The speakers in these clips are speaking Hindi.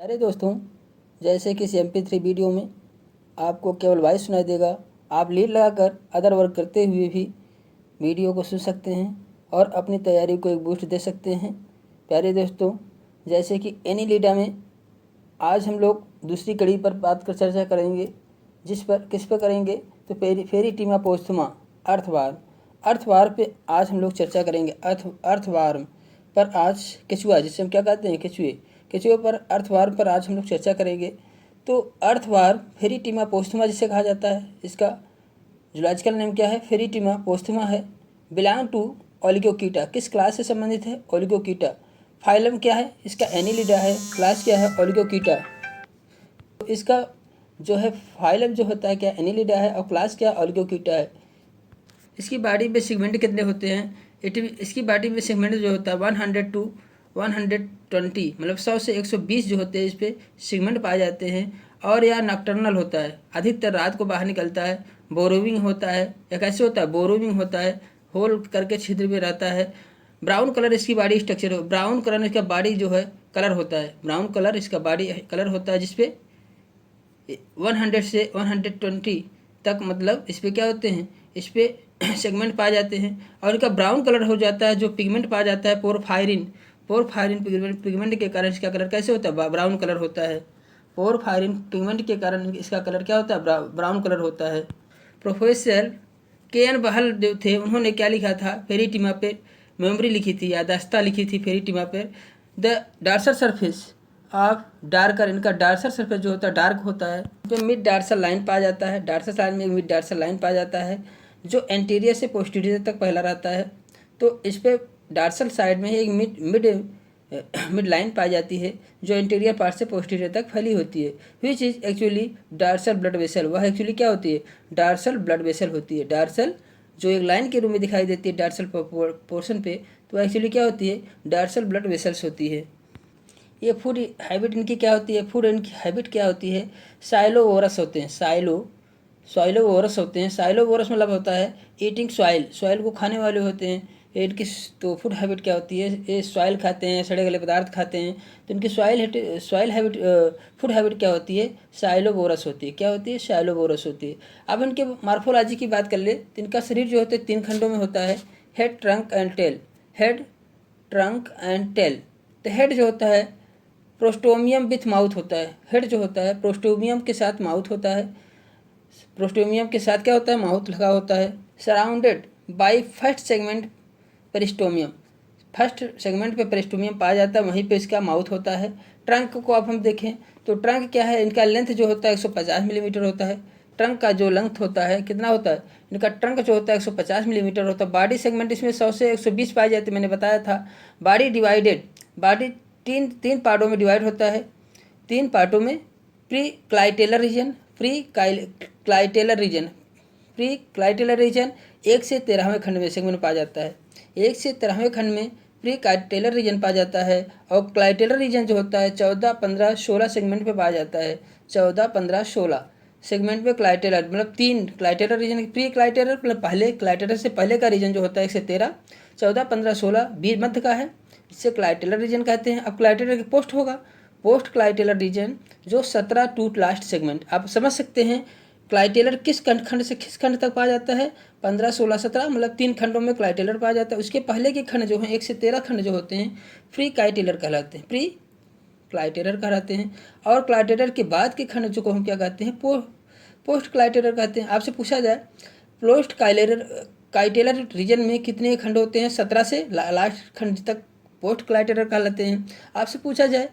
अरे दोस्तों, जैसे कि इस MP3 वीडियो में आपको केवल वॉइस सुनाई देगा। आप लीड लगाकर अदर वर्क करते हुए भी वीडियो को सुन सकते हैं और अपनी तैयारी को एक बूस्ट दे सकते हैं। प्यारे दोस्तों, जैसे कि एनी लीडा में आज हम लोग दूसरी कड़ी पर बात कर चर्चा करेंगे, किस पर करेंगे तो फेरी टीमा पोस्थुमा अर्थवार। अर्थवार पे आज हम लोग चर्चा करेंगे। अर्थवार पर आज केचुआ, जिसे हम क्या कहते हैं, केचुए पर अर्थवार पर आज हम लोग चर्चा करेंगे। तो अर्थवार फेरी टीमा पोस्थुमा जिसे कहा जाता है, इसका जूलॉजिकल नेम क्या है? फेरी टीमा पोस्थुमा है। बिलोंग टू ओलिगोकीटा, किस क्लास से संबंधित है? ओलिगोकीटा। फाइलम क्या है इसका? एनिलिडा है। क्लास क्या है? ओलिगोकीटा। तो इसका जो है फाइलम जो होता है क्या? एनिलिडा है। और क्लास क्या? ओलिगोकीटा है। इसकी बॉडी में सेगमेंट कितने होते हैं? इसकी बॉडी में सेगमेंट जो होता है 100 to 120, मतलब 100 से 120 जो होते हैं इस पर सेगमेंट पाए जाते हैं। और यह नॉकटर्नल होता है, अधिकतर रात को बाहर निकलता है। बोरोविंग होता है, या कैसे होता है? बोरोविंग होता है, होल करके छिद्र में रहता है। ब्राउन कलर इसकी बॉडी स्ट्रक्चर हो, ब्राउन कलर इसका बॉडी जो है कलर होता है, ब्राउन कलर इसका बॉडी कलर होता है, जिसपे 100 से 120 तक, मतलब इस पर क्या होते हैं, इस पर सेगमेंट पाए जाते हैं। और इनका ब्राउन कलर हो जाता है। जो पिगमेंट पाया जाता है पोरफायरिन पिगमेंट के कारण इसका कलर कैसे होता है? ब्राउन कलर होता है। पोरफायरिन पिगमेंट के कारण इसका कलर क्या होता है? ब्राउन कलर होता है। प्रोफेसर KN बहल जो थे, उन्होंने क्या लिखा था? फेरीटिमा पे मेमोरी लिखी थी, यादाश्ता लिखी थी फेरीटिमा पर। द डार्सर सरफेस ऑफ डार्कर, इनका डार्सर सरफेस जो होता है डार्क होता है। तो मिड डार्सल लाइन पाया जाता है, डार्सर लाइन में मिड डार्सल लाइन पाया जाता है, जो एंटीरियर से पोस्टीरियर तक फैला रहता है। तो इस पर डार्सल साइड में एक मिड लाइन पाई जाती है, जो इंटीरियर पार्ट से पोस्टीरियर तक फैली होती है। Which is actually dorsal blood vessel, वह एक्चुअली क्या होती है? डार्सल ब्लड वेसल होती है। डार्सल जो एक लाइन के रूप में दिखाई देती है डार्सल पोर्शन पे, तो एक्चुअली क्या होती है? डार्सल ब्लड वेसल्स होती है। ये फूड हैबिट इनकी क्या होती है? फूड इनकी हैबिट क्या होती है? साइलोवोरस होते हैं। साइलोवोरस होते हैं। साइलोवोरस मतलब होता है ईटिंग सॉइल को खाने वाले होते हैं। इनकी तो फूड हैबिट क्या होती है? ये सॉइल खाते हैं, सड़े गले पदार्थ खाते हैं। तो इनकी सॉइल हैबिट फूड हैबिट क्या होती है? साइलोवोरस होती है। क्या होती है? साइलोवोरस होती है। अब इनके मार्फोलॉजी की बात कर ले तो इनका शरीर जो होता है 3 खंडों में होता है, head, trunk and tail. Head, trunk and tail. तो हेड जो होता है प्रोस्टोमियम विथ माउथ होता है। हेड जो होता है प्रोस्टोमियम के साथ माउथ होता है। प्रोस्टोमियम के साथ क्या होता है? माउथ लगा होता है। Surrounded by first segment peristomium, first segment पे पेरिस्टोमियम पाया जाता है, वहीं पे इसका माउथ होता है। ट्रंक को अब हम देखें तो ट्रंक क्या है? इनका लेंथ जो होता है 150 मिलीमीटर होता है। ट्रंक का जो लेंथ होता है कितना होता है? इनका ट्रंक जो होता है 150 मिलीमीटर होता है। बॉडी सेगमेंट इसमें 100 से 120 पाई जाती है, मैंने बताया था। बॉडी तीन पार्टों में डिवाइड होता है। 3 पार्टों में प्री क्लाइटेलर रीजन 1 से 13वें खंड में सेगमेंट पाया जाता है। 1 से 13वें खंड में प्री क्लाइटेलर रीजन पाया जाता है। और क्लाइटेलर रीजन जो होता है 14, 15, 16 सेगमेंट पे पाया जाता है। 14, 15, 16 सेगमेंट पे क्लाइटेलर, मतलब 3 क्लाइटेलर रीजन। प्री क्लाइटेलर मतलब पहले, क्लाइटेलर से पहले का रीजन जो होता है 1 से 13, 14, 15, 16 बीच मध्य का है, इससे क्लाइटेलर रीजन कहते हैं। अब क्लाइटेलर की पोस्ट होगा, पोस्ट क्लाइटेलर रीजन जो 17 टू लास्ट सेगमेंट। आप समझ सकते हैं क्लाइटेलर किस खंड से किस खंड तक पाया जाता है? 15, 16, 17, मतलब 3 खंडों में क्लाइटेलर पाया जाता है। उसके पहले के खंड जो हैं 1 से 13 खंड जो होते हैं प्री क्लाइटेलर कहलाते हैं, प्री क्लाइटेलर कहलाते हैं। और क्लाइटेलर के बाद के खंड जो को हम क्या कहते हैं? पोस्ट क्लाइटेलर कहते हैं। आपसे पूछा जाए पोस्ट क्लाइटेलर रीजन में कितने खंड होते हैं? 17 से लास्ट खंड तक पोस्ट क्लाइटेलर कहलाते हैं। आपसे पूछा जाए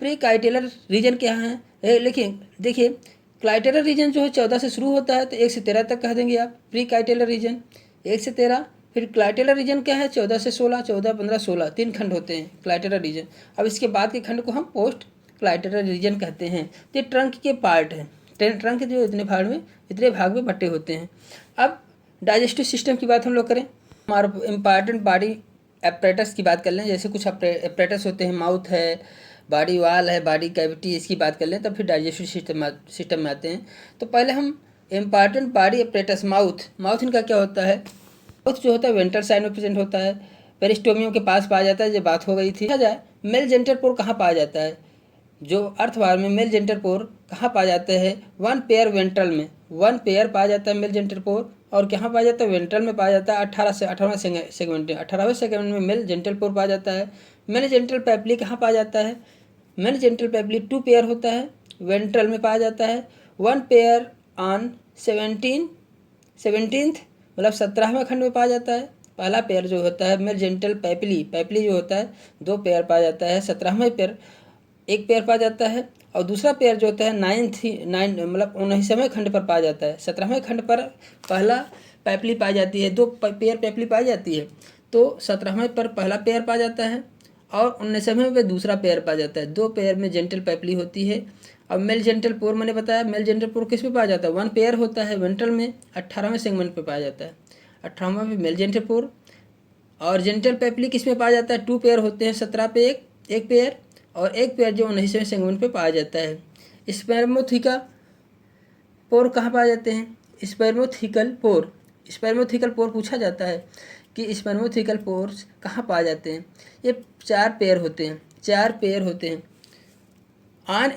प्री क्लाइटेलर रीजन क्या है, लेकिन देखिए क्लाइटेलर रीजन जो है 14 से शुरू होता है, तो 1 से 13 तक कह देंगे आप प्री क्लाइटेलर रीजन 1 से 13। फिर क्लाइटेलर रीजन क्या है? 14 से 16, 14, 15, 16 3 खंड होते हैं क्लाइटेलर रीजन। अब इसके बाद के खंड को हम पोस्ट क्लाइटेलर रीजन कहते हैं। तो ये ट्रंक के पार्ट हैं। ट्रंक जो इतने भाग में बटे होते हैं। अब डाइजेस्टिव सिस्टम की बात हम लोग करें, हमारा इम्पॉर्टेंट बॉडी एपरेटस की बात कर लें। जैसे कुछ एपरेटस होते हैं, माउथ है, बॉडी वाल है, बॉडी कैविटी, इसकी बात कर लें, तब फिर डाइजेस्टिव सिस्टम में आते हैं। तो पहले हम इम्पॉर्टेंट बॉडी एपरेटस, माउथ इनका क्या होता है? माउथ जो होता है वेंट्रल साइड में प्रेजेंट होता है, पेरिस्टोमियम के पास पाया जाता है, जो बात हो गई थी। देखा जाए मेल जेनिटल पोर कहाँ पाया जाता है? जो अर्थवार में मेल जेनिटल पोर कहाँ पाया जाते हैं? वन पेयर वेंट्रल में, वन पेयर पाया जाता है मेल जेनिटल पोर। और कहाँ पाया जाता है? वेंट्रल में पाया जाता है 18 से 18वें सेगमेंट में, 18वें सेगमेंट में मेल जेनिटल पोर पाया जाता है। मेल जेनिटल पेप्ली कहाँ पाया जाता है? मेल जेनिटल पेप्ली 2 पेयर होता है, वेंट्रल में पाया जाता है। 1 पेयर ऑन 17th मतलब 17वें खंड में पाया जाता है। पहला पेयर जो होता है मेल जेनिटल पेप्ली, पेप्ली जो होता है 2 पेयर पाया जाता है। 17वें पेयर 1 पेयर पाया जाता है। और दूसरा पेयर जो होता है 9 मतलब 19वें खंड पर पाया जाता है। 17वें खंड पर पहला पेप्ली पाई जाती है, 2 पेयर पेप्ली पाई जाती है। तो 17वें पर पहला पेयर पाया जाता है और 19वें पे दूसरा पेयर पाया जाता है। 2 पेयर में जेनिटल पेप्ली होती है। अब मेल जेनिटल पोर मैंने बताया, मेल जेनिटल पोर किस में पाया जाता है? 1 पेयर होता है वेंट्रल में, 18वें सेगमेंट पे पाया जाता है। 18वां पे मेल जेनिटल पोर। और जेनिटल पेप्ली किस में पाया जाता है? 2 पेयर होते हैं, 17 पे एक पेयर और 1 पेयर जो 19वें सेगमेंट पे पाया जाता है। स्पर्मेथिकल पोर कहाँ पाए जाते हैं? स्पर्मेथिकल पोर, स्पर्मेथिकल पोर पूछा जाता है कि स्पर्मेथिकल पोर्स कहाँ पाए जाते हैं? ये 4 पेयर होते हैं, 4 पेयर होते हैं। On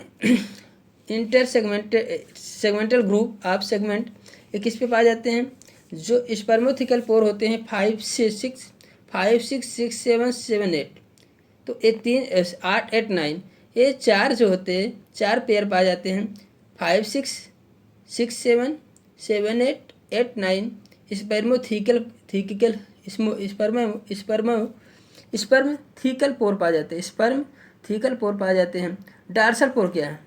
inter segmental group of segment ये किस पे पाए जाते हैं? जो स्पर्मेथिकल पोर होते हैं 5 6 6 7 7 8, तो ये 3 8 8 9 ये 4 जो होते हैं 4 पेयर पाए जाते हैं। 5 6 6 7 7 8 8 9 स्पर्मेथिकल पोर पाए जाते हैं, स्पर्मेथिकल पोर पाए जाते हैं। डार्सल पोर क्या है?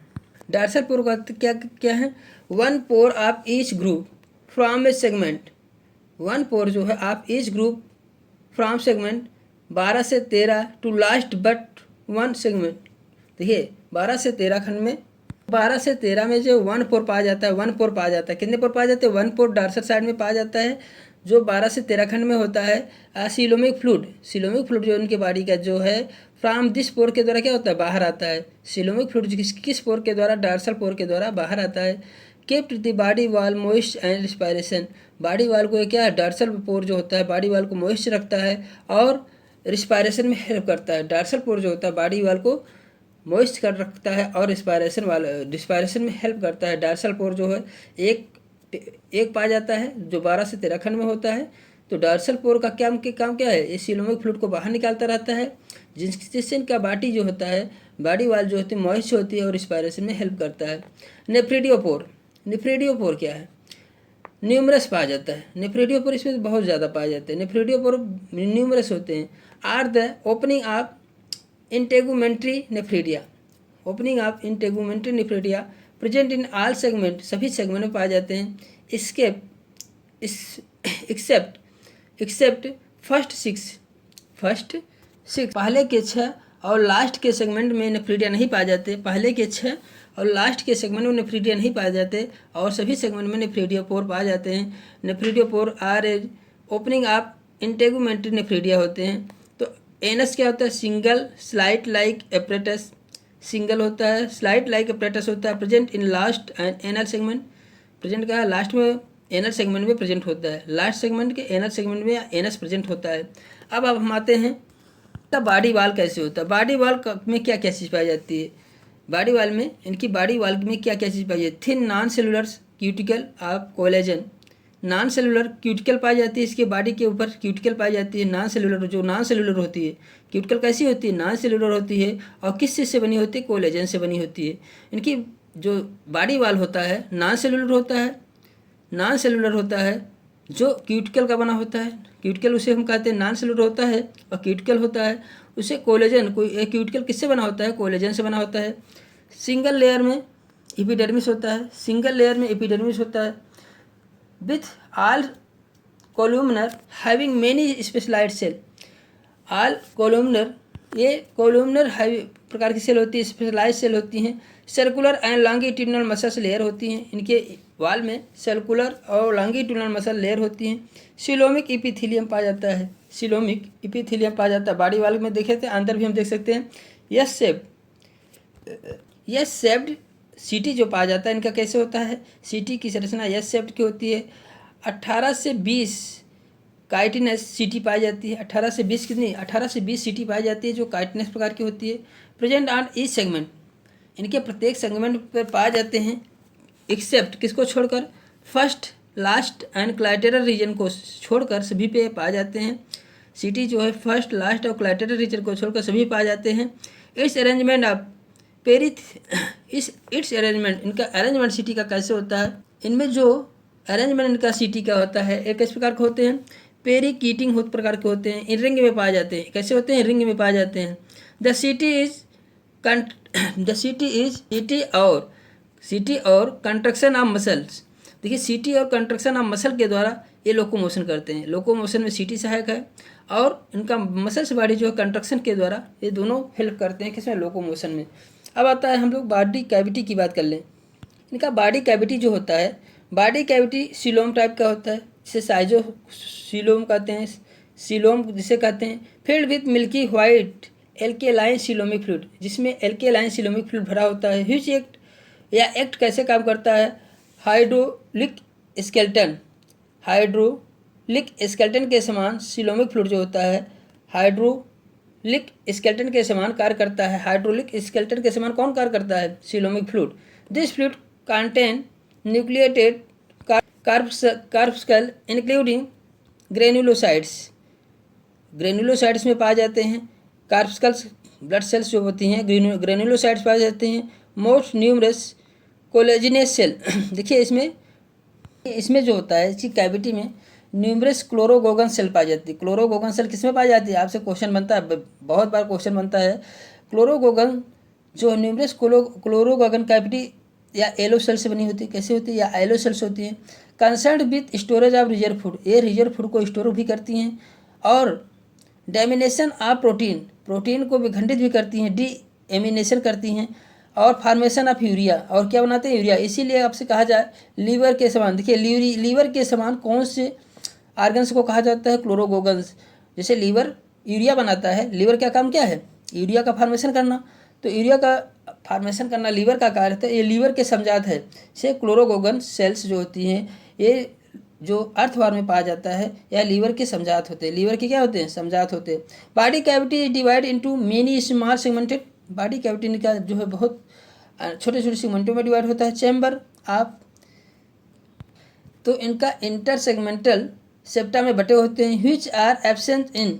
डार्सल पोर का क्या है? 1 pore of each group from a segment, 1 pore जो है of each group from segment 12 से 13 टू लास्ट बट 1 सेगमेंट। देखिए 12 से 13 खंड में, 12 से 13 में जो 1 पोर पाया जाता है, 1 पोर पाया जाता है। कितने पोर पाए जाते हैं? 1 पोर डार्सल साइड में पाया जाता है जो 12 से 13 खंड में होता है। सिलोमिक फ्लूइड जो उनके बॉडी का जो है फ्रॉम दिस पोर के द्वारा क्या होता है? बाहर आता है। सिलोमिक फ्लूइड किस पोर के द्वारा? डार्सल पोर के द्वारा बाहर आता है। Keep the body wall moist and respiration, body wall को क्या है? डार्सल पोर जो होता है बॉडी वॉल को मॉइस्ट रखता है और रिस्पायरेशन में हेल्प करता है। डार्सल पोर जो होता है बॉडी वॉल को मॉइस्ट कर रखता है और रिस्पायरेशन में हेल्प करता है। डार्सल पोर जो है एक पाया जाता है जो 12 से 13 खंड में होता है। तो डार्सल पोर का काम क्या है? ये सिलोमिक फ्लूइड को बाहर निकालता रहता है, जिससे इनका बॉडी जो होता है बॉडी वाल जो होती है मॉइस्ट होती है और रिस्पायरेशन में हेल्प करता है। नेफ्रेडियोपोर क्या है? न्यूमरस पाया जाता है। नेफ्रेडियोपोर इसमें बहुत ज़्यादा पाए जाते हैं। नेफ्रेडियोपोर न्यूमरस होते हैं। Are the opening of integumentary nephridia, opening of integumentary nephridia present in all segment, सभी सेगमेंट में पाए जाते हैं। एक्सेप्ट फर्स्ट सिक्स, पहले के 6 और लास्ट के सेगमेंट में नेफ्रीडिया नहीं पाए जाते। पहले के 6 और लास्ट के सेगमेंट में नेफ्रीडिया नहीं पाए जाते और सभी सेगमेंट में नेफ्रीडियोपोर पाए जाते हैं। Nephridiopore are as opening of integumentary nephridia होते हैं। तो एनस क्या होता है? Single slit like apparatus, single होता है, स्लाइट लाइक एपरेटस होता है। Present in last end anal segment, present क्या है? लास्ट में एनल सेगमेंट में प्रेजेंट होता है, लास्ट सेगमेंट के एनल सेगमेंट में एनस प्रेजेंट होता है। अब हम आते हैं तो बॉडी वाल कैसे होता है? बॉडी वाल में क्या क्या चीज़ पाई जाती है? बॉडी वाल में इनकी बॉडी वाल में क्या क्या चीज़ पाई जाती है? Thin non cellular cuticle of collagen, non cellular cuticle पाई जाती है। इसके बॉडी के ऊपर क्यूटिकल पाई जाती है। नॉन सेलुलर होती है। क्यूटिकल कैसी होती है? नॉन सेलुलर होती है और किस चीज़ से बनी होती है? कोलेजन से बनी होती है। इनकी जो बॉडी वाल होता है नॉन सेलुलर होता है जो क्यूटिकल का बना होता है। क्यूटिकल उसे हम कहते हैं नॉन सेलुलर होता है और क्यूटिकल होता है उसे कोलेजन, कोई क्यूटिकल किससे बना होता है? कोलेजन से बना होता है। सिंगल लेयर में एपिडर्मिस होता है, with all columnar having many specialised cell. All columnar, ये कोलुमनर हैवी प्रकार की सेल होती है, स्पेशलाइज्ड सेल होती हैं। Circular and longitudinal muscles layer होती हैं। इनके वाल में सर्कुलर और लॉन्गिट्यूडिनल मसल लेयर होती हैं। सिलोमिक इपिथीलियम पाया जाता है, बॉडी वाल में देखे थे, अंदर भी हम देख सकते हैं। यस शेप्ड सीटी जो पाया जाता है इनका कैसे होता है? सीटी की संरचना यस शेप्ड की होती है। 18 से 20 काइटिनस सीटी पाई जाती है। 18 से 20 सीटी पाई जाती है जो काइटिनस प्रकार की होती है। प्रेजेंट ऑन ईच सेगमेंट, इनके प्रत्येक सेगमेंट पर पाए जाते हैं, एक्सेप्ट किसको छोड़कर, फर्स्ट, लास्ट एंड क्लाइटेरल रीजन को छोड़कर सभी पे पाए जाते हैं। सिटी जो है फर्स्ट, लास्ट और क्लाइटेरल रीजन को छोड़कर सभी पाए जाते हैं। It's arrangement of its arrangement, इनका अरेंजमेंट सिटी का कैसे होता है, इनमें जो अरेंजमेंट इनका सिटी का होता है एक इस प्रकार के होते हैं, पेरी कीटिंग होत प्रकार के होते हैं, इन रिंग में पाए जाते हैं। कैसे होते हैं, रिंग में पाए जाते हैं। द सिटी और कंट्रक्शन ऑफ मसल्स, देखिए सिटी और कंट्रक्शन ऑफ मसल के द्वारा ये लोकोमोशन करते हैं। लोकोमोशन में सिटी सहायक है और इनका मसल्स बॉडी जो है कंट्रक्शन के द्वारा ये दोनों हेल्प करते हैं किसमें, लोकोमोशन में। अब आता है हम लोग बॉडी कैविटी की बात कर लें। इनका बॉडी कैविटी जो होता है, बॉडी कैविटी सिलोम टाइप का होता है, जिसे साइजो सिलोम कहते हैं, सिलोम जिसे कहते हैं, filled with milky white alkaline coelomic fluid, जिसमें एल्केलाइन सिलोमिक फ्लूइड भरा होता है। व्हिच एक्ट कैसे काम करता है, हाइड्रोलिक स्केलेटन के समान सिलोमिक फ्लूइड जो होता है हाइड्रोलिक स्केलेटन के समान कार्य करता है। हाइड्रोलिक स्केलेटन के समान कौन कार्य करता है, coelomic fluid. This fluid contain nucleated corpuscle including granulocytes में पाए जाते हैं। कार्पस्कल्स ब्लड सेल्स जो होती हैं, ग्रेनुलोसाइड्स पाए जाते हैं। मोस्ट न्यूमरस कोलेजिनेस सेल, देखिए इसमें जो होता है, इसकी कैविटी में न्यूमरस क्लोरोगोगन सेल पाई जाती है। क्लोरोगोगन सेल किसमें पाई जाती है, आपसे क्वेश्चन बनता है, बहुत बार क्वेश्चन बनता है। क्लोरोगोगन जो न्यूमरस क्लोरोगोगन कैविटी या एलो सेल से बनी होती है। कैसे होती है, या एलो सेल्स होती हैं। Concerned with storage of reserve food, ये रिजर्व फूड को स्टोर भी करती हैं। और डेमिनेशन ऑफ प्रोटीन को विखंडित भी करती हैं, डी एमिनेशन करती हैं। और फॉर्मेशन ऑफ यूरिया, और क्या बनाते हैं, यूरिया। इसीलिए आपसे कहा जाए लीवर के समान, देखिए लीवर के समान कौन से आर्गन्स को कहा जाता है, क्लोरोगोगन्स। जैसे लीवर यूरिया बनाता है, लीवर का काम क्या है, यूरिया का फॉर्मेशन करना, तो यूरिया का फॉर्मेशन करना लीवर का कार्य है, ये लीवर के समजात है। से क्लोरोगोगन सेल्स जो होती हैं, ये जो अर्थवार में पाया जाता है, या लीवर के समजात होते हैं। लीवर के क्या होते हैं, समजात होते हैं। Body cavity is divide into many small segmented, body cavity का जो है बहुत छोटे छोटे सेगमेंटों में डिवाइड होता है। चैम्बर आप तो इनका इंटर सेगमेंटल सेप्टा में बटे होते हैं। व्हिच आर एब्सेंट इन,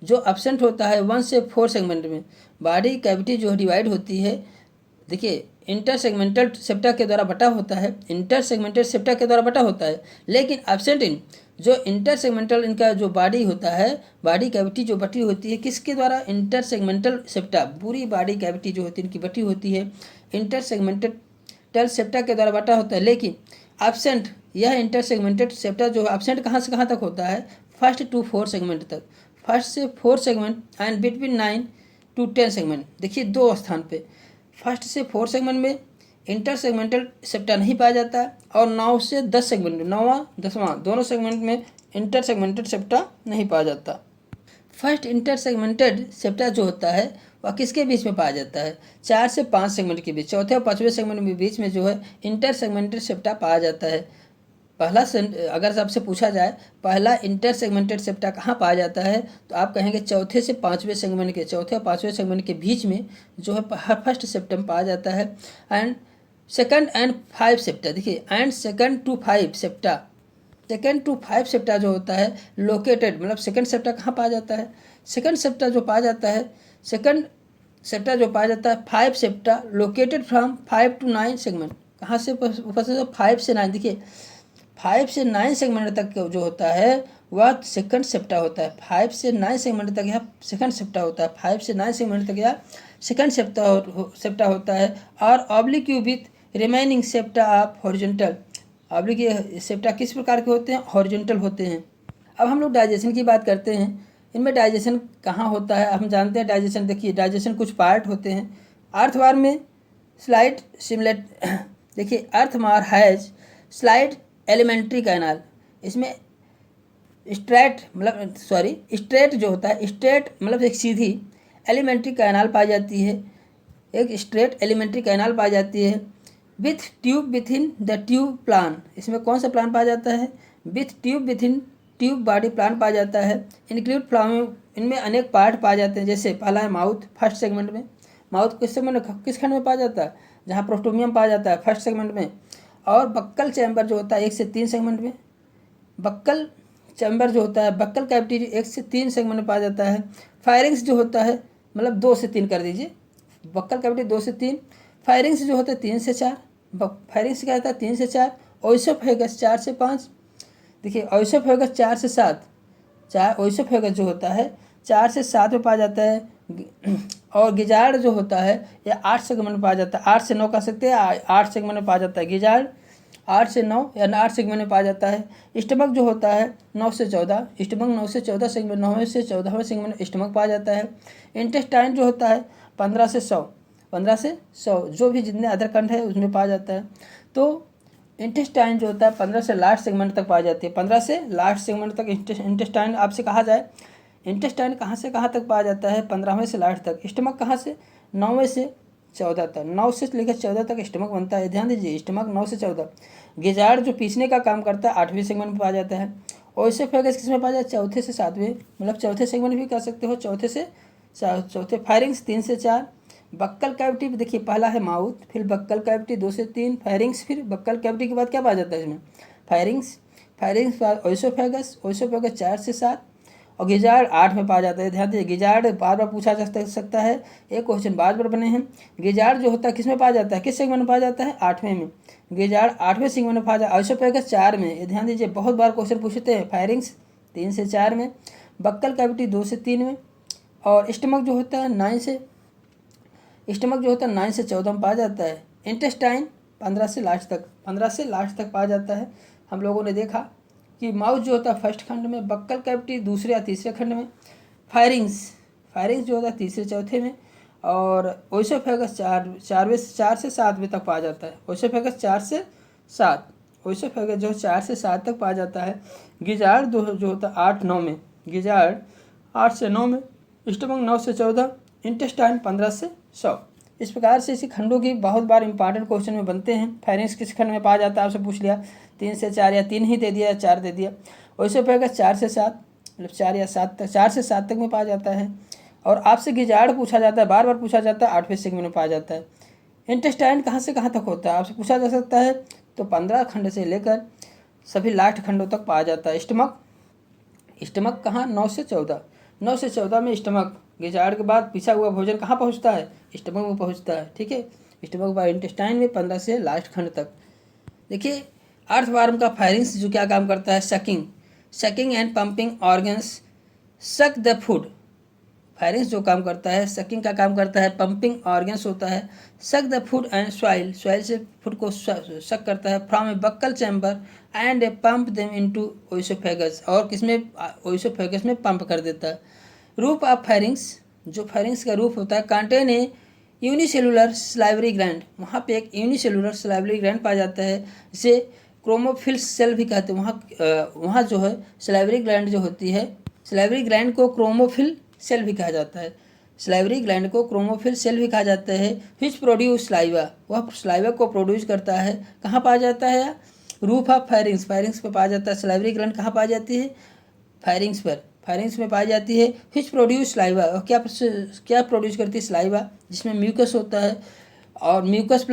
जो एब्सेंट होता है 1 से 4 सेगमेंट में। बॉडी कैविटी जो डिवाइड होती है, देखिए इंटर सेगमेंटल सेप्टा के द्वारा बटा होता है, इंटर सेगमेंटल सेप्टा के द्वारा बटा होता है। लेकिन एब्सेंट इन, जो इंटर सेगमेंटल इनका जो बॉडी होता है, बॉडी कैविटी जो बटी होती है किसके द्वारा, इंटर सेगमेंटल सेप्टा, पूरी बॉडी कैविटी जो होती है इनकी बटी होती है इंटर सेगमेंटल सेप्टा के द्वारा बटा होता है। लेकिन एब्सेंट, यह इंटर सेगमेंटेड सेप्टा जो एब्सेंट कहाँ से कहाँ तक होता है, 1 to 4 सेगमेंट तक, 1 से 4 segment and between 9 to 10 segment. देखिए 2 स्थान पे 1 से 4 सेगमेंट में इंटर सेगमेंटल सेप्टा नहीं पाया जाता है, और 9 से 10 सेगमेंट, 9वां 10वां दोनों सेगमेंट में इंटर सेगमेंटेड सेप्टा नहीं पाया जाता। फर्स्ट इंटर सेगमेंटेड सेप्टा जो होता है वह किसके बीच में पाया जाता है, 4 से 5 सेगमेंट के बीच, चौथे और 5वें सेगमेंट के बीच में जो है इंटर सेगमेंटेड सेप्टा पाया जाता है। पहला अगर आपसे पूछा जाए पहला इंटर सेगमेंटेड सेप्टा कहाँ पाया जाता है, तो आप कहेंगे चौथे से 5वें सेगमेंट के, चौथे और 5वें सेगमेंट के बीच में जो है फर्स्ट सेप्टम पाया जाता है। एंड सेकंड एंड 5 सेप्टा, देखिए and second to 5 septa, second to 5 septa जो होता है लोकेटेड, मतलब सेकंड सेप्टा कहाँ पाया जाता है, सेकंड सेप्टा जो पाया जाता है, सेकंड सेप्टा जो पाया जाता है 5 septa located from 5 to 9 segment, कहाँ से उपस्थित, 5 से 9, देखिए 5 से 9 सेगमेंट तक जो होता है वह सेकंड सेप्टा होता है। 5 से 9 सेगमेंट तक यह सेकंड सेप्टा होता है, 5 से 9 सेगमेंट तक यह सेकंड सेप्टा होता है। और oblique with remaining septa of horizontal, oblique septa किस प्रकार के होते हैं, हॉरिजॉन्टल होते हैं। अब हम लोग डाइजेशन की बात करते हैं। इनमें डाइजेशन कहाँ होता है, हम जानते हैं डाइजेशन, देखिए डाइजेशन कुछ पार्ट होते हैं। अर्थवार में स्लाइड सिमलेट, देखिए अर्थवार हैज स्लाइड एलिमेंट्री कैनाल, इसमें स्ट्रेट जो होता है, स्ट्रेट मतलब एक सीधी एलिमेंट्री कैनाल पाई जाती है, एक स्ट्रेट एलिमेंट्री कैनाल पाई जाती है। With tube within the tube plan, इसमें कौन सा प्लान पाया जाता है, with tube within tube body plan पाया जाता है। इंक्लूड फ्लाउम, इनमें अनेक पार्ट पाए जाते हैं, जैसे पहला है माउथ, फर्स्ट सेगमेंट में माउथ किस सेगमेंट में, किस खंड में पाया जाता है, जहाँ प्रोस्टोमियम पाया जाता है फर्स्ट सेगमेंट में। और बक्कल चैम्बर जो होता है 1 से 3 सेगमेंट में। बक्कल चैम्बर जो होता है, बक्कल कैविटी 1 से 3 सेगमेंट में पाया जाता है। फायरिंग्स जो होता है मतलब 2 से 3 कर दीजिए, बक्कल कैविटी 2 से 3, फायरिंग्स जो होता है 3 से 4, फायरिंग्स क्या होता है 3 से 4, ओइसोफेगस 4 से 5। देखिए ओइसोफेगस 4 से 7, ओइसोफेगस जो होता है 4 से 7 में पाया जाता है। और गिजार्ड जो होता है ये 8 सेगमेंट में पाया जाता है, 8 से 9 कह सकते हैं, 8 सेगमेंट में पाया जाता है गिजार्ड, 8 से 9 या 8 सेगमेंट में पाया जाता है। स्टमक जो होता है 9 से 14, स्टमक 9 से 14 सेगमेंट, 9 से 14वें सेगमेंट स्टमक पाया जाता है। इंटेस्टाइन जो होता है 15 से 100, 15 से 100 जो भी जितने अदर खंड है उसमें पाया जाता है। तो इंटेस्टाइन जो होता है 15 से लास्ट सेगमेंट तक पाई जाती है, 15 से लास्ट सेगमेंट तक इंटेस्टाइन आपसे कहा जाए, इंटेस्टाइन कहाँ से कहाँ तक पाया जाता है, 15वें से लास्ट तक। स्टमक कहाँ से, 9वें से 14 तक, 9 से लेकर 14 तक स्टमक बनता है, ध्यान दीजिए स्टमक 9 से 14। गिजार्ड जो पीसने का काम करता है 8वें सेगमेंट में पाया जाता है। ओइसोफेगस किस में पाया जाता है, चौथे से 7वें, मतलब चौथे सेगमेंट भी कह सकते हो, चौथे से चौथे। फायरिंग्स 3 से 4। बक्कल कैविटी देखिए पहला है माउथ, फिर बक्कल कैविटी 2 से 3, फायरिंग्स, फिर बक्कल कैविटी के बाद क्या पाया जाता है इसमें, फायरिंग्स, फायरिंग्स बाद ओइसोफेगस, ओइसोफेगस 4 से 7 और गिजार्ड 8 में पाया जाता है। ध्यान दीजिए गिजार्ड बार बार पूछा जा सकता है, एक क्वेश्चन बार बार बने हैं। गिजार्ड जो होता है किस में पाया जाता है, किस सेगमेंट में पाया जाता है, 8वें में। गिजार्ड 8वें सेगमेंट में पाया जाता है। ओइसोफेगस 4 में, ये ध्यान दीजिए बहुत बार क्वेश्चन पूछते हैं। फायरिंग्स 3 से 4 में, बक्कल कैविटी 2 से 3 में, और स्टमक जो होता है 9 से, स्टमक जो होता है 9 से 14 में पाया जाता है। इंटेस्टाइन 15 से लास्ट तक, 15 से लास्ट तक पाया जाता है। हम लोगों ने देखा कि माउथ जो होता है फर्स्ट खंड में, बक्कल कैविटी दूसरे या तीसरे खंड में, फायरिंग्स, फायरिंग्स जो होता है तीसरे चौथे में, और ओइसोफेगस 4 से 7वें तक पाया जाता है। ओइसोफेगस 4 से 7, ओइसोफेगस जो 4 से 7 तक पाया जाता है। गिजार्ड जो होता है 8-9 में, गिजार्ड 8 से 9 में, स्टमक 9 से 14, इंटेस्टाइन 15 से 100। इस प्रकार से इसी खंडों की बहुत बार इंपॉर्टेंट क्वेश्चन में बनते हैं। फायरिंग्स किस खंड में पाया जाता है आपसे पूछ लिया, 3 से 4 या 3 ही दे दिया या 4 दे दिया। ओइसोफेगस 4 से 7, मतलब 4 या 7 तक, 4 से 7 तक में पाया जाता है। और आपसे गिजार्ड पूछा जाता है, बार बार पूछा जाता है, 8वें सेगमेंट में पाया जाता है। इंटेस्टाइन कहाँ से कहाँ तक होता है आपसे पूछा जा सकता है, तो 15 खंड से लेकर सभी लास्ट खंडों तक पाया जाता है। स्टमक, स्टमक कहाँ, 9 से 14, 9 से 14 में स्टमक। गिजार्ड के बाद पिसा हुआ भोजन कहाँ पहुँचता है, स्टमक में पहुँचता है, ठीक है। स्टमक के बाद इंटेस्टाइन में 15 से लास्ट खंड तक। देखिए अर्थवर्म का फायरिंग्स जो क्या काम करता है, सकिंग एंड पंपिंग ऑर्गन्स सक द फूड। फायरिंग्स जो काम करता है सकिंग का काम करता है, पंपिंग ऑर्गन्स होता है suck the food and soil से फूड को सक करता है from a buccal chamber and a pump them into oesophagus, और किसमें, ओइसोफेगस में पंप कर देता है। रूप ऑफ फायरिंग्स, जो फायरिंग्स का रूप होता है, contain a unicellular salivary gland, वहाँ पे एक यूनिसेलुलर स्लाइवरी ग्लैंड पाया जाता है, जिसे क्रोमोफिल सेल भी कहते हैं। वहाँ जो है स्लाइवरी ग्लैंड जो होती है, स्लाइवरी ग्लैंड को क्रोमोफिल सेल भी कहा जाता है, स्लाइवरी ग्लैंड को क्रोमोफिल सेल भी कहा जाता है। विच प्रोड्यूस स्लाइवा, वह स्लाइवा को प्रोड्यूस करता है। कहाँ पाया जाता है, रूफ ऑफ फायरिंग्स, फायरिंग्स पर पाया जाता है। स्लाइवरी ग्लैंड कहाँ पाई जाती है, फायरिंग्स पर, फायरिंग्स में पाई जाती है। विच प्रोड्यूस स्लाइवा, और क्या प्रोड्यूस करती है स्लाइवा, जिसमें म्यूकस होता है, और म्यूकस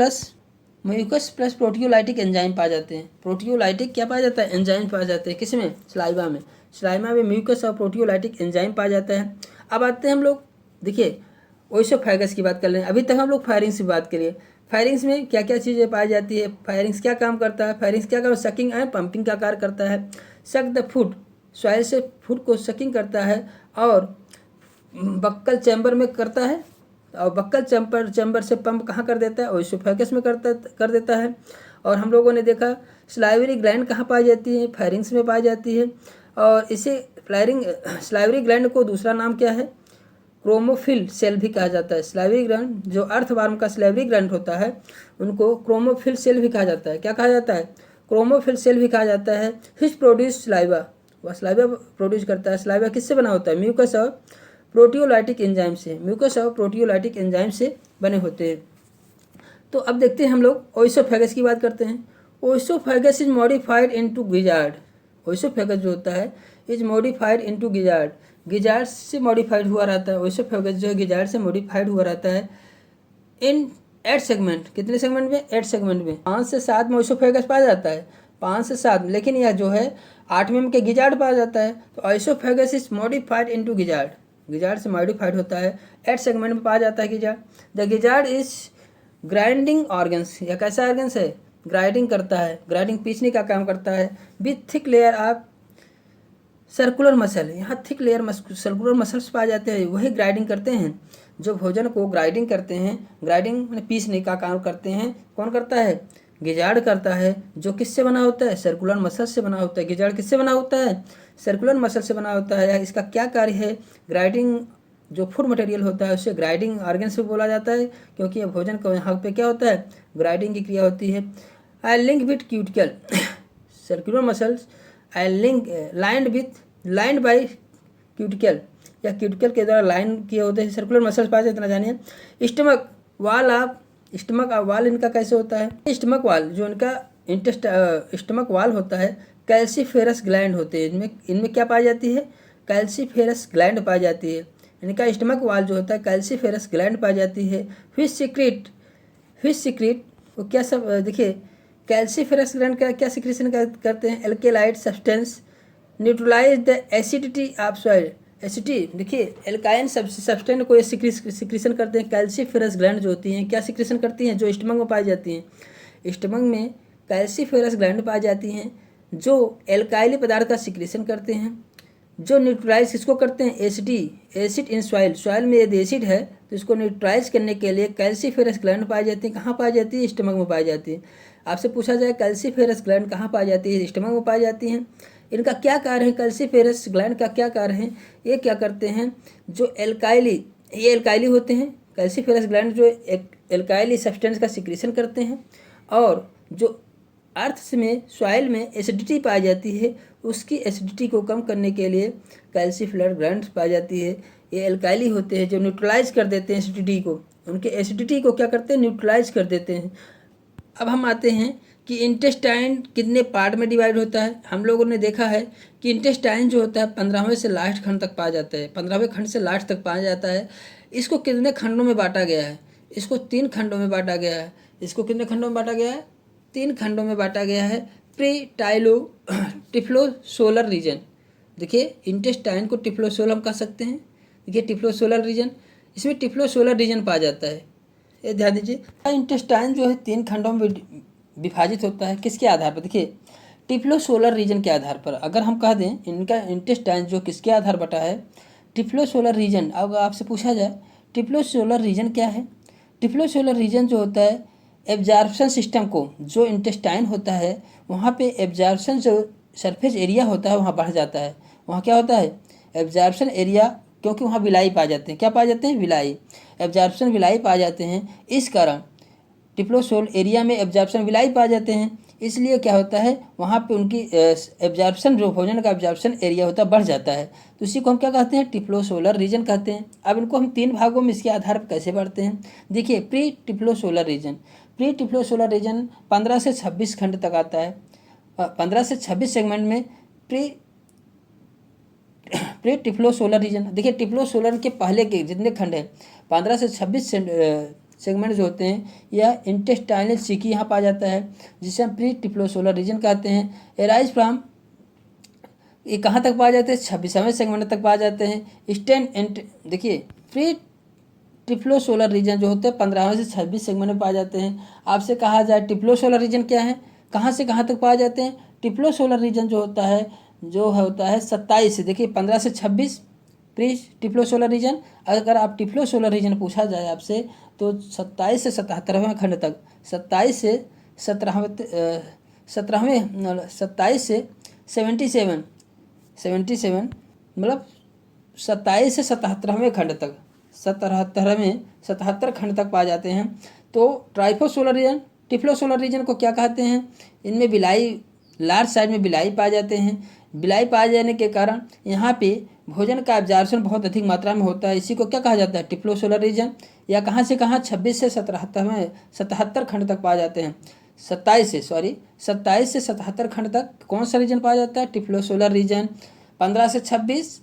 प्लस प्रोटियोलाइटिक एंजाइम पाए जाते हैं। प्रोटियोलाइटिक क्या पाया जाता है, एंजाइम पाए जाते हैं, किसमें, स्लाइवा में। स्लाइवा में म्यूकस और प्रोटियोलाइटिक एंजाइम पाया जाता है। अब आते हैं हम लोग, देखिए ओइसोफेगस की बात कर रहे हैं, अभी तक हम लोग फायरिंग्स की बात करिए। फायरिंग्स में क्या क्या चीज़ें पाई जाती है, फायरिंग्स क्या काम करता है, फायरिंग्स क्या काम, सकिंग एंड पंपिंग का कार्य करता है। सक द फूड, सॉइल से फूड को सकिंग करता है, और बक्कल चैम्बर में करता है, और बक्कल चैम्बर से पंप कहाँ कर देता है, ओइसोफेगस में कर देता है। और हम लोगों ने देखा स्लाइवरी ग्लैंड कहाँ पाई जाती है, फायरिंग्स में पाई जाती है। और इसे स्लाइवरी ग्लैंड को दूसरा नाम क्या है, क्रोमोफिल सेल भी कहा जाता है। स्लाइवरी ग्लैंड, जो अर्थवर्म का स्लाइवरी ग्लैंड होता है, उनको क्रोमोफिल सेल भी कहा जाता है। क्या कहा जाता है, क्रोमोफिल सेल भी कहा जाता है। विच प्रोड्यूस स्लाइवा, वह स्लाइवा प्रोड्यूस करता है। स्लाइवा किससे बना होता है, म्यूकस और प्रोटियोलाइटिक एंजाइम से, म्यूकस और प्रोटियोलाइटिक एंजाइम से बने होते हैं। तो अब देखते हैं हम लोग ओइसोफेगस की बात करते हैं। Oesophagus is modified into gizzard, oesophagus जो होता है is modified into gizzard, gizzard से मॉडिफाइड हुआ रहता है। ओइसोफेगस जो है गिजार्ड से मॉडिफाइड हुआ रहता है। इन 8 सेगमेंट, कितने सेगमेंट में? 8 सेगमेंट में। 5 से 7 में ओइसोफेगस पाया जाता है, 5 से 7, लेकिन यह जो है 8वें में के गिजार्ड पाया जाता है। तो oesophagus is modified into gizzard, gizzard से मॉडिफाइड होता है, 8 सेगमेंट में पाया जाता है gizzard. The gizzard is grinding organs, यह कैसा ऑर्गन्स है? ग्राइंडिंग करता है, ग्राइंडिंग पीसने का काम करता है। With thick layer of circular muscle, यहाँ थिक लेयर सर्कुलर मसल्स पाए जाते हैं, वही ग्राइंडिंग करते हैं, जो भोजन को ग्राइंडिंग करते हैं, ग्राइंडिंग मैंने पीसने का काम करते हैं। कौन करता है? गिजार्ड करता है, जो किससे बना होता है? सर्कुलर मसल से बना होता है। गिजार्ड किससे बना होता है? सर्कुलर मसल से बना होता है। इसका क्या कार्य है? ग्राइंडिंग, जो फूड मटेरियल होता है उसे ग्राइंडिंग ऑर्गन से बोला जाता है, क्योंकि ये भोजन को यहाँ पे क्या होता है? ग्राइंडिंग की क्रिया होती है। Eye link with cuticle, circular muscles eye link lined by cuticle, या क्यूटिकल के द्वारा लाइन किए होते हैं सर्कुलर मसल्स पाए जाते, इतना जानिए। स्टमक वाल ऑफ, स्टमक वाल इनका कैसे होता है? स्टमक वाल जो इनका स्टमक वाल होता है, कैल्सीफेरस ग्लैंड होते हैं, इनमें क्या पाई जाती है? कैल्सीफेरस ग्लैंड पाई जाती है। इनका स्टमक वाल जो होता है कैल्सीफेरस ग्लैंड पाई जाती है। फिश सिक्रीट वो क्या सब देखिए, कैल्सीफेरस ग्लैंड का क्या सिक्रीशन करते हैं? Alkaline substance neutralise the acidity of soil, acidity देखिए एल्काइन सब्सटेंस को ये सिक्रीशन करते हैं। कैल्सीफेरस ग्लैंड जो होती हैं क्या सिक्रीशन करती हैं? जो स्टमक में पाई जाती हैं। स्टमक में कैल्सीफेरस ग्लैंड पाई जाती हैं, जो एल्काइली पदार्थ का सिक्रीशन करते हैं, जो न्यूट्रलाइज किसको करते हैं? एसिड इन सॉइल में यदि एसिड है तो इसको न्यूट्रलाइज करने के लिए कैल्सीफेरस ग्लैंड पाई जाती है। कहाँ पाई जाती है? स्टमक में पाई जाती है। आपसे पूछा जाए कैल्सीफेरस ग्लैंड कहाँ पाई जाती है? स्टमक में पाई जाती हैं। इनका क्या कार्य है? कैल्सीफेरस ग्लैंड का क्या कार्य है? ये क्या करते हैं? जो ये एल्काइली होते हैं, कैल्सीफेरस ग्लैंड जो एल्काइली सब्सटेंस का सिक्रीशन करते हैं, और जो अर्थ में सॉइल में एसिडिटी पाई जाती है उसकी एसिडिटी को कम करने के लिए कैल्सीफेरस ग्लैंड पाई जाती है। ये एल्काइली होते हैं जो न्यूट्रलाइज कर देते हैं एसिडिटी को, उनके एसिडिटी को क्या करते हैं? न्यूट्रलाइज कर देते हैं। अब हम आते हैं कि इंटेस्टाइन कितने पार्ट में डिवाइड होता है। हम लोगों ने देखा है कि इंटेस्टाइन जो होता है 15वें से लास्ट खंड तक पाया जाता है, 15वें खंड से लास्ट तक पाया जाता है। इसको कितने खंडों में बांटा गया है? इसको 3 खंडों में बांटा गया है। इसको कितने खंडों में बांटा गया है? 3 खंडों में बांटा गया है। टिफ्लोसोलर रीजन, देखिए इंटेस्टाइन को टिफ्लोसोलर हम कह सकते हैं। देखिए टिफ्लोसोलर रीजन, इसमें टिफ्लोसोलर रीजन पाया जाता है, ये ध्यान दीजिए। इंटेस्टाइन जो है 3 खंडों में विभाजित होता है, किसके आधार पर? देखिए टिफ्लोसोलर रीजन के आधार पर। अगर हम कह दें इनका इंटेस्टाइन जो किसके आधार बटा है? टिफ्लोसोलर रीजन। अब आपसे पूछा जाए टिफ्लोसोलर रीजन क्या है? टिफ्लोसोलर रीजन जो होता है एब्जॉर्प्शन सिस्टम को, जो इंटेस्टाइन होता है वहाँ पे एब्जॉर्प्शन जो सरफेस एरिया होता है वहाँ बढ़ जाता है। वहाँ क्या होता है? एब्जॉर्प्शन एरिया, क्योंकि वहाँ विलाई पाए जाते हैं। क्या पाए जाते हैं? विलाई, एब्जॉर्प्शन विलाई पाए जाते हैं। इस कारण टिफ्लोसोल एरिया में एब्जॉर्प्शन विलाई पाए जाते हैं, इसलिए क्या होता है वहाँ पे उनकी एब्जॉर्प्शन, जो भोजन का एब्जॉर्प्शन एरिया होता है बढ़ जाता है। तो इसी को हम क्या कहते हैं? टिफ्लोसोलर रीजन कहते हैं। अब इनको हम 3 भागों में इसके आधार पर कैसे बढ़ते हैं? देखिए प्री टिफ्लोसोलर रीजन, 15 से 26 खंड तक आता है। 15 से 26 सेगमेंट में प्री टिफ्लोसोलर रीजन। देखिए टिफ्लोसोलर के पहले के जितने खंड हैं 15 से 26 सेगमेंट जो होते हैं, यह इंटेस्टाइनल सीकी यहाँ पाया जाता है, जिसे हम प्री टिफ्लोसोलर रीजन कहते हैं। एराइज फ्रॉम, ये कहाँ तक पाए जाते हैं? 26वें सेगमेंट तक पाए जाते हैं। देखिए प्री टिफ्लोसोलर रीजन जो होते हैं 15वें से 26 सेगमेंट में पाए जाते हैं। आपसे कहा जाए टिफ्लोसोलर रीजन क्या है, कहाँ से कहाँ तक पाए जाते हैं? टिफ्लोसोलर रीजन जो होता है 27 से, देखिए 15 से 26 प्री टिफ्लोसोलर रीजन। अगर आप टिफ्लोसोलर रीजन पूछा जाए आपसे तो 27 से 77वें खंड तक, 27 से 77 मतलब 27 से 77वें खंड तक, 77 खंड तक पाए जाते हैं। तो ट्राइफोसोलर रीजन, टिफ्लोसोलर रीजन को क्या कहते हैं? इनमें बिलाई, लार्ज साइज में बिलाई पाए जाते हैं। बिलाई पाए जाने के कारण यहाँ पे भोजन का एब्जॉर्प्शन बहुत अधिक मात्रा में होता है। इसी को क्या कहा जाता है? टिफ्लोसोलर रीजन। या कहाँ से कहाँ? 26 से 77 खंड तक पाए जाते हैं। 27 से 77 खंड तक कौन सा रीजन पाया जाता है? टिफ्लोसोलर रीजन। 15 से 26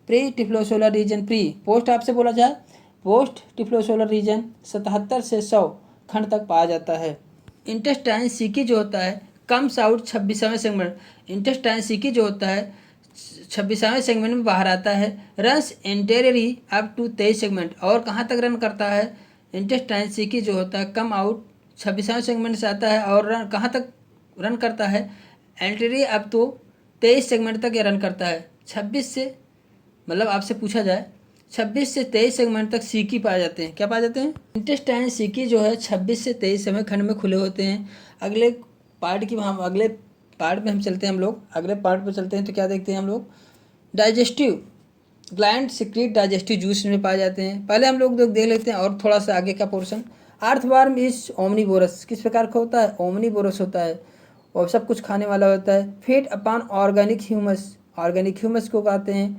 प्री टिफ्लोसोलर रीजन। प्री पोस्ट आपसे बोला जाए पोस्ट टिफ्लोसोलर रीजन 77 से 100 खंड तक पाया जाता है। इंटेस्टाइन सीकी जो होता है कम्स आउट 26वें सेगमेंट। इंटेस्टाइन सीकी जो होता है 26वें सेगमेंट में बाहर आता है। Runs anteriorly up to 23 segment. और कहाँ तक रन करता है? इंटेस्टाइन सीकी जो होता है कम आउट 26वें सेगमेंट से आता है और रन कहाँ तक रन करता है? एंटेरियरी अप टू 23 सेगमेंट तक ये रन करता है। 26 से मतलब आपसे पूछा जाए 26 से 23 सेगमेंट तक सीकी पाए जाते हैं। क्या पाए जाते हैं? इंटेस्टाइन सीकी जो है 26 से 23 समय खंड में खुले होते हैं। अगले पार्ट में हम चलते हैं। हम लोग अगले पार्ट पर चलते हैं तो क्या देखते हैं हम लोग? Digestive gland secrete digestive juice में पाए जाते हैं। पहले हम लोग देख लेते हैं और थोड़ा सा आगे का पोर्शन। Earthworm is omnivorous. किस प्रकार का होता है? ओमनीवोरस होता है और सब कुछ खाने वाला होता है। Feed upon organic humus. Organic humus को कहते हैं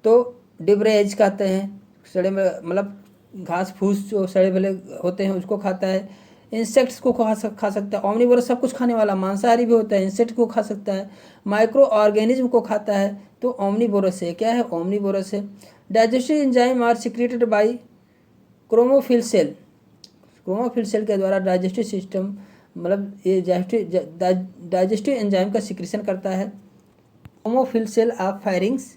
तो डिब्रेज कहते हैं। सड़े मतलब घास फूस जो सड़े भले होते हैं उसको खाता है। इंसेक्ट्स को खा सकता है। ओमनीवोरस सब कुछ खाने वाला, मांसाहारी भी होता है, इंसेक्ट को खा सकता है, माइक्रो ऑर्गेनिज्म को खाता है, तो ओमनीवोरस है। क्या है? ओमनीवोरस है। Digestive enzyme are secreted by chromophil cell. Chromophil cell के द्वारा डाइजेस्टिव सिस्टम मतलब ये डाइजेस्टिव एंजाइम का सिक्रेशन करता है। Chromophil cell of pharynx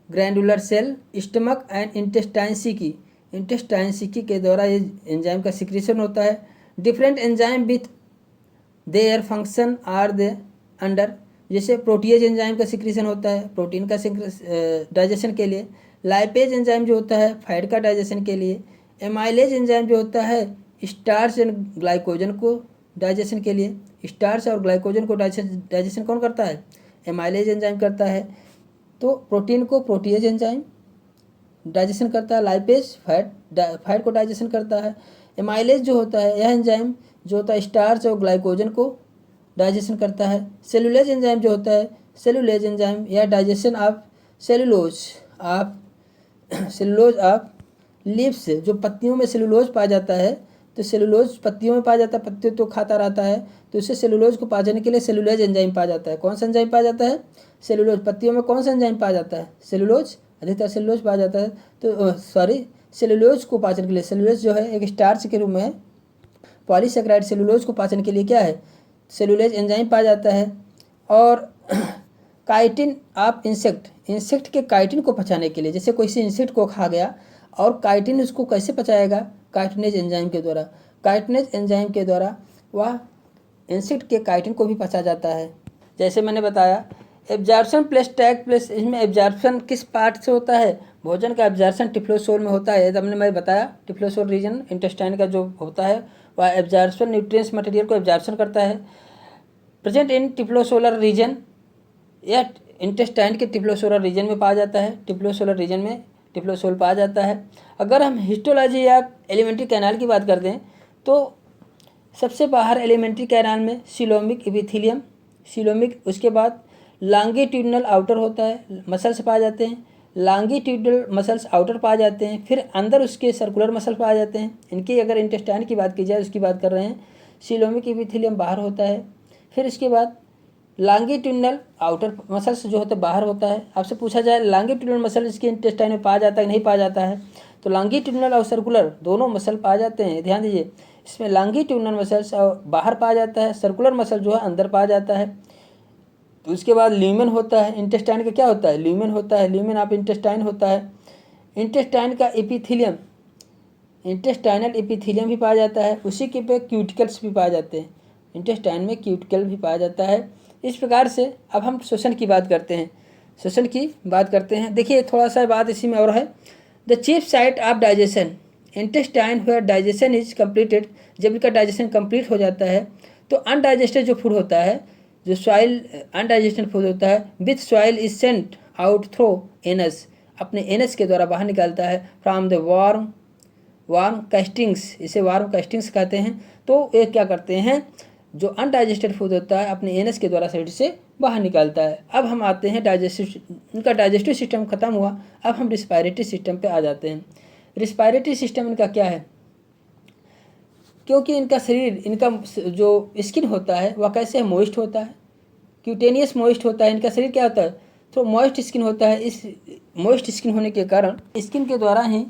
glandular cell stomach and intestine caeca. Intestine caeca के द्वारा ये एंजाइम का सिक्रेशन होता है। Different enzyme with their function are they under. जैसे प्रोटीएज एंजाइम का सिक्रेशन होता है प्रोटीन का डाइजेशन के लिए। लाइपेज एंजाइम जो होता है फैट का डाइजेशन के लिए। एमाइलेज एंजाइम जो होता है स्टार्च एंड ग्लाइकोजन को डाइजेशन के लिए। स्टार्च और ग्लाइकोजन को डाइजेशन कौन करता है? एमाइलेज एंजाइम करता है। तो प्रोटीन को प्रोटीएज एंजाइम डाइजेशन करता है। लाइपेज फैट को डाइजेशन करता है। एमाइलेज जो होता है यह एंजाइम जो होता है स्टार्च और ग्लाइकोजन को डाइजेशन करता है। सेलुलेज एंजाइम जो होता है सेलुलेज एंजाइम यह digestion of cellulose of leaves. जो पत्तियों में सेलुलोज पाया जाता है तो सेलुलोज पत्तियों में पाया जाता है, पत्तियों तो खाता रहता है तो इससे सेलुलोज को पाचन के लिए सेलुलेज एंजाइम पाया जाता है। कौन सा एंजाइम पाया जाता है? सेलुलोज। पत्तियों में कौन सा एंजाइम पाया जाता है? सेलुलोज। अधिकतर सेलुलोज पाया जाता है तो सेलुलोज को पाचन के लिए सेलुलोज जो है एक स्टार्च के रूप में है। पॉलीसेकेराइड सेलुलोज को पाचन के लिए क्या है? सेलुलेज एंजाइम पाया जाता है। और काइटिन ऑफ इंसेक्ट के काइटिन को पचाने के लिए, जैसे कोई सी इंसेक्ट को खा गया और काइटिन उसको कैसे पचाएगा? काइटिनेज एंजाइम के द्वारा। काइटिनेज एंजाइम के द्वारा वह इंसेक्ट के काइटिन को भी पचा जाता है। जैसे मैंने बताया एब्जॉर्प्शन प्लस टैग प्लस, इसमें एब्जॉर्प्शन किस पार्ट से होता है? भोजन का एब्जॉर्प्शन टिफ्लोसोल में होता है। मैं बताया टिफ्लोसोल रीजन इंटेस्टाइन का जो होता है वह एब्जॉर्प्शन न्यूट्रिएंट्स मटेरियल को एब्जॉर्प्शन करता है। प्रेजेंट इन टिफ्लोसोलर रीजन, यह इंटेस्टाइन के टिफ्लोसोलर रीजन में पाया जाता है। टिफ्लोसोलर रीजन में टिफ्लोसोल पाया जाता है। अगर हम हिस्टोलॉजी या एलिमेंट्री कैनाल की बात करते हैं तो सबसे बाहर एलिमेंट्री कैनाल में सिलोमिक एपिथेलियम, उसके बाद लॉन्गिट्यूडिनल आउटर होता है, मसल्स पाए जाते हैं। लॉन्गिट्यूडिनल मसल्स आउटर पाए जाते हैं। फिर अंदर उसके सर्कुलर मसल पाए जाते हैं। इनकी अगर इंटेस्टाइन की बात की जाए उसकी बात कर रहे हैं। सिलोमिक एपिथेलियम बाहर होता है। फिर इसके बाद लॉन्गिट्यूडिनल आउटर मसल्स जो होता है बाहर होता है। आपसे पूछा जाए लॉन्गिट्यूडिनल मसल इसके इंटेस्टाइन में पाया जाता है कि नहीं पाया जाता है? तो लॉन्गिट्यूडिनल और सर्कुलर दोनों मसल पाए जाते हैं। ध्यान दीजिए इसमें लॉन्गिट्यूडिनल मसल्स बाहर पाया जाता है, सर्कुलर मसल जो है अंदर पाया जाता है। तो उसके बाद ल्यूमेन होता है। इंटेस्टाइन का क्या होता है? ल्यूमेन होता है। ल्यूमेन ऑफ इंटेस्टाइन होता है। इंटेस्टाइन का एपिथेलियम, इंटेस्टाइनल एपिथेलियम भी पाया जाता है। उसी के पे क्यूटिकल्स भी पाए जाते हैं। इंटेस्टाइन में क्यूटिकल भी पाया जाता है। इस प्रकार से अब हम श्वसन की बात करते हैं। देखिए थोड़ा सा बात इसी में और है। The chief site of digestion intestine where digestion is completed. जब इनका डाइजेशन कंप्लीट हो जाता है तो अनडाइजेस्टेड जो फूड होता है, जो सॉइल अनडाइजेस्टेड फूड होता है with soil is sent out through anus, अपने एनस के द्वारा बाहर निकालता है। फ्रॉम द वार्म कैस्टिंग्स, इसे वार्म कैस्टिंग्स कहते हैं। तो ये क्या करते हैं? जो अनडाइजेस्टेड फूड होता है अपने एनस के द्वारा शरीर से बाहर निकालता है। अब हम आते हैं इनका डाइजेस्टिव सिस्टम खत्म हुआ, अब हम रिस्पायरेटरी सिस्टम पे आ जाते हैं। रिस्पायरेटरी सिस्टम इनका क्या है? क्योंकि इनका शरीर, इनका जो स्किन होता है वह कैसे है? मॉइस्ट होता है, क्यूटेनियस मॉइस्ट होता है। इनका शरीर क्या होता है? तो मॉइस्ट स्किन होता है। इस मॉइस्ट स्किन होने के कारण स्किन के द्वारा ही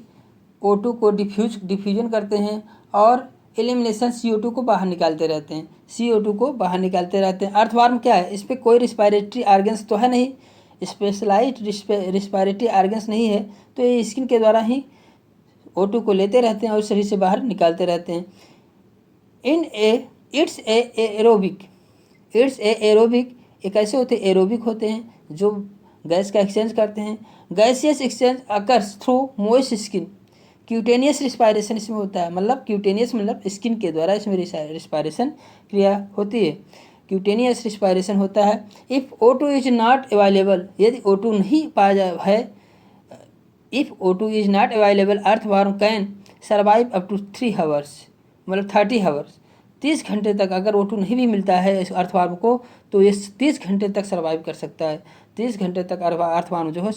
O2 को डिफ्यूजन करते हैं और एलिमिनेशन CO2 को बाहर निकालते रहते हैं, CO2 को बाहर निकालते रहते हैं। अर्थवार्म क्या है? इस पर कोई रिस्पायरेटरी ऑर्गन्स तो है नहीं, स्पेशलाइज्ड रिस्पायरेटरी ऑर्गन्स नहीं है, तो ये स्किन के द्वारा ही O2 को लेते रहते हैं और शरीर से बाहर निकालते रहते हैं। इट्स एरोबिक, ये कैसे होते हैं? एरोबिक होते हैं जो गैस का एक्सचेंज करते हैं। Gaseous exchange occurs through moist skin. Cutaneous respiration इसमें होता है, मतलब क्यूटेनियस मतलब स्किन के द्वारा इसमें रिस्पायरेशन क्रिया होती है, क्यूटेनियस रिस्पायरेशन होता है। If O2 is not available, यदि O2 नहीं पाया है, if O2 is not available earthworm can survive up to 3 hours, मतलब 30 आवर्स, 30 घंटे तक। अगर O2 नहीं भी मिलता है इस अर्थवार्म को तो ये 30 घंटे तक सर्वाइव कर सकता है, 30 घंटे तक अर्थवार्म जो है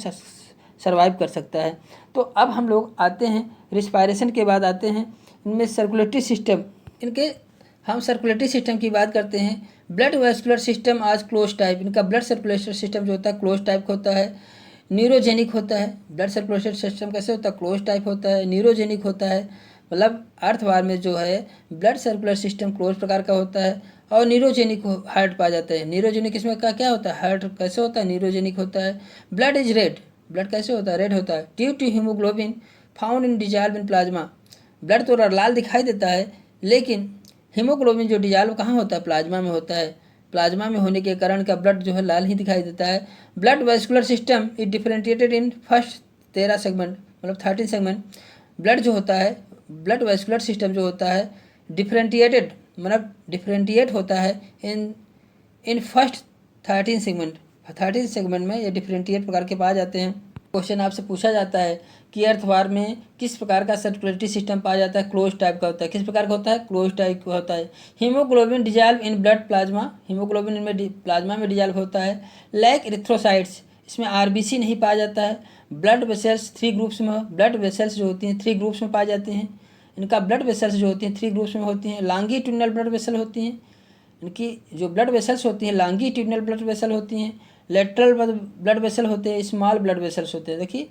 सर्वाइव कर सकता है। तो अब हम लोग आते हैं रिस्पायरेशन के बाद आते हैं इनमें सर्कुलेटरी सिस्टम। हम सर्कुलेटरी सिस्टम की बात करते हैं। ब्लड वेस्कुलर सिस्टम आज क्लोज टाइप, इनका ब्लड सर्कुलेशन सिस्टम जो होता है क्लोज टाइप होता है, न्यूरोजेनिक होता है। ब्लड सर्कुलेशन सिस्टम कैसे होता है? क्लोज टाइप होता है, न्यूरोजेनिक होता है, मतलब अर्थवार में जो है ब्लड सर्कुलर सिस्टम क्लोज प्रकार का होता है और न्यूरोजेनिक हार्ट पाया जाता है। न्यूरोजेनिक इसमें क्या होता है? हार्ट कैसे होता है? न्यूरोजेनिक होता है। ब्लड इज रेड, ब्लड कैसे होता है? रेड होता है। Due to haemoglobin found in dissolve in plasma, blood तो लाल दिखाई देता है लेकिन हीमोग्लोबिन जो डिजॉल्व कहाँ होता है? प्लाज्मा में होता है। प्लाज्मा में होने के कारण का ब्लड जो है लाल ही दिखाई देता है। Blood vascular system is differentiated in first 13 segment, मतलब 13 सेगमेंट। ब्लड जो होता है, ब्लड वेस्कुलर सिस्टम जो होता है डिफरेंशिएटेड, मतलब डिफरेंशिएट होता है इन फर्स्ट 13 सेगमेंट। 13 सेगमेंट में ये डिफरेंशिएट प्रकार के पाए जाते हैं। क्वेश्चन आपसे पूछा जाता है कि अर्थवार में किस प्रकार का सर्कुलेटरी सिस्टम पाया जाता है? क्लोज टाइप का होता है। किस प्रकार का होता है? क्लोज टाइप का होता है। Haemoglobin dissolve in blood plasma, haemoglobin इनमें प्लाज्मा में डिजॉल्व होता है। लैक इरिथ्रोसाइट्स, इसमें RBC नहीं पाया जाता है। ब्लड वेसल्स 3 ग्रुप्स में, ब्लड वेसल्स जो होती हैं 3 ग्रुप्स में पाई जाती हैं। इनका ब्लड वेसल्स जो होती हैं 3 ग्रुप्स में होती हैं। लॉन्गिट्यूडिनल ब्लड वेसल होती हैं, इनकी जो ब्लड वेसल्स होती हैं लॉन्गिट्यूडिनल ब्लड वेसल होती हैं। लेटरल ब्लड वेसल होते हैं, स्मॉल ब्लड वेसल्स होते हैं। देखिए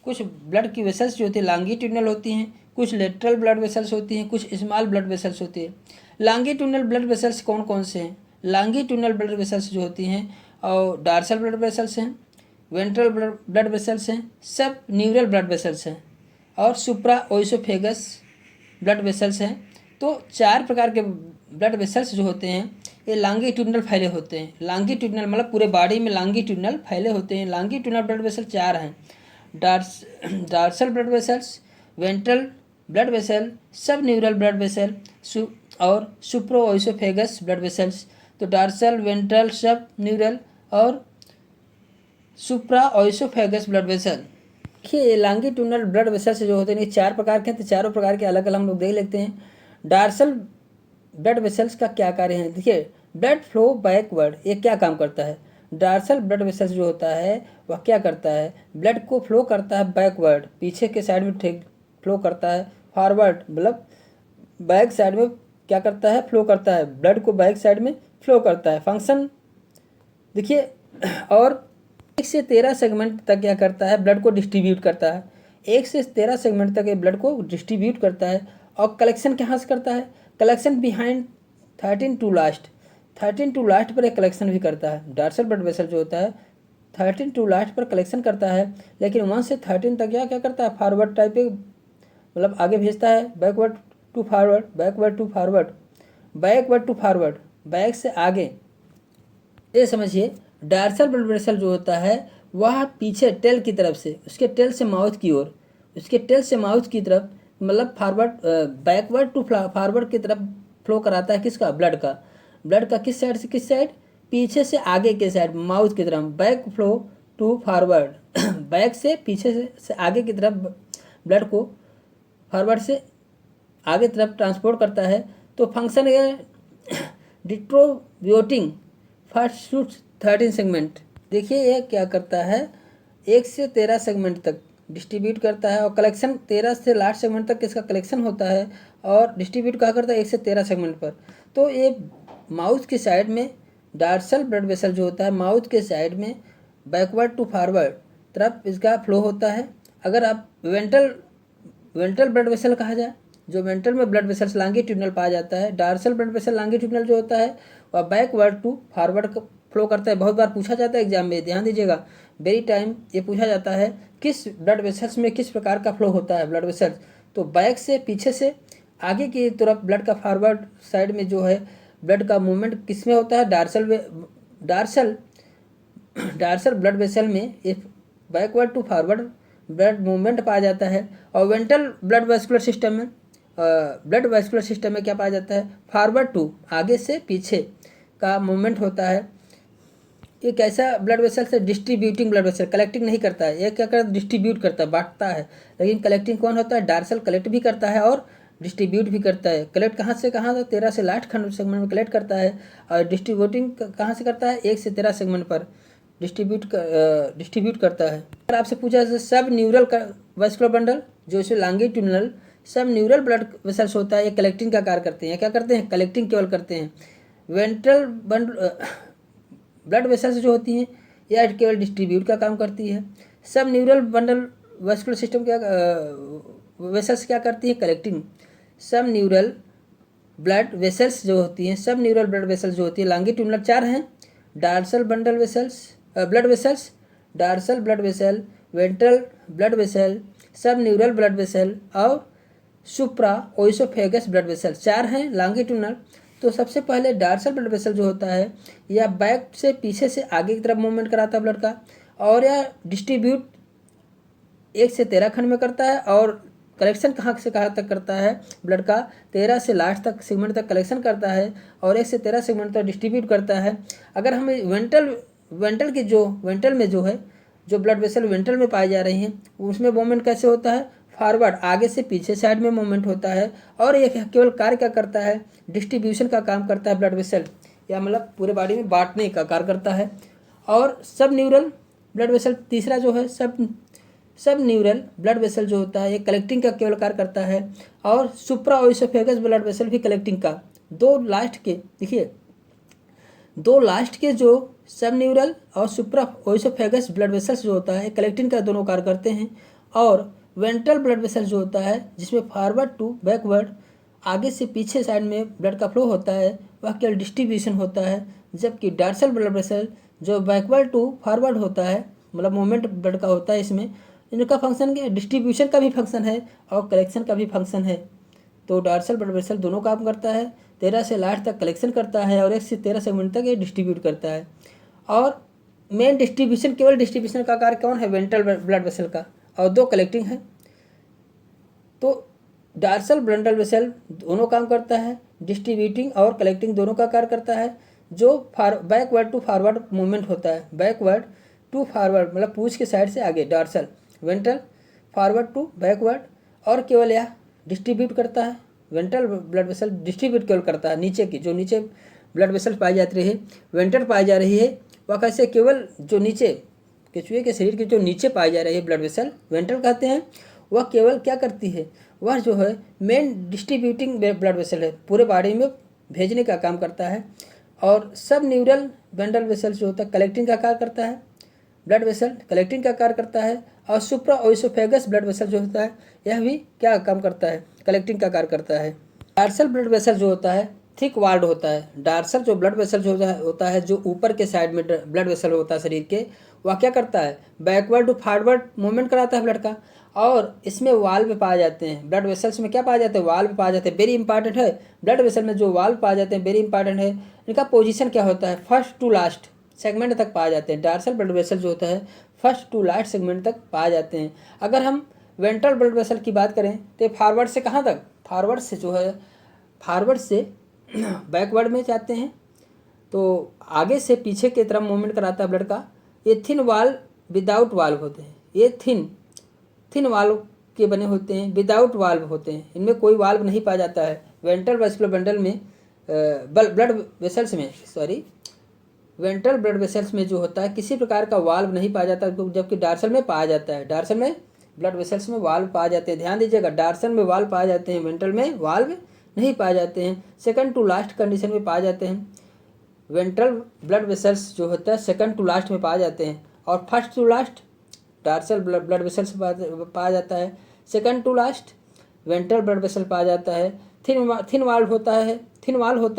कुछ ब्लड की वेसल्स जो होती है लॉन्गिट्यूडिनल होती हैं, कुछ लेटरल ब्लड वेसल्स होती हैं, कुछ स्मॉल ब्लड वेसल्स होती है। लॉन्गिट्यूडिनल ब्लड वेसल्स कौन कौन से हैं? लॉन्गिट्यूडिनल ब्लड वेसल्स जो होती हैं और डार्सल ब्लड वेसल्स हैं, वेंट्रल ब्लड वेसल्स हैं, सब न्यूरल ब्लड वेसल्स हैं और सुप्रा ओइसोफेगस ब्लड वेसल्स हैं। तो 4 प्रकार के ब्लड वेसल्स जो होते हैं ये लॉन्गिट्यूडिनल फैले होते हैं। लॉन्गिट्यूडिनल मतलब पूरे बॉडी में लॉन्गिट्यूडिनल फैले होते हैं। लॉन्गिट्यूडिनल ब्लड वेसल 4 हैं, dorsal blood vessels, ventral blood vessel, सब न्यूरल ब्लड वेसल और सुप्रोओइसोफेगस ब्लड वेसल्स। तो डार्सल, वेंट्रल, सब न्यूरल और सुप्राओइसोफेगस ब्लड वेसल। देखिए लॉन्गिट्यूडिनल ब्लड वेसल्स जो होते हैं ये 4 प्रकार के हैं, तो चारों प्रकार के अलग अलग हम लोग देख लेते हैं। डार्सल ब्लड वेसल्स का क्या कार्य है? देखिए ब्लड फ्लो बैकवर्ड, ये क्या काम करता है? डार्सल ब्लड वेसल्स जो होता है वह क्या करता है? ब्लड को फ्लो करता है बैकवर्ड, पीछे के साइड में फ्लो करता है। फॉरवर्ड मतलब बैक साइड में क्या करता है? फ्लो करता है, ब्लड को बैक साइड में फ्लो करता है। फंक्शन देखिए, और 1 से 13 सेगमेंट तक क्या करता है? ब्लड को डिस्ट्रीब्यूट करता है। 1 से 13 सेगमेंट तक ये ब्लड को डिस्ट्रीब्यूट करता है। और कलेक्शन कहाँ से करता है? Collection behind 13 to last, 13 to last पर एक कलेक्शन भी करता है। डार्सल ब्लड वेसल जो होता है 13 टू लास्ट पर कलेक्शन करता है, लेकिन 1 से 13 तक क्या करता है? फॉरवर्ड टाइप के, मतलब आगे भेजता है। Backward to forward, backward to forward, backward to forward, back से आगे। ये समझिए डार्सल ब्लड वेसल जो होता है वह पीछे टेल की तरफ से, उसके टेल से माउथ की ओर, उसके टेल से माउथ की तरफ, मतलब फॉरवर्ड बैकवर्ड टू फॉरवर्ड की तरफ फ्लो कराता है। किसका? ब्लड का। ब्लड का किस साइड से किस साइड? पीछे से आगे के साइड, माउथ की तरफ। Back flow to forward back से पीछे से आगे की तरफ ब्लड को फॉरवर्ड से आगे तरफ ट्रांसपोर्ट करता है। तो फंक्शन है डिस्ट्रीब्यूटिंग फर्स्ट टू 13 सेगमेंट। देखिए ये क्या करता है? 1 से 13 सेगमेंट तक डिस्ट्रीब्यूट करता है और कलेक्शन 13 से लास्ट सेगमेंट तक इसका कलेक्शन होता है और डिस्ट्रीब्यूट कहाँ करता है? 1 से 13 सेगमेंट पर। तो ये माउथ की साइड में डार्सल ब्लड वेसल जो होता है माउथ के साइड में बैकवर्ड टू फॉरवर्ड तरफ इसका फ्लो होता है। अगर आप वेंट्रल ब्लड वेसल कहा जाए, जो वेंट्रल में ब्लड वेसल्स लॉन्गिट्यूडिनल पाया जाता है। डार्सल ब्लड वेसल लॉन्गिट्यूडिनल जो होता है वह बैकवर्ड टू फॉरवर्ड फ्लो करता है। बहुत बार पूछा जाता है एग्जाम में, ध्यान दीजिएगा, वेरी टाइम ये पूछा जाता है किस ब्लड वेसल्स में किस प्रकार का फ्लो होता है ब्लड वेसल्स। तो बैक से पीछे से आगे की तरफ ब्लड का फॉरवर्ड साइड में जो है ब्लड का मूवमेंट किस में होता है, डार्सल ब्लड वेसल में एक backward to forward blood movement पाया जाता है। और वेंट्रल ब्लड वेस्कुलर सिस्टम में क्या पाया जाता है, फॉरवर्ड टू आगे से पीछे का मूवमेंट होता है। ये कैसा ब्लड वेसल से, डिस्ट्रीब्यूटिंग ब्लड वेसल, कलेक्टिंग नहीं करता है, ये क्या करता है, डिस्ट्रीब्यूट करता है, बांटता है। लेकिन कलेक्टिंग कौन होता है, डार्सल कलेक्ट भी करता है और डिस्ट्रीब्यूट भी करता है। कलेक्ट कहाँ से कहाँ तक, 13 से लास्ट खंड सेगमेंट में कलेक्ट करता है। और डिस्ट्रीब्यूटिंग कहाँ से करता है, 1 से 13 सेगमेंट पर डिस्ट्रीब्यूट करता है। अगर आपसे पूछा जाए सब न्यूरल वेस्कुलर बंडल, जो इसे लॉन्गिट्यूडिनल सब न्यूरल ब्लड वेसल्स होता है, ये कलेक्टिंग का कार्य करते हैं। क्या करते हैं, कलेक्टिंग केवल करते हैं। वेंट्रल ब्लड वेसल्स जो होती हैं यह केवल डिस्ट्रीब्यूट का काम करती है। सब न्यूरल बंडल वेस्कुलर सिस्टम क्या वेसल्स क्या करती है, कलेक्टिंग। सब न्यूरल ब्लड वेसल्स जो होती हैं, सब न्यूरल ब्लड वेसल्स जो होती है लॉन्गिट्यूडिनल 4 हैं, dorsal bundle vessels blood vessels, dorsal blood vessel, ventral blood vessel, सब न्यूरल ब्लड वेसल और सुप्रा ओइसोफेगस ब्लड वेसल, 4 हैं लॉन्गिट्यूडिनल। तो सबसे पहले डार्सल ब्लड वेसल जो होता है यह बैक से पीछे से आगे की तरफ मूवमेंट कराता है ब्लड का, और यह डिस्ट्रीब्यूट 1 से 13 खंड में करता है। और कलेक्शन कहाँ से कहाँ तक करता है, ब्लड का 13 से लास्ट तक सेगमेंट तक कलेक्शन करता है और 1 से 13 सेगमेंट तक डिस्ट्रीब्यूट करता है। अगर हम वेंट्रल में जो है जो ब्लड वेसल वेंट्रल में पाई जा रही हैं उसमें मूवमेंट कैसे होता है, फॉरवर्ड आगे से पीछे साइड में मूवमेंट होता है। और ये केवल कार्य क्या करता है, डिस्ट्रीब्यूशन का काम करता है ब्लड वेसल, या मतलब पूरे बॉडी में बांटने का कार्य करता है। और सब न्यूरल ब्लड वेसल तीसरा जो है सब न्यूरल ब्लड वेसल जो होता है ये कलेक्टिंग का केवल कार्य करता है। और सुप्रा ओइसोफेगस ब्लड वेसल भी कलेक्टिंग का, दो लास्ट के जो सब न्यूरल और सुप्रा ओइसोफेगस ब्लड वेसल्स जो होता है कलेक्टिंग का दोनों कार्य करते हैं। और वेंट्रल ब्लड वेसल जो होता है जिसमें फॉरवर्ड टू बैकवर्ड आगे से पीछे साइड में ब्लड का फ्लो होता है वह केवल डिस्ट्रीब्यूशन होता है। जबकि डार्सल ब्लड वेसल जो बैकवर्ड टू फॉरवर्ड होता है मतलब मूवमेंट ब्लड का होता है, इसमें इनका फंक्शन क्या है, डिस्ट्रीब्यूशन का भी फंक्शन है और कलेक्शन का भी फंक्शन है। तो डार्सल ब्लड वेसल दोनों काम करता है, 13 से लास्ट तक कलेक्शन करता है और 1 से 13 सेगमेंट तक ये डिस्ट्रीब्यूट करता है। और मेन डिस्ट्रीब्यूशन केवल डिस्ट्रीब्यूशन का कार्य कौन है, वेंट्रल ब्लड वेसल का, और 2 कलेक्टिंग है। तो डार्सल ब्लड वेसल दोनों काम करता है, डिस्ट्रीब्यूटिंग और कलेक्टिंग दोनों का कार्य करता है। जो बैकवर्ड टू फॉरवर्ड मूवमेंट होता है, बैकवर्ड टू फॉरवर्ड मतलब पूंछ के साइड से आगे dorsal, ventral forward to backward, और केवल यह डिस्ट्रीब्यूट करता है। वेंट्रल ब्लड वेसल डिस्ट्रीब्यूट केवल करता है, नीचे की जो नीचे ब्लड वेसल पाई जाती रही है वेंट्रल पाई जा रही है वह कैसे, केवल जो नीचे केचुए के शरीर के जो नीचे पाई जा रही है ब्लड वेसल वेंट्रल कहते हैं, वह केवल क्या करती है, वह जो है मेन डिस्ट्रीब्यूटिंग ब्लड वेसल है, पूरे बॉडी में भेजने का काम करता है। और सब न्यूरल बंडल वेसल जो होता है कलेक्टिंग का कार्य करता है, ब्लड वेसल कलेक्टिंग का कार्य करता है। और सुप्रा ओइसोफेगस ब्लड वेसल जो होता है यह भी क्या काम करता है, कलेक्टिंग का कार्य करता है। डार्सल ब्लड वेसल जो होता है थिक वाल्ड होता है। डार्सल जो ब्लड वेसल जो होता है जो ऊपर के साइड में ब्लड वेसल होता है शरीर के, वह क्या करता है, बैकवर्ड टू फॉरवर्ड मूवमेंट कराता है ब्लड का। और इसमें वाल्व पाए जाते हैं, ब्लड वेसल्स में क्या पाए जाते हैं, वाल्व पाए जाते हैं। वेरी इंपॉर्टेंट है, ब्लड वेसल में जो वाल्व पाए जाते हैं वेरी इंपॉर्टेंट है। इनका पोजीशन क्या होता है, फर्स्ट टू लास्ट सेगमेंट तक पाए जाते हैं। डार्सल ब्लड वेसल जो होता है फर्स्ट टू लास्ट सेगमेंट तक पाए जाते हैं। अगर हम वेंट्रल ब्लड वेसल की बात करें तो फॉरवर्ड से कहाँ तक, फॉरवर्ड से जो है फॉरवर्ड से बैकवर्ड में जाते हैं, तो आगे से पीछे की तरफ मूवमेंट कराता है ब्लड का। ये थिन वाल्व विदाउट वाल्व होते हैं, ये थिन वाल्व के बने होते हैं, विदाउट वाल्व होते हैं, इनमें कोई वाल्व नहीं पाया जाता है। वेंट्रल वेस्कुलर बंडल में वेंट्रल ब्लड वेसल्स में जो होता है किसी प्रकार का वाल्व नहीं पाया जाता, जबकि डार्सल में पाया जाता है। डार्सल में ब्लड वेसल्स में वाल्व पाए जाते हैं, ध्यान दीजिएगा, डार्सल में वाल्व पाए जाते हैं, वेंट्रल में वाल्व नहीं पाए जाते हैं। सेकंड टू लास्ट कंडीशन में पाए जाते हैं। वेंट्रल ब्लड वेसल्स जो होता है सेकंड टू लास्ट में पाए जाते हैं, और first to last dorsal blood vessels पाया जाता है। Second to last ventral blood vessel पाया जाता है। थिन वाल्व होता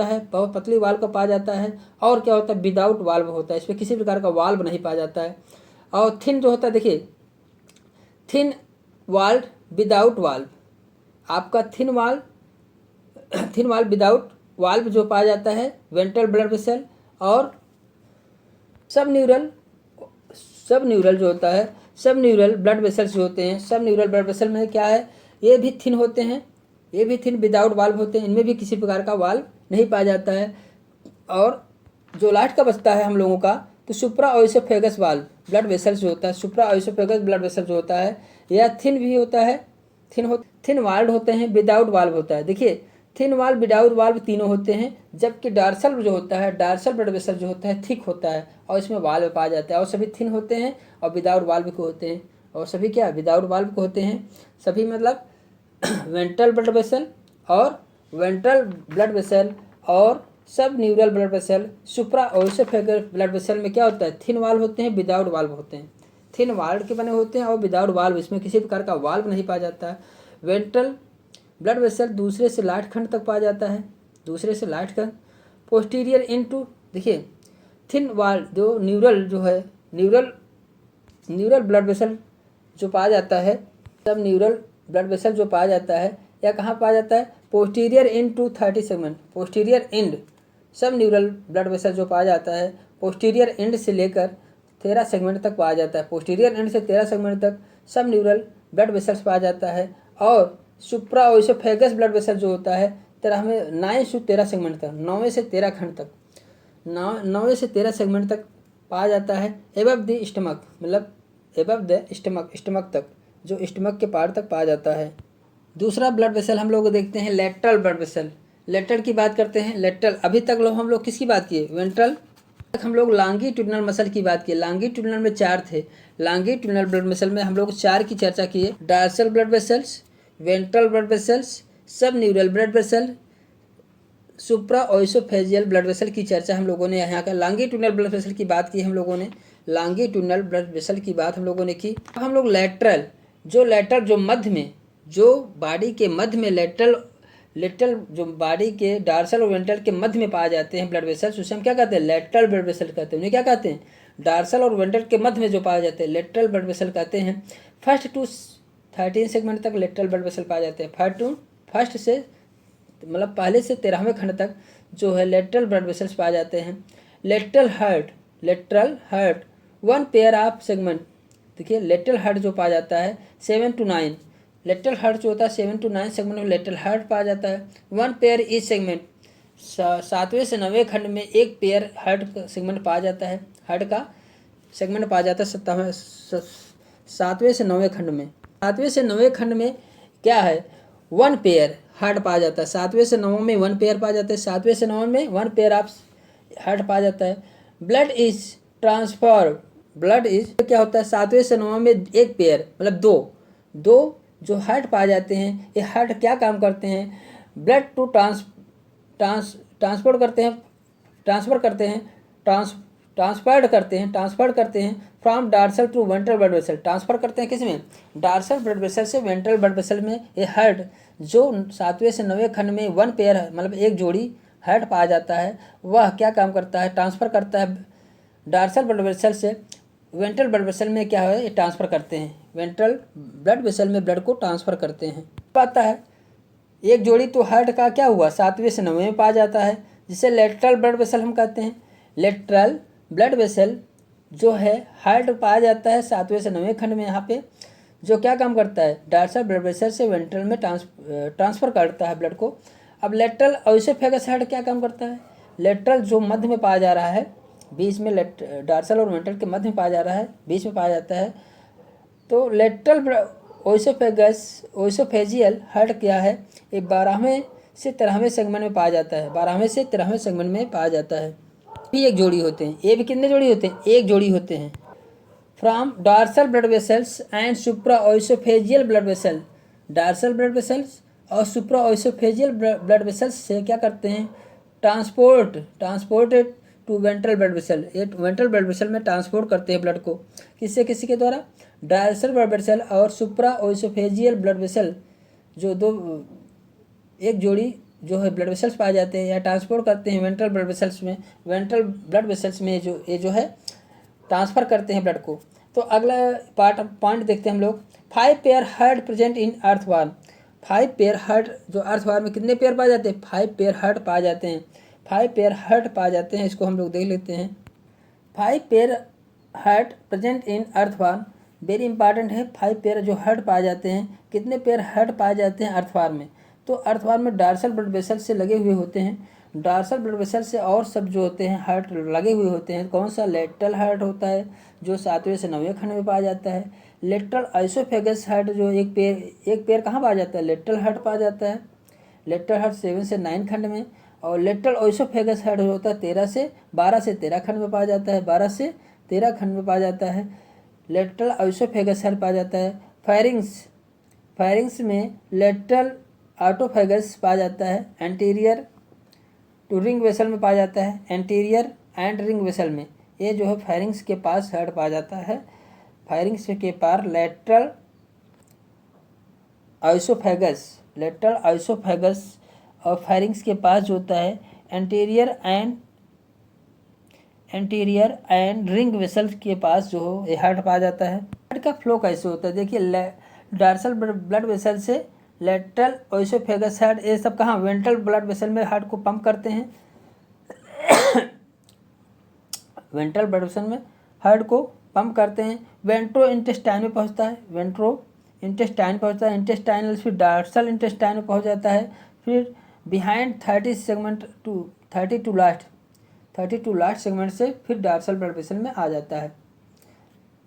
है, बहुत पतली वाल्व का पाया जाता है। और क्या होता है, विदाउट वाल्व होता है, इसमें किसी प्रकार का वाल्व नहीं पाया जाता है। और थिन जो होता है, देखिए थिन वाल्व विदाउट वाल्व, आपका थिन वाल्व विदाउट वाल्व जो पाया जाता है वेंट्रल ब्लड वेसल। और सब न्यूरल जो होता है, सब न्यूरल ब्लड वेसल्स जो होते हैं, सब न्यूरल ब्लड वेसल में क्या है, ये भी थिन होते हैं, ये भी थिन विदाउट वाल्व होते हैं, इनमें भी किसी प्रकार का वाल्व नहीं पाया जाता है। और जो लास्ट का बचता है हम लोगों का, तो सुप्रा ओइसोफेगस वाल्व ब्लड वेसल्स जो होता है, सुप्रा ओइसोफेगस ब्लड वेसल जो होता है, यह थिन भी होता है, थिन वाल्व होते हैं, विदाउट वाल्व होता है। देखिए थिन वाल्व विदाउट वाल्व तीनों होते हैं, जबकि डार्सल जो होता है, डार्सल ब्लड वेसल जो होता है थिक होता है और इसमें वाल्व पाया जाता है। और सभी थिन होते हैं और विदाउट वाल्व को होते हैं, और सभी क्या विदाउट वाल्व को होते हैं सभी, मतलब वेंट्रल ब्लड वेसल और वेंट्रल ब्लड वेसल और सब न्यूरल ब्लड वेसल। सुप्रा ओइसोफेगस ब्लड वेसल में क्या होता है, थिन वाल्व होते हैं, विदाउट वाल्व होते हैं, थिन वाल्व के बने होते हैं और विदाउट वाल्व, इसमें किसी प्रकार का वाल्व नहीं पाया जाता है। वेंट्रल ब्लड वेसल दूसरे से लास्ट खंड तक पाया जाता है, दूसरे से लास्ट खंड। पोस्टीरियर इनटू, देखिए थिन वाल्व जो न्यूरल ब्लड वेसल जो पाया जाता है, सब न्यूरल ब्लड वेसल जो पाया जाता है, या कहाँ पाया जाता है, posterior end to 30 segment, posterior end, subneural blood vessel जो पाया जाता है पोस्टीरियर एंड से लेकर 13 सेगमेंट तक पाया जाता है, पोस्टीरियर एंड से 13 सेगमेंट तक सब न्यूरल ब्लड वेसल्स पाया जाता है। और सुप्रा ओइसोफेगस ब्लड वेसल जो होता है 9 से 13 सेगमेंट तक, 9वें से 13 खंड तक, 9वें से 13 सेगमेंट तक पाया जाता है। एबव द स्टमक, मतलब एबव द स्टमक तक, जो स्टमक के पार तक पाया जाता है। दूसरा ब्लड वेसल हम लोग देखते हैं लेटरल ब्लड वेसल। लेटरल की बात करते हैं। लेटरल, अभी तक हम लोग किसकी बात किए, वेंट्रल, तक हम लोग लॉन्गिट्यूडिनल मसल की बात किए। लॉन्गिट्यूडिनल में 4 थे, लॉन्गिट्यूडिनल ब्लड वेसल में हम लोग 4 की चर्चा किए, dorsal blood vessels, ventral blood vessels, सब न्यूरल ब्लड वेसल, सुप्रा ओइसोफेजियल ब्लड वेसल की चर्चा हम लोगों ने यहाँ का। लॉन्गिट्यूडिनल ब्लड वेसल की बात की हम लोगों ने, लॉन्गिट्यूडिनल ब्लड वेसल की बात हम लोगों ने की। अब हम लोग लेटरल, जो मध्य में, जो बॉडी के मध्य में लेटरल जो बॉडी के डार्सल और वेंट्रल के मध्य में पाए जाते हैं ब्लड वेसल्स, उसे हम क्या कहते हैं, लेटरल ब्लड वेसल कहते हैं। उन्हें क्या कहते हैं, डार्सल और वेंट्रल के मध्य में जो पाए जाते हैं लेटरल ब्लड वेसल कहते हैं। 1 to 13 सेगमेंट तक लेटरल ब्लड वेसल पाए जाते हैं। फर्स्ट से मतलब पहले से 13वें खंड तक जो है लेटरल ब्लड वेसल्स पाए जाते हैं। Lateral heart 1 pair of segment, देखिए लेटरल हार्ट जो पाया जाता है 7 to 9, लेटरल हार्ट जो होता है 7 to 9 सेगमेंट में लेटरल हार्ट पाया जाता है। 1 पेयर ईच सेगमेंट, 7वें से 9वें खंड में 1 पेयर हार्ट का सेगमेंट पाया जाता है, हार्ट का सेगमेंट पाया जाता है 7वें से 9वें खंड में। 7वें से 9वें खंड में क्या है, 1 पेयर हार्ट पाया जाता है। 7वें से 9वें में 1 पेयर पाया जाता है, 7वें से 9वें में 1 पेयर ऑफ हार्ट पाया जाता है। ब्लड इज क्या होता है, 7वें से 9वें में 1 पेयर, मतलब दो जो हार्ट पाए जाते हैं, ये हार्ट क्या काम करते हैं, ब्लड टू ट्रांसफर करते हैं from dorsal to ventral blood vessel, transfer करते हैं किसमें, डार्सल ब्लड वेसल से वेंट्रल ब्लड वेसल में। ये हार्ट जो 7वें से 9वें खंड में 1 पेयर है, मतलब एक जोड़ी हार्ट पाया जाता है, वह क्या काम करता है, ट्रांसफ़र करता है डार्सल ब्लड वेसल से वेंट्रल ब्लड वेसल में। क्या है, ये ट्रांसफ़र करते हैं, वेंट्रल ब्लड वेसल में ब्लड को ट्रांसफ़र करते हैं। पाता है एक जोड़ी तो हार्ट का क्या हुआ, 7वें से 9वें में पाया जाता है, जिसे लेटरल ब्लड वेसल हम कहते हैं। लेटरल ब्लड वेसल जो है हार्ट पाया जाता है 7वें से 9वें खंड में, यहाँ पे जो क्या काम करता है, डार्सल ब्लड वेसल से वेंट्रल में ट्रांसफ़र करता है ब्लड को। अब लेटरल ओइसोफेगस हार्ट क्या काम करता है, लेटरल जो मध्य में पाया जा रहा है, बीच में डार्सल और वेंट्रल के मध्य में पाया जा रहा है, बीच में पाया जाता है, तो लेटरल ओइसोफेजियल हार्ट क्या है, ये 12वें से 13वें सेगमेंट में पाया जाता है, 12वें से 13वें सेगमेंट में पाया जाता है। भी एक जोड़ी होते हैं, ये भी कितने जोड़ी होते हैं, एक जोड़ी होते हैं। From dorsal blood vessels and supra oesophageal blood vessel, dorsal blood vessels और सुप्रा ओइसोफेजियल ब्लड वेसल्स से क्या करते हैं, transported to ventral blood vessel, ये वेंट्रल ब्लड वेसल में ट्रांसपोर्ट करते हैं ब्लड को, किससे किसी के द्वारा, डार्सल ब्लड वेसल और सुप्रा ओइसोफेजियल ब्लड वेसल जो एक जोड़ी जो है ब्लड वेसल्स पाए जाते हैं या ट्रांसपोर्ट करते हैं वेंट्रल ब्लड वेसल्स में, वेंट्रल ब्लड वेसल्स में ये जो है ट्रांसफ़र करते हैं ब्लड को। तो अगला पॉइंट देखते हैं हम लोग। 5 pair heart present in earthworm. 5 pair heart जो अर्थवार्म में कितने पेयर पाए जाते हैं? 5 पेयर हार्ट पाए जाते हैं। 5 पेयर हार्ट पाए जाते हैं, इसको हम लोग देख लेते हैं। 5 pair heart present in earthworm, very important है। 5 पेयर जो हार्ट पाए जाते हैं, कितने पेयर हार्ट पाए जाते हैं अर्थवार्म में? तो अर्थवार्म में डार्सल ब्लड वेसल से लगे हुए होते हैं। डार्सल ब्लड वेसल से और सब जो होते हैं हार्ट लगे हुए होते हैं। कौन सा? लेटरल हार्ट होता है जो 7वें से 9वें खंड में पाया जाता है। लेटरल आइसोफेगस हार्ट जो एक पेयर कहाँ पाया जाता है? लेटरल हार्ट पाया जाता है। लेटरल हार्ट 7 से 9 खंड में। और लेटरल आइसोफेगस हार्ट जो होता है 12 से 13 खंड में पाया जाता है। 12 से 13 खंड में पाया जाता है। लेटरल आइसोफेगस हार्ट पाया जाता है। फायरिंग्स में लेटरल ऑटोफेगस पाया जाता है। एंटीरियर टू रिंग वेसल में पाया जाता है। एंटीरियर एंड रिंग वेसल में ये जो है फायरिंग्स के पास हार्ट पाया जाता है। फायरिंग्स के पार लेटरल आइसोफेगस और फायरिंग्स के पास जो होता है एंटीरियर एंड रिंग वेसल के पास जो हो ये हार्ट पाया जाता है। हार्ट का फ्लो कैसे होता है? देखिए, डार्सल ब्लड वेसल से लेटरल आइसोफेगस हार्ट, ये सब कहाँ? वेंट्रल ब्लड वेसल में हार्ट को पंप करते हैं। वेंट्रल ब्लड वेसल में हार्ट को पंप करते हैं। वेंट्रो इंटेस्टाइन में पहुंचता है। इंटेस्टाइनल फिर डार्सल इंटेस्टाइन में पहुंच जाता है। फिर बिहाइंड 32 लास्ट सेगमेंट से फिर डार्सल ब्लड वेसल में आ जाता है।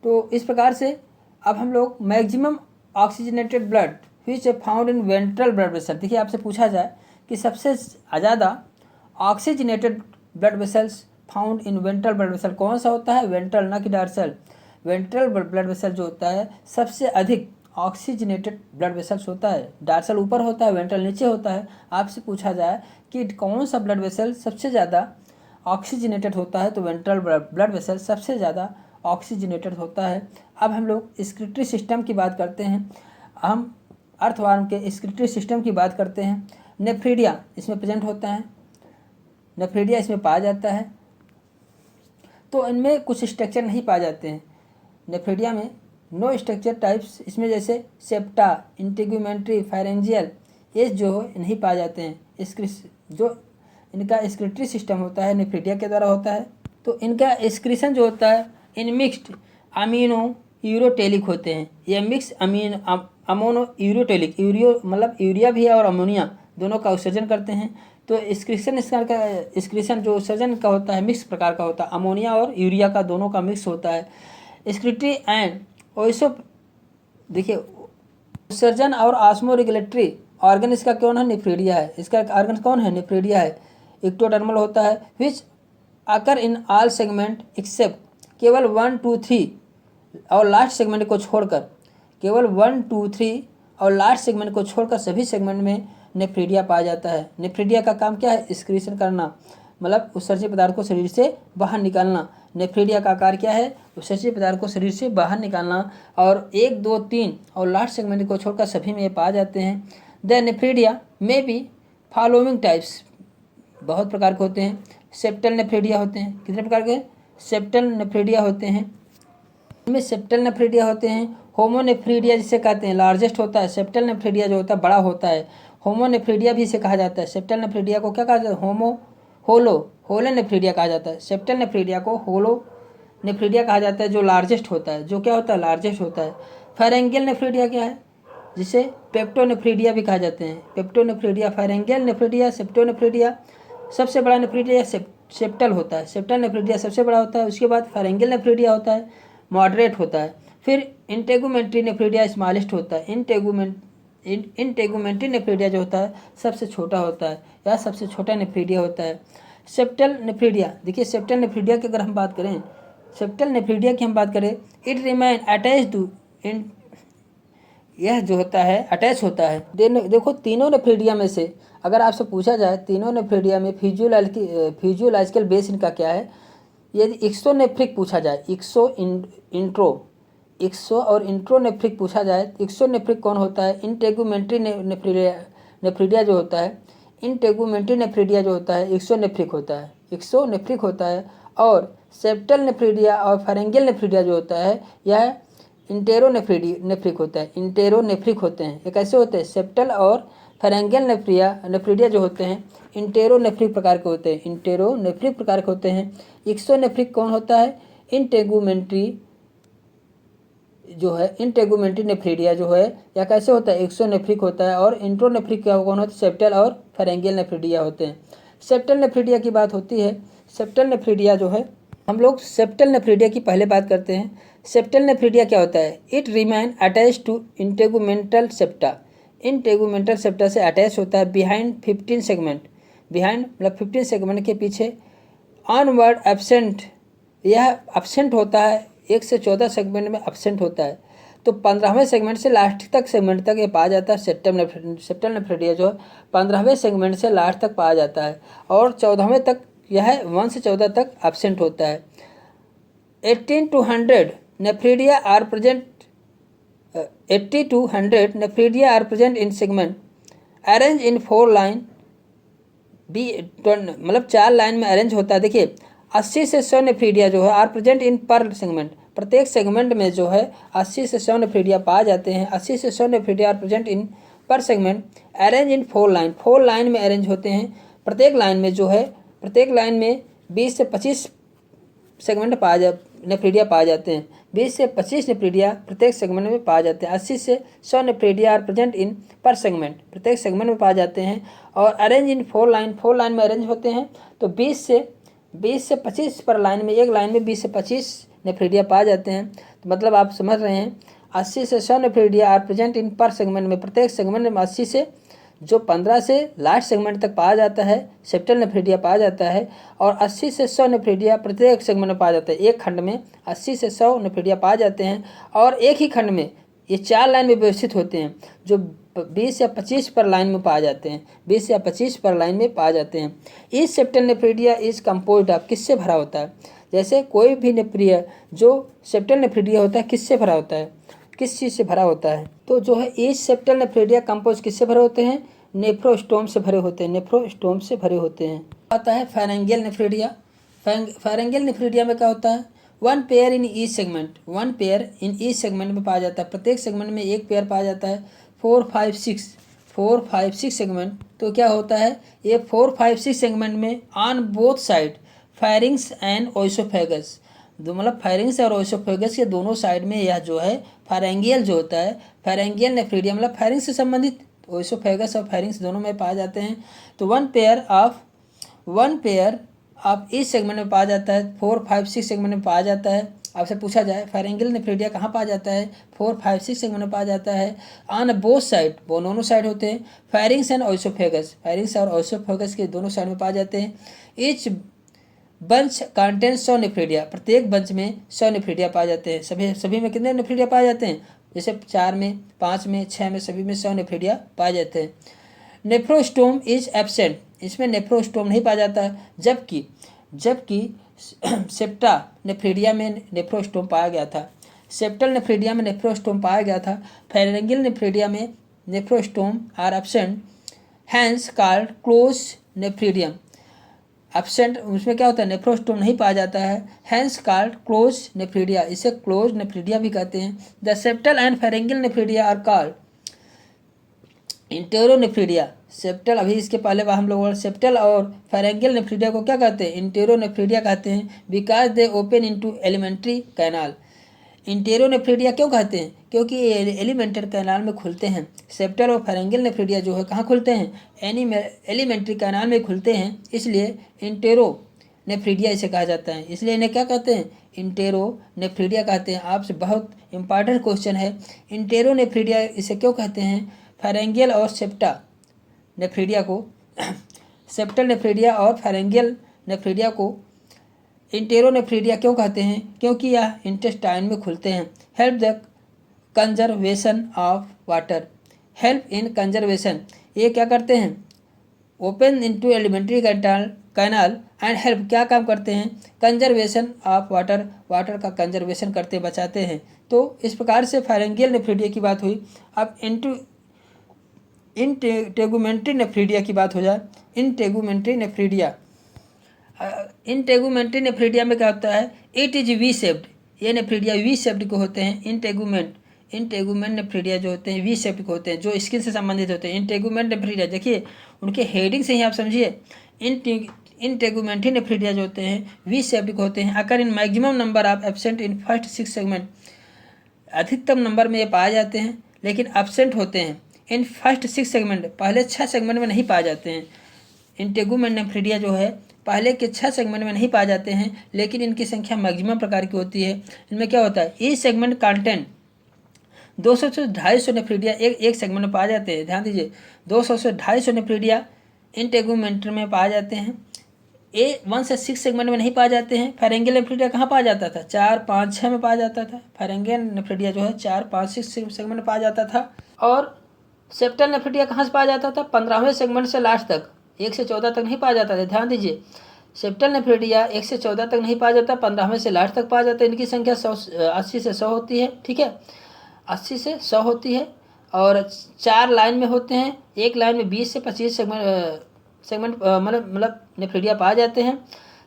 तो इस प्रकार से अब हम लोग मैक्सिमम ऑक्सीजनेटेड ब्लड विच है found in ventral blood vessel. देखिए, आपसे पूछा जाए कि सबसे ज़्यादा oxygenated blood vessels found in ventral blood vessel कौन सा होता है? वेंट्रल, ना कि डार्सल। वेंट्रल ब्लड वेसल जो होता है सबसे अधिक ऑक्सीजनेटेड ब्लड वेसल्स होता है। डार्सल ऊपर होता है, वेंट्रल नीचे होता है। आपसे पूछा जाए कि कौन सा ब्लड वेसल सबसे ज़्यादा ऑक्सीजनेटेड होता है, तो वेंट्रल ब्लड वेसल सबसे ज़्यादा ऑक्सीजनेटेड होता है। अब हम लोग एक्सक्रीटरी सिस्टम की बात करते हैं। हम अर्थवार्म के एक्सक्रीटरी सिस्टम की बात करते हैं। नेफ्रीडिया इसमें प्रेजेंट होता है। नेफ्रीडिया इसमें पाया जाता है। तो इनमें कुछ स्ट्रक्चर नहीं पाए जाते हैं। नेफ्रीडिया में नो स्ट्रक्चर टाइप्स इसमें, जैसे सेप्टा, इंटेगुमेंट्री, फायरेंजियल, ये जो नहीं पाए जाते हैं। जो इनका एक्सक्रीटरी सिस्टम होता है नेफ्रीडिया के द्वारा होता है। तो इनका एक्सक्रीशन जो होता है इन मिक्स्ड अमीनो यूरोटेलिक होते हैं। ये मिक्स अमोनो यूरोटेलिक, मतलब यूरिया भी है और अमोनिया दोनों का उत्सर्जन करते हैं। तो एक्सक्रीशन जो उत्सर्जन का होता है मिक्स प्रकार का होता है। अमोनिया और यूरिया का दोनों का मिक्स होता है। एक्सक्रीटरी एंड देखिए, उत्सर्जन और ऑस्मो रेगुलेटरी ऑर्गन इसका कौन है? नेफ्रीडिया है। इसका ऑर्गन कौन है? नेफ्रीडिया है। इक्टोडर्मल होता है विच अकर इन ऑल सेगमेंट एक्सेप्ट, केवल 1, 2, 3 और लास्ट सेगमेंट को छोड़कर, केवल 1, 2, 3 और लास्ट सेगमेंट को छोड़कर सभी सेगमेंट में नेफ्रीडिया पाया जाता है। नेफ्रीडिया का काम क्या है? एक्सक्रीशन करना, मतलब उत्सर्जित पदार्थ को शरीर से बाहर निकालना। नेफ्रीडिया का कार्य क्या है? उत्सर्जित पदार्थ को शरीर से बाहर निकालना। और 1, 2, 3 और लास्ट सेगमेंट को छोड़कर सभी में पाए जाते हैं। द नेफ्रीडिया में भी फॉलोइंग टाइप्स, बहुत प्रकार के होते हैं। सेप्टल नेफ्रीडिया होते हैं। कितने प्रकार के? सेप्टल नेफ्रीडिया होते हैं। इनमें सेप्टल नेफ्रीडिया होते हैं। होमोनेफ्रीडिया जिसे कहते हैं लार्जेस्ट होता है। सेप्टल नेफ्रीडिया जो होता है बड़ा होता है। होमोनेफ्रीडिया भी इसे कहा जाता है। सेप्टल नेफ्रीडिया को क्या कहा जाता है? होलोनेफ्रीडिया कहा जाता है। सेप्टल नेफ्रीडिया को होलोनेफ्रीडिया कहा जाता है, जो लार्जेस्ट होता है। जो क्या होता है? लार्जेस्ट होता है। फायरेंजियल नेफ्रीडिया क्या है? जिसे पेप्टोनेफ्रीडिया भी कहा जाते हैं। पेप्टोनेफ्रीडिया, फायरेंजियल नेफ्रीडिया, सेप्टोनेफ्रीडिया। सबसे बड़ा नेफ्रीडिया सेप्टल होता है। सेप्टल नेफ्रीडिया सबसे बड़ा होता है। उसके बाद फायरेंजियल नेफ्रीडिया होता है, मॉडरेट होता है। फिर इंटेगुमेंट्री नेफ्रीडिया स्मॉलेस्ट होता है। इंटेगुमेंट्री नेफ्रीडिया जो होता है सबसे छोटा होता है या सबसे छोटा नेफ्रीडिया होता है। सेप्टल नेफ्रीडिया, देखिए सेप्टल नेफ्रीडिया की अगर हम बात करें, सेप्टल नेफ्रीडिया की हम बात करें, इट रिमेन अटैच टू, यह जो होता है अटैच होता है। देखो तीनों नेफ्रीडिया में से अगर आपसे पूछा जाए तीनों नेफ्रीडिया में फिजियोलॉजिकल बेस इनका क्या है, यदि एक्सोनेफ्रिक पूछा जाए, एक्सो इंट्रो एक्सो और इंट्रोनेफ्रिक पूछा जाए तो एक्सोनेफ्रिक कौन होता है? इंटेगुमेंट्री नेफ्रिडिया जो होता है, इंटेगुमेंट्री नेफ्रिडिया जो होता है एक्सोनेफ्रिक होता है, एक्सोनेफ्रिक होता है। और सेप्टल नेफ्रिडिया और फेरेंगियल नेफ्रिडिया जो होता है यह नेफ्रिक होता है, इंटेरोनेफ्रिक होते हैं। ये कैसे होते हैं? सेप्टल और फेरेंगियल नेफ्रिडिया जो होते हैं इंटेरोनेफ्रिक प्रकार के होते हैं, इंटेरोनेफ्रिक प्रकार के होते हैं। एक्सोनेफ्रिक कौन होता है? इंटेगुमेंट्री जो है, इंटेगुमेंट्री नेफ्रिडिया जो है या कैसे होता है? एक्सोनेफ्रिक होता है। और इंट्रोनेफ्रिक क्या कौन होता है? सेप्टल और फेरेंगियल नेफ्रिडिया होते हैं। सेप्टल नेफ्रिडिया की बात होती है। सेप्टल नेफ्रिडिया जो है, हम लोग सेप्टल नेफ्रिडिया की पहले बात करते हैं। सेप्टल नेफ्रिडिया क्या होता है? It remain attach to integumental septa, integumental septa से अटैच होता है बिहाइंड 15 सेगमेंट, बिहाइंड मतलब 15 सेगमेंट के पीछे। ऑनवर्ड एब्सेंट, यह एब्सेंट होता है 1 से 14 सेगमेंट में एब्सेंट होता है। तो 15वें सेगमेंट से लास्ट तक सेगमेंट तक ये पाया जाता है। सेप्टल नेफ्रिडिया जो है 15वें सेगमेंट से लास्ट तक पाया जाता है और 14वें तक यह 1 से 14 तक एब्सेंट होता है। 18 to 100 nephridia are present, 80 to 100 nephridia are present in segment arrange in 4 line, मतलब 4 लाइन में अरेंज होता है। देखिए 80 से 100 नेफ्रिडिया जो है आर प्रेजेंट इन पर सेगमेंट, प्रत्येक सेगमेंट में जो है 80 से 100 नेफ्रिडिया पाए जाते हैं। 80 से 100 नेफ्रिडिया आर प्रेजेंट इन पर segment arrange in 4 line, 4 line में अरेंज होते हैं। प्रत्येक लाइन में जो है, प्रत्येक लाइन में 20 से 25 सेगमेंट नेफ्रिडिया पाए जाते हैं। 20 से 25 नेफ्रिडिया प्रत्येक सेगमेंट में पाए जाते हैं। 80 से 100 नेफ्रिडिया आर प्रेजेंट इन पर सेगमेंट, प्रत्येक सेगमेंट में पाए जाते हैं। और अरेंज इन 4 लाइन, 4 लाइन में अरेंज होते हैं। तो 20 से 25 पर लाइन में, एक लाइन में 20 से 25 नेफ्रिडिया पाए जाते हैं। तो मतलब आप समझ रहे हैं 80 से 100 नेफ्रिडिया आर प्रेजेंट इन पर सेगमेंट में, प्रत्येक सेगमेंट में 80 से जो 15 से लास्ट सेगमेंट तक पाया जाता है सेप्टल नेफ्रिडिया पाया जाता है। और 80 से 100 नेफ्रिडिया प्रत्येक सेगमेंट में पाया जाता है। एक खंड में 80 से 100 नेफ्रिडिया पाए जाते हैं और एक ही खंड में ये 4 लाइन में व्यवस्थित होते हैं जो 20 या 25 पर लाइन में पाए जाते हैं, 20 या 25 पर लाइन में पाए जाते हैं। इस septal nephridia is composed of, किससे भरा होता है? जैसे कोई भी नेफ्रिडिया जो सेप्टल नेफ्रिडिया होता है किससे भरा होता है? किस चीज़ से भरा होता है? तो जो है ईच सेप्टल नेफ्रिडिया कंपोज किससे भरे होते हैं? नेफ्रोस्टोम से भरे होते हैं, नेफ्रोस्टोम से भरे होते हैं। आता है फेरेंगियल नेफ्रिडिया। फेरेंगियल नेफ्रिडिया में क्या होता है? 1 pair in each segment, 1 pair in each segment में पाया जाता है। प्रत्येक सेगमेंट में एक पेयर पाया जाता है। 4, 5, 6 सेगमेंट। तो क्या होता है? ये 4, 5, 6 सेगमेंट में on both side firings and oesophagus, मतलब फायरिंग्स और ओइसोफेगस के दोनों साइड में यह जो है फेरेंगियल जो होता है, फेरेंगियल नेफ्रिडिया मतलब फायरिंग से संबंधित ओइसोफेगस और फायरिंग्स दोनों में पाए जाते हैं। तो 1 पेयर ऑफ इस सेगमेंट में पाया जाता है। 4, 5, 6 सेगमेंट में पाया जाता है। आपसे पूछा जाए फेरेंगियल नेफ्रिडिया कहाँ पाया जाता है? 4, 5, 6 सेगमेंट में पाया जाता है। ऑन बोथ साइड, वो दोनों साइड होते हैं। फायरिंग्स एंड ओइसोफेगस, फायरिंग्स और ओइसोफेगस के दोनों साइड में पाए जाते हैं। ईच बंच कंटेंट 100 नेफ्रिडिया, प्रत्येक बंच में 100 नेफ्रिडिया पाए जाते हैं। सभी में कितने नेफ्रिडिया पाए जाते हैं? जैसे 4 में, 5 में, 6 में, सभी में 100 नेफ्रिडिया पाए जाते हैं। नेफ्रोस्टोम इज एब्सेंट, इसमें नेफ्रोस्टोम नहीं पाया जाता है। जबकि सेप्टा नेफ्रिडिया में नेफ्रोस्टोम पाया गया था, सेप्टल नेफ्रिडिया में नेफ्रोस्टोम पाया गया था। फेरेंगियल नेफ्रिडिया में nephrostome are absent, hence called close nephridium. Absent उसमें क्या होता है? नेफ्रोस्टोम नहीं पाया जाता है। हैंस कॉल्ड क्लोज नेफ्रिडिया, इसे क्लोज नेफ्रिडिया भी कहते हैं। The septal and pharyngeal nephridia are called enteronephridia. Septal, अभी इसके पहले हम लोग सेप्टल और फेरेंगियल नेफ्रिडिया को क्या कहते हैं? इंटेरोनेफ्रिडिया कहते हैं। Because they open into alimentary canal. Enteronephridia क्यों कहते हैं? क्योंकि ये एलिमेंट्री कैनाल में खुलते हैं। सेप्टल और फेरेंगियल नेफ्रिडिया जो है कहाँ खुलते हैं? एलिमेंट्री कैनाल में खुलते हैं, इसलिए इंटेरोनेफ्रिडिया इसे कहा जाता है। इसलिए इन्हें क्या कहते हैं? इंटेरोनेफ्रिडिया कहते हैं। आपसे बहुत इंपॉर्टेंट क्वेश्चन है, इंटेरोनेफ्रिडिया इसे क्यों कहते हैं? फेरेंगियल और सेप्टा नेफ्रिडिया को सेप्टल नेफ्रिडिया और फेरेंगियल नेफ्रिडिया को इंटेरोनेफ्रिडिया क्यों कहते हैं? क्योंकि यह इंटेस्टाइन में खुलते हैं। Help the conservation of water, help in conservation, ये क्या करते हैं? Open into alimentary canal canal and help क्या काम करते हैं, कंजर्वेशन ऑफ वाटर, वाटर का कंजर्वेशन करते बचाते हैं। तो इस प्रकार से फारेंगियल नेफ्रीडिया की बात हुई। अब इंटेगुमेंट्री नेफ्रीडिया की बात हो जाए। इंटेगुमेंट्री नेफ्रीडिया, इंटेगुमेंट्री नेफ्रीडिया में क्या होता है, इट इज वी शेप्ड, ये नेफ्रीडिया वी शेप्ड के होते हैं। इंटेगुमेंट नेफ्रीडिया जो होते हैं वी शेप्ड के होते हैं, जो स्किन से संबंधित होते हैं। इंटेगुमेंट नेफ्रीडिया देखिए उनके हेडिंग से ही आप समझिए, इंटेगुमेंट्री नेफ्रीडिया जो होते हैं वी शेप्ड के होते हैं। Occur in maximum number of absent in first 6 segment, अधिकतम नंबर में ये पाए जाते हैं लेकिन एब्सेंट होते हैं इन फर्स्ट 6 सेगमेंट, पहले 6 सेगमेंट में नहीं पाए जाते हैं। इंटेगुमेंट नेफ्रीडिया जो है पहले के 6 सेगमेंट में नहीं पाए जाते हैं, लेकिन इनकी संख्या मैक्सिमम प्रकार की होती है। इनमें क्या होता है, ईच सेगमेंट कंटेंट 200 से 250 नेफ्रीडिया एक सेगमेंट में पाए जाते हैं। ध्यान दीजिए 200 से 250 नेफ्रीडिया इंटेगुमेंट्री में पाए जाते हैं। 1 से 6 सेगमेंट में नहीं पाए जाते हैं। फारेंगियल नेफ्रीडिया कहाँ पाया जाता था, 4, 5, 6 में पाया जाता था। फारेंगियल नेफ्रीडिया जो है 4, 5, 6 सेगमेंट में पाया जाता था। और सेप्टल नेफ्रीडिया कहाँ से पाया जाता था, 15वें सेगमेंट से लास्ट तक, 1 से 14 तक नहीं पाया जाता था। ध्यान दीजिए सेप्टल नेफ्रीडिया 1 से 14 तक नहीं पाया जाता, 15वें से लास्ट तक पाया जाता है। इनकी संख्या 80 से 100 होती है। ठीक है, 80 से 100 होती है और 4 लाइन में होते हैं। एक लाइन में 20 से 25 सेगमेंट मतलब नेफ्रीडिया पाए जाते हैं।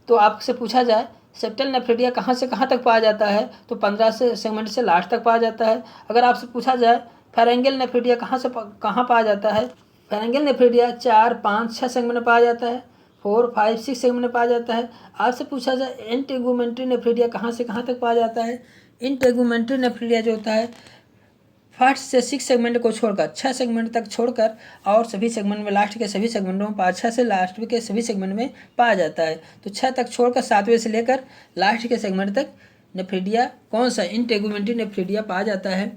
तो आपसे पूछा जाए सेप्टल नेफ्रीडिया कहाँ से कहाँ तक पाया जाता है, तो 15 से सेगमेंट से लास्ट तक पाया जाता है। अगर आपसे पूछा जाए फारेंगियल नेफ्रीडिया कहाँ से कहाँ पाया जाता है, फारेंगियल नेफ्रीडिया 4, 5, 6 सेगमेंट में पाया जाता है, 4, 5, 6 सेगमेंट में पाया जाता है। आपसे पूछा जाए इंटेगुमेंट्री नेफ्रीडिया कहाँ से कहाँ तक पाया जाता है, इंटेगुमेंट्री नेफ्रीडिया जो होता है फर्स्ट से 6 सेगमेंट को छोड़कर 6 सेगमेंट तक छोड़कर और सभी सेगमेंट में लास्ट के सभी सेगमेंटों में 5, 6 से लास्ट के सभी सेगमेंट में पाया जाता है। तो 6 तक छोड़कर 7वें से लेकर लास्ट के सेगमेंट तक नेफ्रीडिया कौन सा, इंटेगुमेंट्री नेफ्रीडिया पाया जाता है।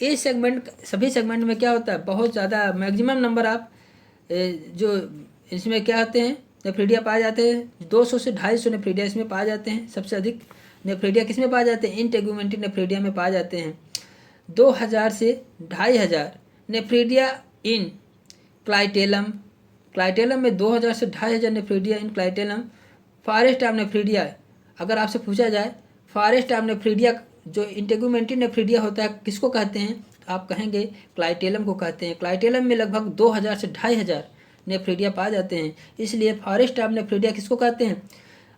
इस सेगमेंट सभी सेगमेंट में क्या होता है, बहुत ज़्यादा मैक्सिमम नंबर आप जो इसमें क्या होते हैं नेफ्रीडिया पाए जाते हैं। 200 से 250 नेफ्रीडिया इसमें पाए जाते हैं। सबसे अधिक नेफ्रीडिया किस में पाए जाते हैं, इंटेगुमेंट्री नेफ्रीडिया में पाए जाते हैं। 2000 से 2500 नेफ्रीडिया इन क्लाइटेलम, क्लाइटेलम में 2000 से 2500 nephridia in clitellum. Forest of nephridia, अगर आपसे पूछा जाए फॉरेस्ट ऑफ नेफ्रीडिया जो इंटेगुमेंट्री नेफ्रीडिया होता है किसको कहते हैं, आप कहेंगे क्लाइटेलम को कहते हैं। क्लाइटेलम में लगभग 2000 से 2500 नेफ्रीडिया पाए जाते हैं, इसलिए फॉरेस्ट ऑफ नेफ्रीडिया किसको कहते हैं,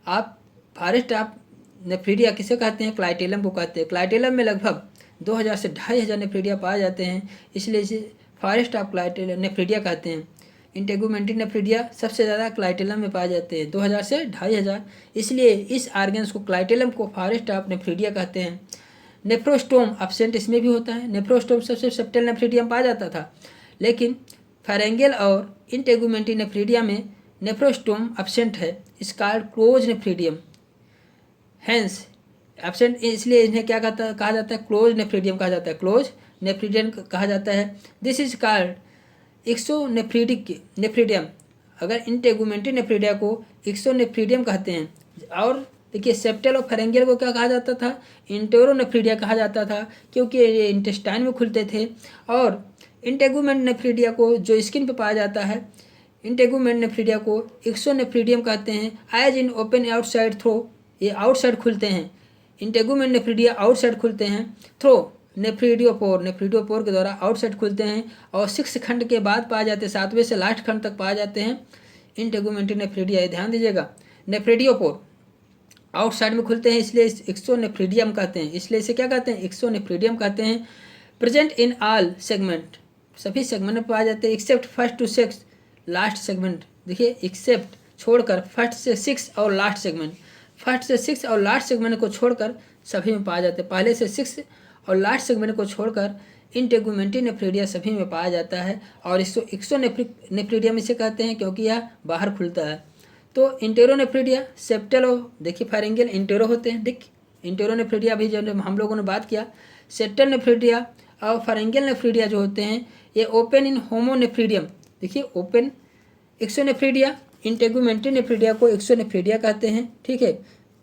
आप फॉरेस्ट ऑफ नेफ्रीडिया किसे कहते हैं, क्लाइटेलम को कहते हैं। क्लाइटेलम में लगभग 2000 से 2500 नेफ्रीडिया पाए जाते हैं, इसलिए इसे फॉरेस्ट ऑफ क्लाइटेलम नेफ्रीडिया कहते हैं। इंटेगुमेंट्री नेफ्रीडिया सबसे ज़्यादा क्लाइटेलम में पाए जाते हैं 2000 से 2500, इसलिए इस आर्गन्स को क्लाइटेलम को फॉरेस्ट ऑफ नेफ्रीडिया कहते हैं। नेफ्रोस्टोम एब्सेंट इसमें भी होता है। नेफ्रोस्टोम सबसे सेप्टल नेफ्रीडिया में पाया जाता था, लेकिन फारेंगियल और इंटेगुमेंट्री नेफ्रीडिया में नेफ्रोस्टोम एब्सेंट है। इसका क्लोज नेफ्रीडियम हैंस एब्सेंट, इसलिए इन्हें क्या कहा जाता है, क्लोज नेफ्रीडियम कहा जाता है, क्लोज नेफ्रीडियम कहा जाता है। This is called nephridium. अगर इंटेगुमेंट्री नेफ्रीडिया को नेफ्रीडियम कहते हैं। और देखिए सेप्टल और फारेंगियल को क्या कहा जाता था, इंटेरोनेफ्रीडिया कहा जाता था, क्योंकि ये इंटेस्टाइन में खुलते थे। और इंटेगुमेंट नेफ्रीडिया को जो स्किन पे पाया जाता है, इंटेगुमेंट नेफ्रीडिया को नेफ्रीडियम कहते हैं। As in open outside through, ये आउटसाइड खुलते हैं। इंटेगुमेंट नेफ्रीडिया आउटसाइड खुलते हैं, थ्रो नेफ्रीडियोपोर के द्वारा आउटसाइड खुलते हैं। और 6 खंड के बाद पाए जाते हैं, 7वें से लास्ट खंड तक पाए जाते हैं इंटेगुमेंट्री नेफ्रीडिया। ध्यान दीजिएगा नेफ्रीडियोपोर आउटसाइड में खुलते हैं, इसलिए नेफ्रीडियम कहते हैं। इसलिए इसे क्या कहते हैं, नेफ्रीडियम कहते हैं। प्रेजेंट इन ऑल सेगमेंट, सभी सेगमेंट में पाए जाते हैं except first to 6 last segment. देखिए एक्सेप्ट छोड़कर फर्स्ट से 6 और लास्ट सेगमेंट, फर्स्ट से 6 और लास्ट सेगमेंट को छोड़कर सभी में पाया जाता है। पहले से 6 और लास्ट सेगमेंट को छोड़कर इंटेगुमेंट्री नेफ्रीडिया सभी में पाया जाता है। और इसको नेफ्रीडियम इसे कहते हैं क्योंकि यह बाहर खुलता है। तो इंटेरोनेफ्रीडिया सेप्टल, देखिए फारेंगियल इंटेरो होते हैं, देखिए इंटेरोनेफ्रीडिया भी जो हम लोगों ने बात किया। सेप्टल नेफ्रीडिया और फारेंगियल नेफ्रीडिया जो होते हैं ये ओपन इन होमोनेफ्रीडियम, देखिए ओपन नेफ्रीडिया। इंटेगुमेंट्री नेफ्रीडिया को नेफ्रीडिया कहते हैं, ठीक है।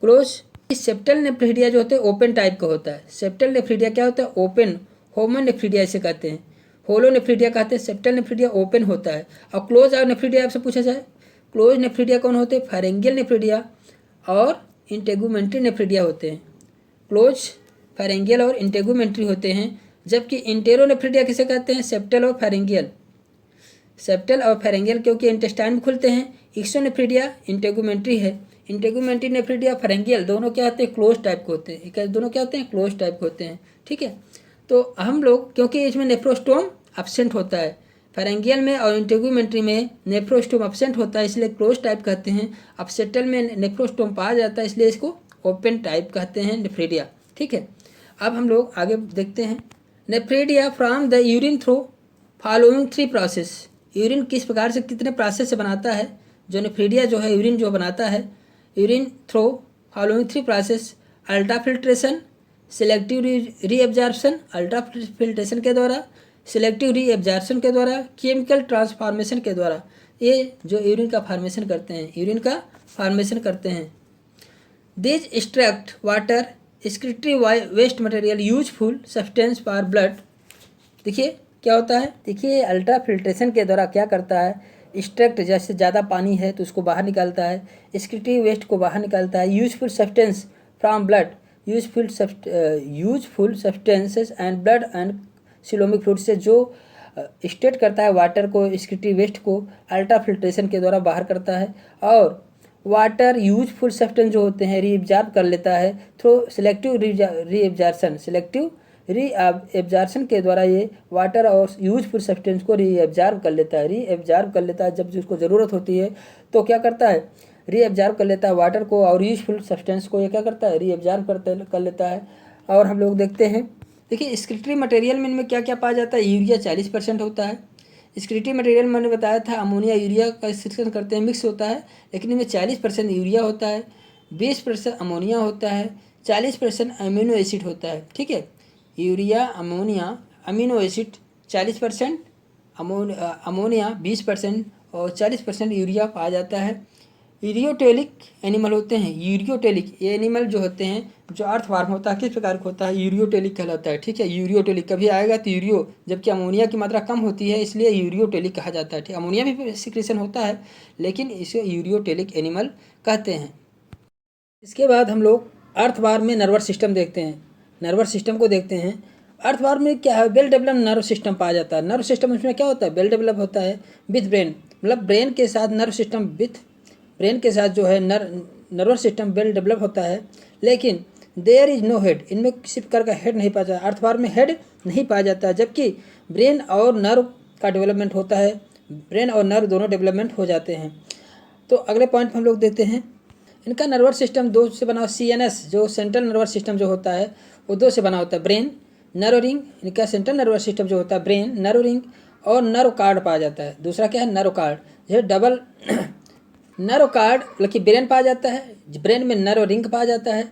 क्लोज सेप्टल नेफ्रीडिया जो होते हैं ओपन टाइप का होता है। सेप्टल नेफ्रीडिया क्या होता है, ओपन। होमोनेफ्रीडिया इसे कहते हैं, होलोनेफ्रीडिया कहते हैं। सेप्टल नेफ्रीडिया ओपन होता है। और क्लोज और नेफ्रीडिया आपसे पूछा जाए, क्लोज नेफ्रिडिया कौन होते हैं? फेरेंगियल नेफ्रिडिया और इंटेगुमेंट्री नेफ्रिडिया होते हैं। क्लोज, फेरेंगियल और इंटेगुमेंट्री होते हैं, जबकि इंटेरो नेफ्रिडिया किसे कहते हैं? सेप्टल और फेरेंगियल। सेप्टल और फेरेंगियल क्योंकि इंटेस्टाइन में खुलते हैं। इक्सोनेफ्रिडिया इंटेगुमेंट्री है। इंटेगुमेंट्री नेफ्रिडिया फेरेंगियल दोनों क्या होते हैं? क्लोज टाइप के होते हैं। दोनों क्या होते हैं? क्लोज टाइप के होते हैं। ठीक है, तो हम लोग क्योंकि इसमें नेफ्रोस्टोम एब्सेंट होता है, फेरेंगियल में और इंटेगुमेंट्री में नेफ्रोस्टोम एब्सेंट होता है, इसलिए क्लोज टाइप कहते हैं। अब सेप्टल में नेफ्रोस्टोम पाया जाता है, इसलिए इसको ओपन टाइप कहते हैं नेफ्रिडिया। ठीक है, अब हम लोग आगे देखते हैं। Nephridia from the urine through following 3 process. Urine किस प्रकार से, कितने प्रोसेस से बनाता है? जो नेफ्रिडिया जो है यूरिन जो बनाता है, urine through following 3 process. Ultra filtration, selective reabsorption, ultra filtration के द्वारा, सिलेक्टिव रीएब्जॉर्प्शन के द्वारा, केमिकल ट्रांसफॉर्मेशन के द्वारा। ये जो यूरिन का फॉर्मेशन करते हैं, यूरिन का फॉर्मेशन करते हैं। This extract water excretory waste material useful substance for blood. देखिए क्या होता है, देखिए अल्ट्रा फिल्ट्रेशन के द्वारा क्या करता है, एक्सट्रैक्ट, जैसे ज़्यादा पानी है तो उसको बाहर निकालता है, एक्सक्रीटरी वेस्ट को बाहर निकालता है, useful substance from blood, useful substances and blood and coelomic fluid से जो एक्सट्रैक्ट करता है वाटर को, एक्सक्रीटरी वेस्ट को अल्ट्रा फिल्ट्रेशन के द्वारा बाहर करता है। और वाटर यूजफुल सब्सटेंस जो होते हैं रीअब्जॉर्ब कर लेता है through selective reabsorption. Selective reabsorption के द्वारा ये वाटर और यूजफुल सब्सटेंस को रीअब्जॉर्ब कर लेता है। रीअब्जॉर्ब कर लेता है जब जिसको ज़रूरत होती है तो क्या करता है, रीअब्जॉर्ब कर लेता है वाटर को और यूजफुल सब्सटेंस को। ये क्या करता है, रीअब्जॉर्ब कर लेता है। और हम लोग देखते हैं, देखिए एक्सक्रीटरी मटेरियल में इनमें क्या क्या पाया जाता है? यूरिया 40% होता है। एक्सक्रीटरी मटेरियल मैंने बताया था अमोनिया यूरिया का एक्सक्रीशन करते हैं, मिक्स होता है, लेकिन इनमें 40% यूरिया होता है, 20% अमोनिया होता है, 40% अमीनो एसिड होता है। ठीक है, urea, ammonia, amino acid 40%, ammonia 20% और 40% यूरिया पाया जाता है। यूरियोटेलिक एनिमल होते हैं। यूरियोटेलिक ये एनिमल जो होते हैं, जो अर्थवार्म होता है, किस प्रकार का होता है? यूरियोटेलिक कहलाता है। ठीक है, यूरियोटेलिक कभी आएगा तो यूरियो, जबकि अमोनिया की मात्रा कम होती है इसलिए यूरियोटेलिक कहा जाता है। ठीक, अमोनिया भी सिक्रेशन होता है लेकिन इसे यूरियोटेलिक एनिमल कहते हैं। इसके बाद हम लोग अर्थवार्म में नर्वस सिस्टम देखते हैं। नर्वस सिस्टम को देखते हैं। अर्थवार्म में क्या है, वेल डेवलप नर्व सिस्टम पाया जाता है। नर्व सिस्टम उसमें क्या होता है, वेल डेवलप होता है विथ ब्रेन, मतलब ब्रेन के साथ नर्व सिस्टम, विथ ब्रेन के साथ जो है नर्वस सिस्टम वेल डेवलप होता है। लेकिन देयर इज नो हेड, इनमें किसी प्रकार का हेड नहीं पाया जाता। अर्थवार्म में हेड नहीं पाया जाता, जबकि ब्रेन और नर्व का डेवलपमेंट होता है। ब्रेन और नर्व दोनों डेवलपमेंट हो जाते हैं। तो अगले पॉइंट पर हम लोग देखते हैं, इनका नर्वस सिस्टम 2 से बना, CNS जो सेंट्रल नर्वस सिस्टम जो होता है वो 2 से बना होता है। ब्रेन, नर्व रिंग, इनका सेंट्रल नर्वस सिस्टम जो होता है ब्रेन, नर्व रिंग और नर्व कार्ड पाया जाता है। दूसरा क्या है, नर्व कार्ड। जैसे डबल नर्व कार्ड मतलब ब्रेन पाया जाता है, ब्रेन में नर्व रिंग पाया जाता है।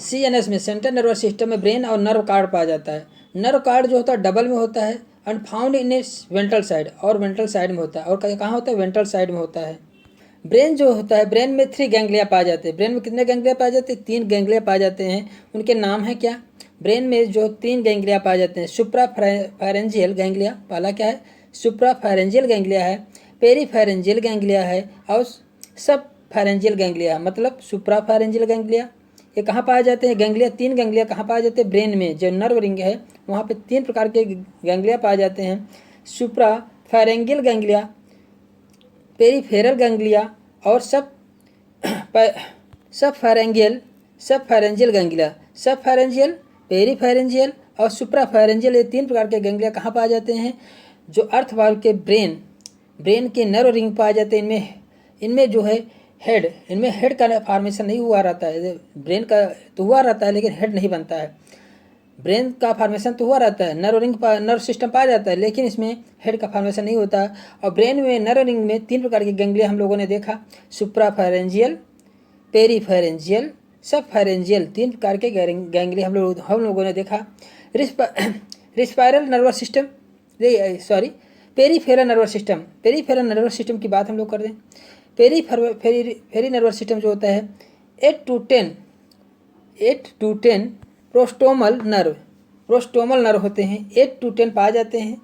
CNS में सेंट्रल नर्वस सिस्टम में ब्रेन और नर्व कार्ड पाया जाता है। नर्व कार्ड जो होता है डबल में होता है एंड फाउंड इन इस वेंट्रल साइड, और वेंट्रल साइड में होता है। और कहाँ होता है, वेंट्रल साइड में होता है। ब्रेन जो होता है, ब्रेन में 3 गैंग्लिया पाए जाते हैं। ब्रेन में कितने गैंग्लिया पाए जाते हैं, 3 गैंग्लिया पाए जाते हैं। उनके नाम है क्या, ब्रेन में जो 3 गैंग्लिया पाए जाते हैं, सुप्राफेरेंजियल गैंग्लिया, पहला क्या है, सुप्राफेरेंजियल गैंग्लिया है, पेरीफेरेंजियल गैंग्लिया है और सब फेरेंजियल गैंग्लिया, मतलब सुप्राफेरेंजियल गैंग्लिया। ये कहाँ पाए जाते हैं गैंग्लिया, 3 गैंग्लिया कहाँ पाए जाते हैं, ब्रेन में जो नर्व रिंग है वहाँ पे 3 प्रकार के गैंग्लिया पाए जाते हैं। सुप्राफेरेंजियल गैंग्लिया, पेरीफेरल गैंग्लिया और सब फेरेंजियल गैंग्लिया। सब फेरेंजियल, पेरीफेरेंजियल और सुप्राफेरेंजियल, ये 3 प्रकार के गैंग्लिया कहाँ पाए जाते हैं, जो अर्थवार्म के ब्रेन के नर्व रिंग पाए जाते हैं। इनमें जो है हेड, इनमें हेड का फॉर्मेशन नहीं हुआ रहता है। ब्रेन का तो हुआ रहता है लेकिन हेड नहीं बनता है। ब्रेन का फॉर्मेशन तो हुआ रहता है, नर्व सिस्टम पाया जाता है, लेकिन इसमें हेड का फॉर्मेशन नहीं होता। और ब्रेन में नर्व रिंग में 3 प्रकार के गैंग्लिया हम लोगों ने देखा, सुप्राफेरेंजियल, पेरीफेरेंजियल, सब फेरेंजियल, 3 प्रकार के गैंग्लिया हम लोगों ने देखा। Respiratory nervous system, peripheral nervous system. Peripheral nervous system की बात हम लोग कर दें। पेरी नर्वस सिस्टम जो होता है 8 to 10 प्रोस्टोमल नर्व होते हैं। 8 to 10 पाए जाते हैं।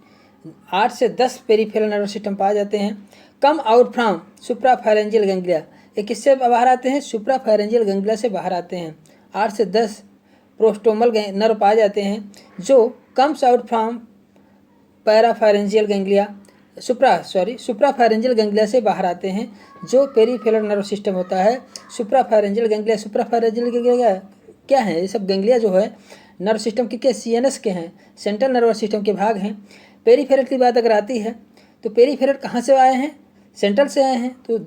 8 से 10 पेरीफेरल नर्वस सिस्टम पाए जाते हैं। कम आउट फ्रॉम सुप्राफायरेंजियल गैंग्लिया, ये किससे बाहर आते हैं? सुप्राफायरेंजियल गैंग्लिया से बाहर आते हैं। 8 से 10 प्रोस्टोमल नर्व पाए जाते हैं जो comes out from parapharyngeal ganglia suprapharyngeal ganglia से बाहर आते हैं जो पेरिफेरल नर्व सिस्टम होता है। सुप्राफायरेंजियल गैंग्लिया क्या है? ये सब गैंग्लिया जो है नर्व सिस्टम के CNS के हैं, सेंट्रल नर्वस सिस्टम के भाग हैं। पेरिफेरल की बात अगर आती है तो पेरिफेरल कहाँ से आए हैं? सेंट्रल से आए हैं। तो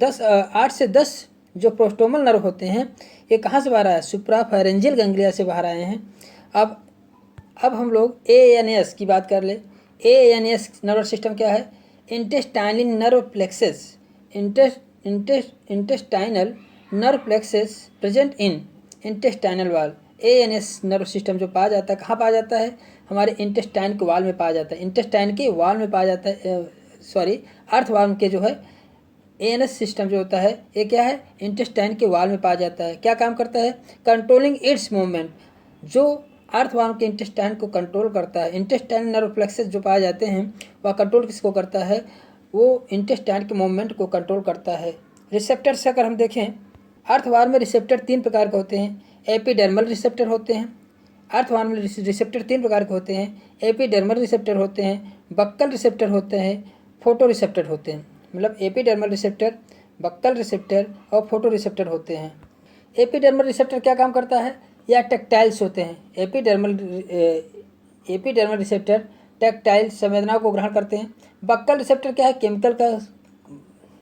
8 से 10 जो प्रोस्टोमल नर्व होते हैं ये कहाँ से बाहर आए? सुप्राफायरेंजियल गैंग्लिया से बाहर आए हैं। अब हम लोग ANS की बात कर ले। ANS नर्व सिस्टम क्या है? Intestinal nerve plexus, intestinal nerve plexus present in intestinal वाल। ANS नर्व सिस्टम जो पाया जाता है कहाँ पाया जाता है? हमारे इंटेस्टाइन के वाल में पाया जाता है। इंटेस्टाइन के वाल में पाया जाता है, अर्थवार्म के जो है ANS सिस्टम जो होता है ये क्या है? इंटेस्टाइन के वाल में पाया जाता है। क्या काम करता है? कंट्रोलिंग इट्स मूवमेंट, जो अर्थवार्म के इंटेस्टाइन को कंट्रोल करता है। इंटेस्टाइन नर्व प्लेक्सस जो पाए जाते हैं वह कंट्रोल किसको करता है? वो इंटेस्टाइन के मूवमेंट को कंट्रोल करता है। रिसेप्टर से अगर हम देखें, अर्थवार्म में रिसेप्टर 3 प्रकार के होते हैं। एपिडर्मल रिसेप्टर होते हैं। अर्थवार्म में रिसेप्टर 3 प्रकार के होते हैं। एपिडर्मल रिसेप्टर होते हैं, बक्कल रिसेप्टर होते हैं, फोटो रिसेप्टर होते हैं। मतलब एपिडर्मल रिसेप्टर, बक्कल रिसेप्टर और फोटो रिसेप्टर होते हैं। एपिडर्मल रिसेप्टर क्या काम करता है? या टैक्टाइल्स होते हैं। एपिडर्मल रिसेप्टर टैक्टाइल संवेदना को ग्रहण करते हैं। बक्कल रिसेप्टर क्या है?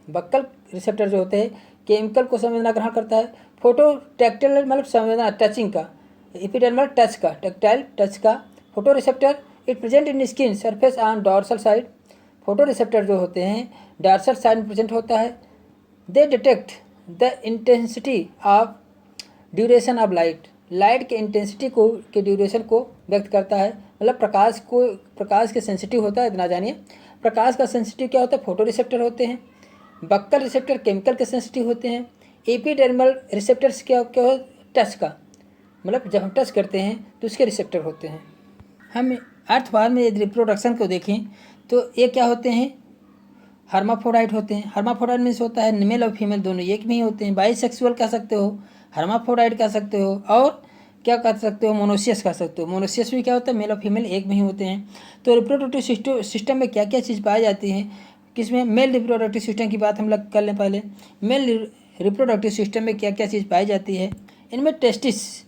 बक्कल रिसेप्टर जो होते हैं केमिकल को संवेदना ग्रहण करता है। फोटो टैक्टाइल मतलब संवेदना टचिंग का, एपिडर्मल टच का, टैक्टाइल टच का। Photo receptor it present in skin surface on dorsal side. Photo receptor जो होते हैं डॉर्सल साइड में प्रेजेंट होता है। दे detect the intensity of duration of light के इंटेंसिटी के ड्यूरेशन को व्यक्त करता है। मतलब प्रकाश के सेंसिटिव होता है, इतना जानिए। प्रकाश का सेंसिटिव क्या होता है? फोटो रिसेप्टर होते हैं। बक्कल रिसेप्टर केमिकल के सेंसिटिव होते हैं। एपिडर्मल रिसेप्टर्स क्या हो? टच का, मतलब जब हम टच करते हैं तो उसके रिसेप्टर होते हैं। हम अर्थवार्म में यदि रिप्रोडक्शन को देखें तो ये क्या होते हैं? हर्माफ्रोडाइट होते हैं। हर्माफ्रोडाइट मीन्स होता है मेल और फीमेल दोनों एक में ही होते हैं। बाइसेक्सुअल कह सकते हो, हर्माफ्रोडाइट कह सकते हो, और क्या कह सकते हो? मोनोसियस कह सकते हो। मोनोसियस भी क्या होता है? मेल और फीमेल एक में ही होते हैं। तो रिप्रोडक्टिव सिस्टम में क्या क्या चीज़ पाई जाती है? किसमें? मेल रिप्रोडक्टिव सिस्टम की बात हम लोग कर लें पहले। मेल रिप्रोडक्टिव सिस्टम में क्या क्या चीज़ पाई जाती है? इनमें टेस्टिस,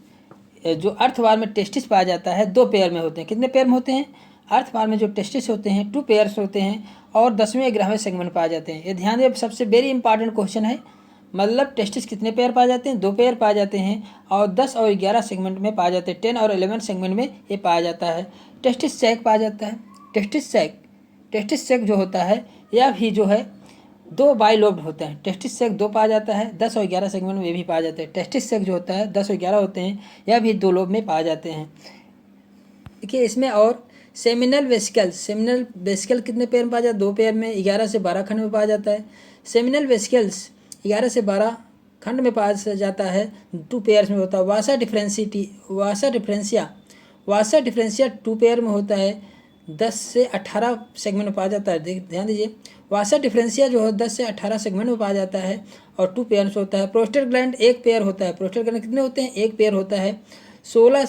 जो अर्थवार्म में टेस्टिस पाया जाता है 2 पेयर में होते हैं। कितने पेयर में होते हैं? अर्थवार्म में जो टेस्टिस होते हैं 2 पेयर्स होते हैं और 10वें 11वें सेगमेंट पाए जाते हैं। ये ध्यान दें, सबसे वेरी इंपॉर्टेंट क्वेश्चन है। मतलब टेस्टिस कितने पेयर पाए जाते हैं? 2 पेयर पाए जाते हैं और 10 और 11 सेगमेंट में पाए जाते हैं। 10 और 11 सेगमेंट में ये पाया जाता है। टेस्टिस सैक पाया जाता है। टेस्टिस सैक जो होता है यह भी जो है 2 बाइलोब्ड होते हैं। टेस्टिस सैक 2 पाया जाता है। 10 और 11 सेगमेंट में भी पाया जाते हैं। टेस्टिस सैक जो होता है 10 और 11 होते हैं, यह भी 2 लोब में पाए जाते हैं। देखिए इसमें और सेमिनल वेसिकल कितने पेयर में पाया जाता है? 2 पेयर में। 11 से 12 खंड में पाया जाता है। सेमिनल वेसिकल्स 11 से 12 खंड में पाया जाता है, 2 पेयर्स में होता है। वासा डिफरेंशिया 2 पेयर में होता है, 10 से 18 सेगमेंट में पाया जाता है। ध्यान दीजिए, वासा डिफरेंशिया जो है 10 से 18 सेगमेंट में पाया जाता है और 2 पेयर में होता है। प्रोस्टेट ग्लैंड 1 पेयर होता है। प्रोस्टेट ग्लैंड कितने होते हैं? 1 पेयर होता है। 16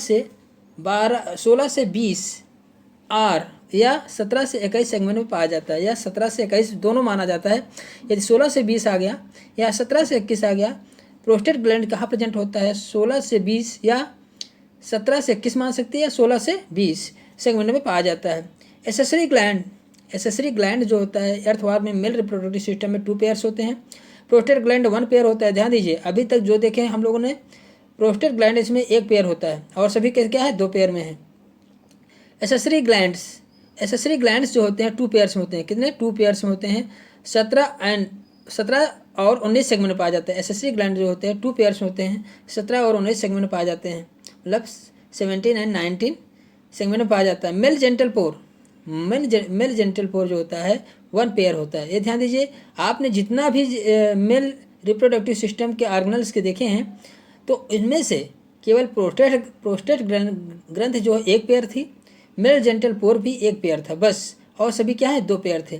से 20 आर या 17 से 21 सेगमेंट में पाया जाता है, या 17 से 21 दोनों माना जाता है। यदि 16 से 20 आ गया या 17 से 21 आ गया, प्रोस्टेट ग्लैंड कहाँ प्रेजेंट होता है? 16 से 20 या 17 से 21 मान सकते हैं, या 16 से 20 सेगमेंट में पाया जाता है। एसेसरी ग्लैंड जो होता है अर्थवार्म में मेल रिप्रोडक्टिव सिस्टम में 2 पेयर्स होते हैं। प्रोस्टेट ग्लैंड 1 पेयर होता है। ध्यान दीजिए, अभी तक जो देखे हम लोगों ने, प्रोस्टेट ग्लैंड इसमें 1 पेयर होता है और सभी के क्या है? 2 पेयर में है। एसेसरी ग्लैंड्स जो होते हैं 2 पेयर्स में होते हैं। कितने? 2 पेयर्स में होते हैं। 17 और 19 सेगमेंट में पाए जाते हैं। एसेसरी ग्लैंड जो होते हैं 2 पेयर्स में होते हैं, 17 और 19 सेगमेंट में पाए जाते हैं। मतलब 17 एंड 19 सेगमेंट में पाया जाता है। मेल जेंटल पोर जो होता है 1 पेयर होता है। ये ध्यान दीजिए, आपने जितना भी मेल रिप्रोडक्टिव सिस्टम के ऑर्गेनल्स के देखे हैं तो इनमें से केवल प्रोस्टेट ग्रंथ जो 1 पेयर थी, मेल जेंटल पोर भी 1 पेयर था बस, और सभी क्या है? 2 पेयर थे।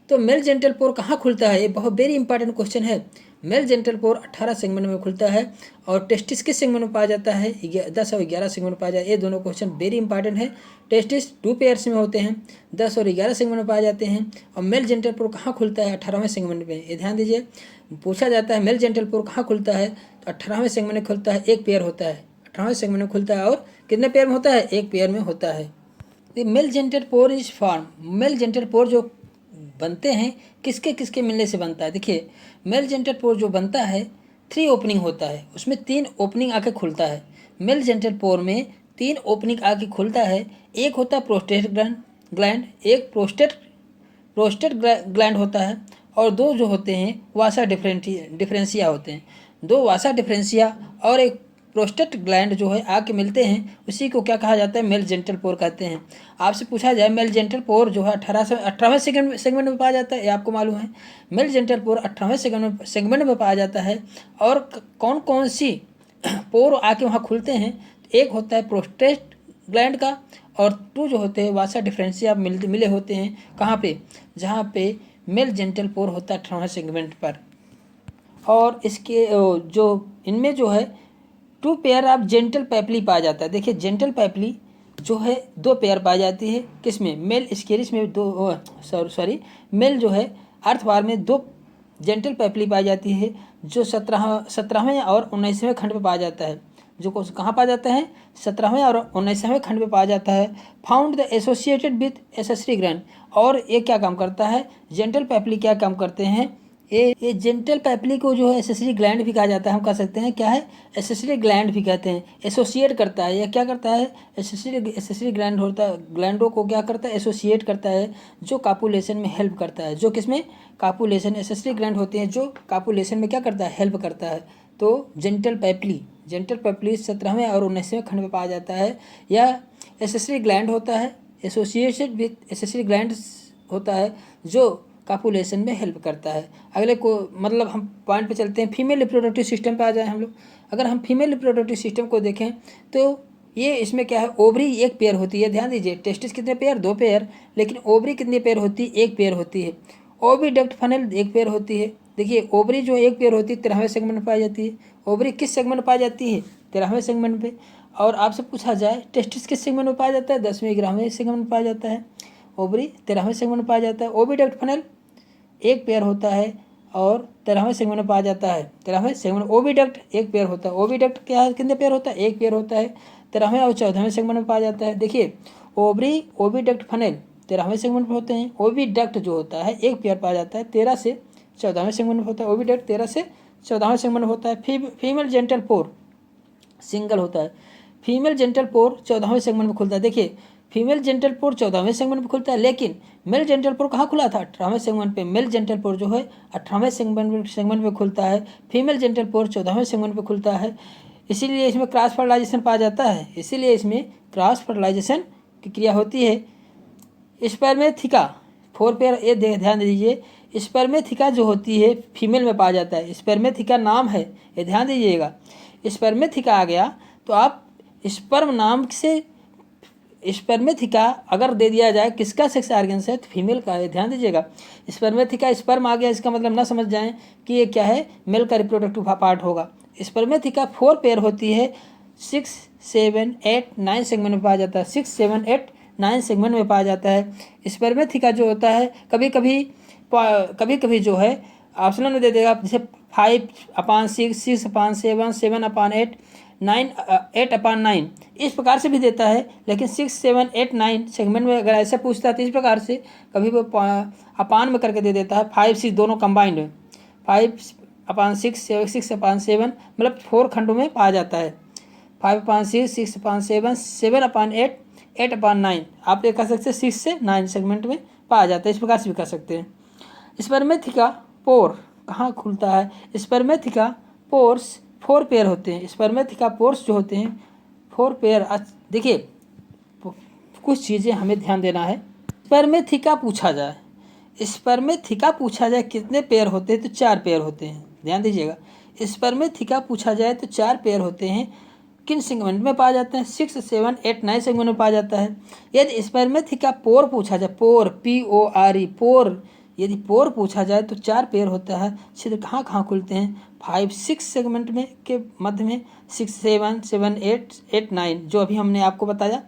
तो मेल जेनिटल पोर कहाँ खुलता है, ये बहुत वेरी इंपॉर्टेंट क्वेश्चन है। मेल जेनिटल पोर 18 सेगमेंट में खुलता है और टेस्टिस किस सेगमेंट में पाया जाता है, 10 और 11 सेगमेंट में पाया जाता है। ये दोनों क्वेश्चन वेरी इंपॉर्टेंट है। टेस्टिस 2 पेयर्स में होते हैं, 10 और 11 सेगमेंट में पाए जाते हैं। और मेल जेनिटल पोर कहाँ खुलता है, 18वें सेगमेंट में। ये ध्यान दीजिए, पूछा जाता है मेल जेनिटल पोर कहाँ खुलता है, तो 18वें सेगमेंट में खुलता है, एक पेयर होता है। 18वें सेगमेंट में खुलता है और कितने पेयर में होता है, एक पेयर में होता है। Male genital pore is form, male genital pore जो बनते हैं किसके किसके मिलने से बनता है। देखिए मेल जेनिटल पोर जो बनता है 3 ओपनिंग होता है, उसमें 3 ओपनिंग आके खुलता है। मेल जेनिटल पोर में 3 ओपनिंग आके खुलता है। एक होता है प्रोस्टेट ग्लैंड, एक प्रोस्टेट ग्लैंड होता है, और 2 जो होते हैं वासा डिफरेंशिया होते हैं। 2 वासा डिफरेंशिया और एक प्रोस्टेट ग्लैंड जो है आके मिलते हैं, उसी को क्या कहा जाता है, मेल जेनिटल पोर कहते हैं। आपसे पूछा जाए मेल जेनिटल पोर जो है 18वें सेगमेंट में पाया जाता है, ये आपको मालूम है। मेल जेनिटल पोर 18वें सेगमेंट में पाया जाता है। और कौन कौन सी पोर आके वहाँ खुलते हैं, एक होता है प्रोस्टेट ग्लैंड का, और 2 जो होते हैं वासा डिफरेंशिया मिले होते हैं। कहाँ पे, जहाँ पे मेल जेनिटल पोर होता है 18वें सेगमेंट पर। और इसके जो इनमें जो है 2 पेयर ऑफ जेनिटल पैपली पाया जाता है। देखिए जेनिटल पैपली जो है 2 पेयर पाई जाती है, किसमें, मेल स्केरिस में 2 मेल जो है अर्थवार में 2 जेनिटल पैपली पाई जाती है, जो 17वें और 19वें खंड में पाया जाता है। जो कहाँ पाया जाता है, 17वें और 19वें खंड में पाया जाता है। Found the associated with accessory gland. और ये क्या काम करता है, जेनिटल पैपली क्या काम करते हैं, ये जेनिटल पैपली को जो है एसेसरी ग्लैंड भी कहा जाता है। हम कह सकते हैं क्या है, एसेसरी ग्लैंड भी कहते हैं। एसोसिएट करता है, या क्या करता है, एसेसरी ग्लैंड होता है, ग्लैंडों को क्या करता है, एसोसिएट करता है, जो कापुलेशन में हेल्प करता है। जो किसमें, कापुलेशन, एसेसरी ग्लैंड होते हैं जो कापुलेशन में क्या करता है, हेल्प करता है। तो जेनिटल पैपली 17वें और 19वें खंड में पाया जाता है। या एसेसरी ग्लैंड होता है, एसोसिएटेड विथ एसेसरी ग्लैंड होता है, जो कापुलेशन में हेल्प करता है। अगले को मतलब हम पॉइंट पे चलते हैं, फीमेल रिप्रोडक्टिव सिस्टम पे आ जाए हम लोग। अगर हम फीमेल रिप्रोडक्टिव सिस्टम को देखें तो ये इसमें क्या है, ओवरी एक पेयर होती है। ध्यान दीजिए, टेस्टिस कितने पेयर, 2 पेयर, लेकिन ओवरी कितनी पेयर होती है, एक पेयर होती है। ओविडक्ट फनल एक पेयर होती है। देखिए ओवरी जो एक पेयर होती है 13वें सेगमेंट में पाई जाती है। ओवरी किस सेगमेंट में पाई जाती है, 13वें सेगमेंट पे। और आपसे पूछा जाए टेस्टिस किस सेगमेंट में पाया जाता है, 10वें 11वें सेगमेंट में पाया जाता है। ओवरी 13वें सेगमेंट में पाया जाता है। ओविडक्ट फनल एक पेयर होता है और 13वें सेगमेंट में पाया जाता है। 13वें सेगमेंट ओविडक्ट एक पेयर होता है। ओविडक्ट क्या है, कितने पेयर होता है, एक पेयर होता है। 13वें और 14वें सेगमेंट में पाया जाता है। देखिए ओवरी ओविडक्ट फनल 13वें सेगमेंट में होते हैं। ओविडक्ट जो होता है एक पेयर पाया जाता है, 13 से 14वें सेगमेंट में होता है। ओविडक्ट 13 से 14वें सेगमेंट में होता है। फीमेल जेनिटल पोर सिंगल होता है। फीमेल जेनिटल पोर 14वें सेगमेंट में खुलता है। देखिए फीमेल जेनिटल पोर 14वें सेगमेंट में खुलता है, लेकिन मेल जेनिटल पोर कहाँ खुला था, 18वें सेगमेंट पे। मेल जेनिटल पोर जो है 18वें सेगमेंट में खुलता है। फीमेल जेनिटल पोर 14वें सेगमेंट पे खुलता है। इसीलिए इसमें क्रॉस फर्टिलाइजेशन पाया जाता है। इसीलिए इसमें क्रॉस फर्टिलाइजेशन की क्रिया होती है। स्पर्मेथिका 4 पेयर, ये ध्यान दीजिए, स्पर्मेथिका जो होती है फीमेल में पाया जाता है। स्पर्मेथिका नाम है, ये ध्यान दीजिएगा। स्पर्मेथिका आ गया तो आप स्पर्म नाम से स्पर्मेथिका अगर दे दिया जाए किसका सेक्स ऑर्गन है, तो फीमेल का है। ध्यान दीजिएगा, स्पर्मेथिका स्पर्म आ गया, इसका मतलब ना समझ जाएं कि ये क्या है, मेल का रिप्रोडक्टिव पार्ट होगा। स्पर्मेथिका 4 पेयर होती है, 6, 7, 8, 9 सेगमेंट में पाया जाता है। 6, 7, 8, 9 सेगमेंट में पाया जाता है। स्पर्मेथिका जो होता है कभी कभी जो है ऑप्शनल में दे देगा, जैसे 5/6, 6/7, 7/8, 8/9 इस प्रकार से भी देता है। लेकिन 6, 7, 8, 9 सेगमेंट में अगर ऐसे पूछता है तो इस प्रकार से कभी वो अपान में करके दे देता है। 5, 6 दोनों कंबाइंड में, 5/6, 6/7 मतलब 4 खंडों में पाया जाता है। 5/6, 6/7, 7/8, 8/9 आप ये कह सकते हैं 6 से 9 सेगमेंट में पाया जाता है। इस प्रकार से भी कर सकते हैं। स्पर्मेथिका पोर कहाँ खुलता है, स्पर्मेथिका पोर्स 4 पेयर होते हैं। स्पर्मेथिका पोर्स जो होते हैं 4 पेयर। देखिए कुछ चीज़ें हमें ध्यान देना है। स्पर्मेथिका पूछा जाए कितने पेयर होते हैं, तो 4 पेयर होते हैं। ध्यान दीजिएगा, स्पर्मेथिका पूछा जाए तो 4 पेयर होते हैं। किन सेगमेंट में पाया जाता है, 6, 7, 8, 9 सेगमेंट में पाया जाता है। यदि स्पर्मेथिका पोर पूछा जाए, पोर PORE पोर, यदि पोर पूछा जाए तो 4 पेयर होता है। छिद्र कहाँ कहाँ खुलते हैं? 5-6 सेगमेंट में के मध्य में, 6, 7, 7, 8, 9 जो अभी हमने आपको बताया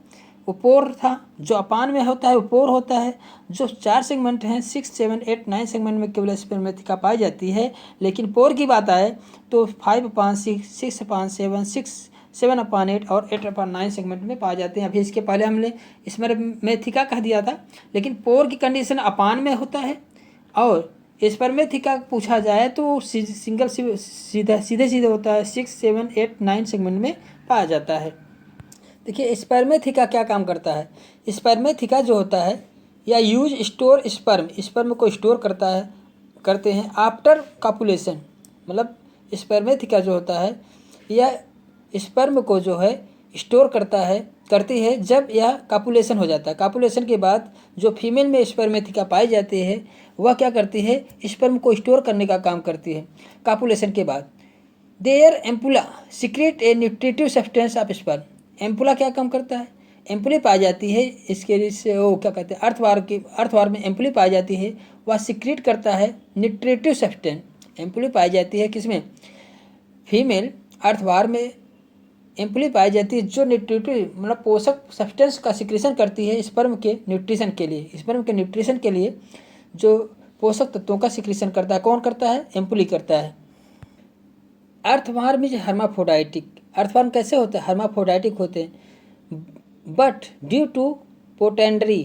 वो पोर था। जो अपान में होता है वो पोर होता है। जो 4 सेगमेंट हैं 6, 7, 8, 9 सेगमेंट में केवल स्पर्मेथिका पाई जाती है। लेकिन पोर की बात आए तो 5/6, 6/7, 7/8 और 8/9 सेगमेंट में पाए जाते हैं। अभी इसके पहले हमने स्पर्मेथिका कह दिया था, लेकिन पोर की कंडीशन अपान में होता है। और स्पर्मेथिका पूछा जाए तो सिंगल सीधे सीधे होता है, 6, 7, 8, 9 सेगमेंट में पाया जाता है। देखिए स्पर्मेथिका क्या काम करता है। स्पर्मेथिका जो होता है या यूज स्टोर स्पर्म को स्टोर करते हैं आफ्टर कॉपुलेशन। मतलब स्पर्मेथिका जो होता है यह स्पर्म को जो है स्टोर करती है जब यह कॉपुलेशन हो जाता है। कॉपुलेशन के बाद जो फीमेल में स्पर्मेथिका पाई जाती है वह क्या करती है, स्पर्म को स्टोर करने का काम करती है। कॉपुलेशन के बाद their ampulla secrete a nutritive substance of sperm. Ampulla क्या काम करता है, एम्पुली पाई जाती है, इसके लिए वो क्या कहते हैं अर्थवार में एम्पुली पाई जाती है, वह सीक्रेट करता है न्यूट्रिटिव सब्सटेंस। एम्पुली पाई जाती है किसमें, फीमेल अर्थवार में एम्पुली पाई जाती है जो न्यूट्रिटिव मतलब पोषक सब्सटेंस का सिक्रेशन करती है स्पर्म के न्यूट्रिशन के लिए। स्पर्म के न्यूट्रिशन के लिए जो पोषक तत्वों का सिक्रेशन करता है कौन करता है, एम्पुली करता है। Earthworm is हर्माफ्रोडाइटिक। अर्थवार्म कैसे होते हैं, हर्माफ्रोडाइटिक होते हैं। बट ड्यू टू पोटेंड्री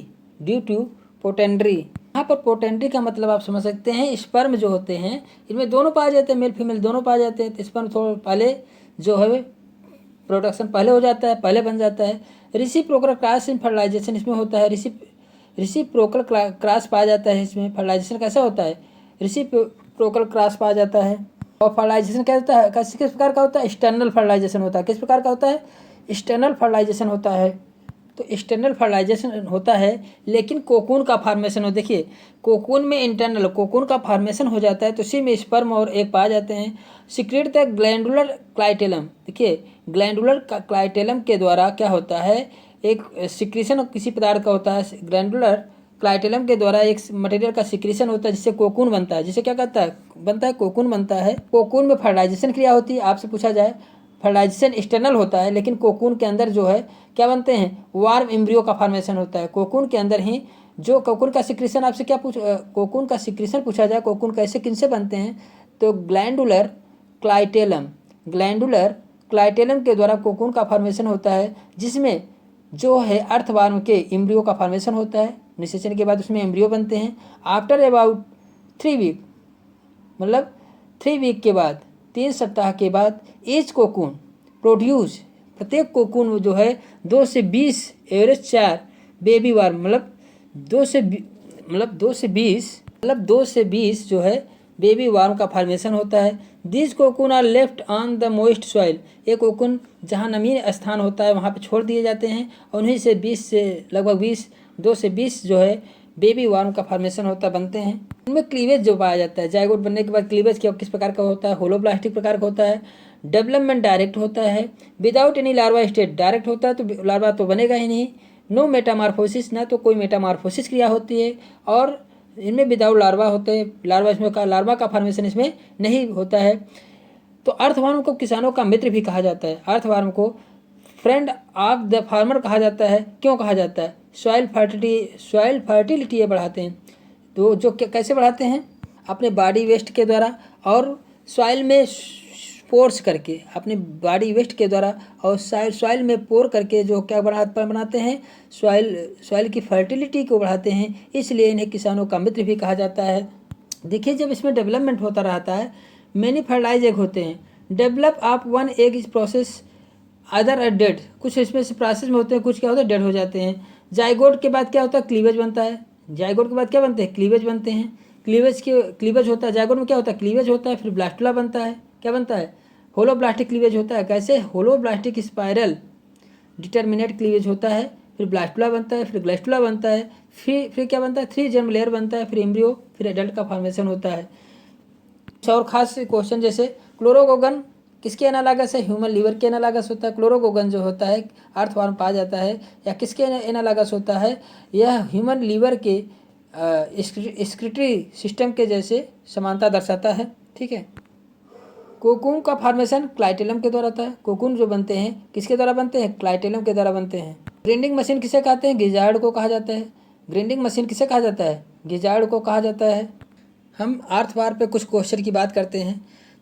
यहाँ पर पोटेंड्री का मतलब आप समझ सकते हैं स्पर्म जो होते हैं इनमें दोनों पाए जाते हैं, मेल फीमेल दोनों पाए जाते हैं। तो स्पर्म थोड़ा पहले जो है प्रोडक्शन पहले हो जाता है, पहले बन जाता है। रेसिप्रोकल क्रॉस इन फर्टिलाइजेशन इसमें होता है। रेसिप्रोकल क्रॉस पाया जाता है इसमें। फर्टिलाइजेशन कैसे होता है, रेसिप्रोकल क्रॉस पाया जाता है। और फर्टिलाइजेशन क्या होता है, किस प्रकार का होता है, एक्सटर्नल फर्टिलाइजेशन होता है। किस प्रकार का होता है, एक्सटर्नल फर्टिलाइजेशन होता है। तो एक्सटर्नल फर्टिलाइजेशन होता है लेकिन कोकून का फॉर्मेशन हो। देखिए कोकून में इंटरनल कोकून का फॉर्मेशन हो जाता है तो उसी में स्पर्म और एग पाए जाते हैं। Secret the glandular clitellum. देखिए ग्लैंडुलर क्लाइटेलम के द्वारा क्या होता है, एक सिक्रीशन किसी पदार्थ का होता है। ग्लैंडुलर क्लाइटेलम के द्वारा एक मटेरियल का सिक्रीशन होता है जिससे कोकून बनता है, जिससे क्या कहता है बनता है, कोकून बनता है। कोकून में फर्टिलाइजेशन क्रिया होती है। आपसे पूछा जाए फर्टिलाइजेशन एक्सटर्नल होता है लेकिन कोकून के अंदर जो है क्या बनते हैं, वार्म एम्ब्रियो का फॉर्मेशन होता है। कोकून के अंदर ही जो कोकून का सिक्रीशन आपसे क्या कोकून का सिक्रीशन पूछा जाए, कोकून कैसे किनसे बनते हैं, तो ग्लैंडुलर क्लाइटेलम के द्वारा कोकून का फॉर्मेशन होता है जिसमें जो है अर्थवार्म के एम्ब्रियो का फॉर्मेशन होता है। निषेचन के बाद उसमें एम्ब्रियो बनते हैं। आफ्टर अबाउट 3 वीक मतलब 3 वीक के बाद 3 सप्ताह के बाद ईच कोकून प्रोड्यूस, प्रत्येक कोकून जो है 2 से 20 एवरेज 4 बेबी वार्म मतलब 2 से 20 जो है बेबी वार्म का फॉर्मेशन होता है। This cocoon are left on the moist soil. ये कोकून जहाँ नमी स्थान होता है वहाँ पे छोड़ दिए जाते हैं और उन्हीं से 2 से 20 जो है बेबी वार्म का फॉर्मेशन होता बनते हैं। इनमें क्लीवेज जो पाया जाता है, जायगोट बनने के बाद क्लीवेज किस प्रकार का होता है, होलोब्लास्टिक प्रकार का होता है। डेवलपमेंट डायरेक्ट होता है, without any larva state. Direct होता है तो लार्वा तो बनेगा ही नहीं। नो मेटामार्फोसिस, ना तो कोई मेटामार्फोसिस क्रिया होती है। और इनमें विदाउट लार्वा होते हैं, लार्वा का फॉर्मेशन इसमें नहीं होता है। तो अर्थवार्म को किसानों का मित्र भी कहा जाता है। अर्थवार्म को फ्रेंड ऑफ द फार्मर कहा जाता है। क्यों कहा जाता है, सॉइल फर्टिलिटी ये बढ़ाते हैं। तो जो कैसे बढ़ाते हैं, अपने बॉडी वेस्ट के द्वारा और सॉइल में फोर्स करके, अपने बॉडी वेस्ट के द्वारा और सॉइल में पोर करके जो क्या बनाते हैं, सॉइल की फर्टिलिटी को बढ़ाते हैं। इसलिए इन्हें किसानों का मित्र भी कहा जाता है। देखिए जब इसमें डेवलपमेंट होता रहता है, मैनी फर्टिलाइज एग होते हैं। Develop of 1 egg is process other are dead. कुछ इसमें से प्रोसेस में होते हैं, कुछ क्या होता है डेड हो जाते हैं। जाइगोट के बाद क्या होता है, क्लीवेज बनता है। जाइगोट के बाद क्या बनते हैं, क्लीवेज बनते हैं। क्लीवेज होता है, जाइगोट में क्या होता है, क्लीवेज होता है। फिर ब्लास्टुला बनता है, क्या बनता है, होलोब्लास्टिक क्लीवेज होता है। कैसे, होलोब्लास्टिक स्पाइरल डिटर्मिनेट क्लीवेज होता है। फिर ब्लास्टुला बनता है, फिर ग्लास्टुला बनता है, फिर क्या बनता है, 3 जर्म लेयर बनता है, फिर एम्ब्रियो, फिर एडल्ट का फॉर्मेशन होता है। और खास क्वेश्चन जैसे क्लोरोगोगन किसके एनालॉगस है, ह्यूमन लीवर के एनालॉगस होता है। क्लोरोगोगन जो होता है अर्थवार्म पाया जाता है या किसके एनालॉगस होता है, यह ह्यूमन लीवर के एक्सक्रीटरी सिस्टम के जैसे समानता दर्शाता है। ठीक है। कोकून का फॉर्मेशन क्लाइटेलम के द्वारा होता है। कोकून जो बनते हैं किसके द्वारा बनते हैं? क्लाइटेलम के द्वारा बनते हैं। ग्राइंडिंग मशीन किसे कहते हैं? गिजार्ड को कहा जाता है। ग्राइंडिंग मशीन किसे कहा जाता है? गिजार्ड को कहा जाता है। हम अर्थवार पे कुछ क्वेश्चन की बात करते हैं,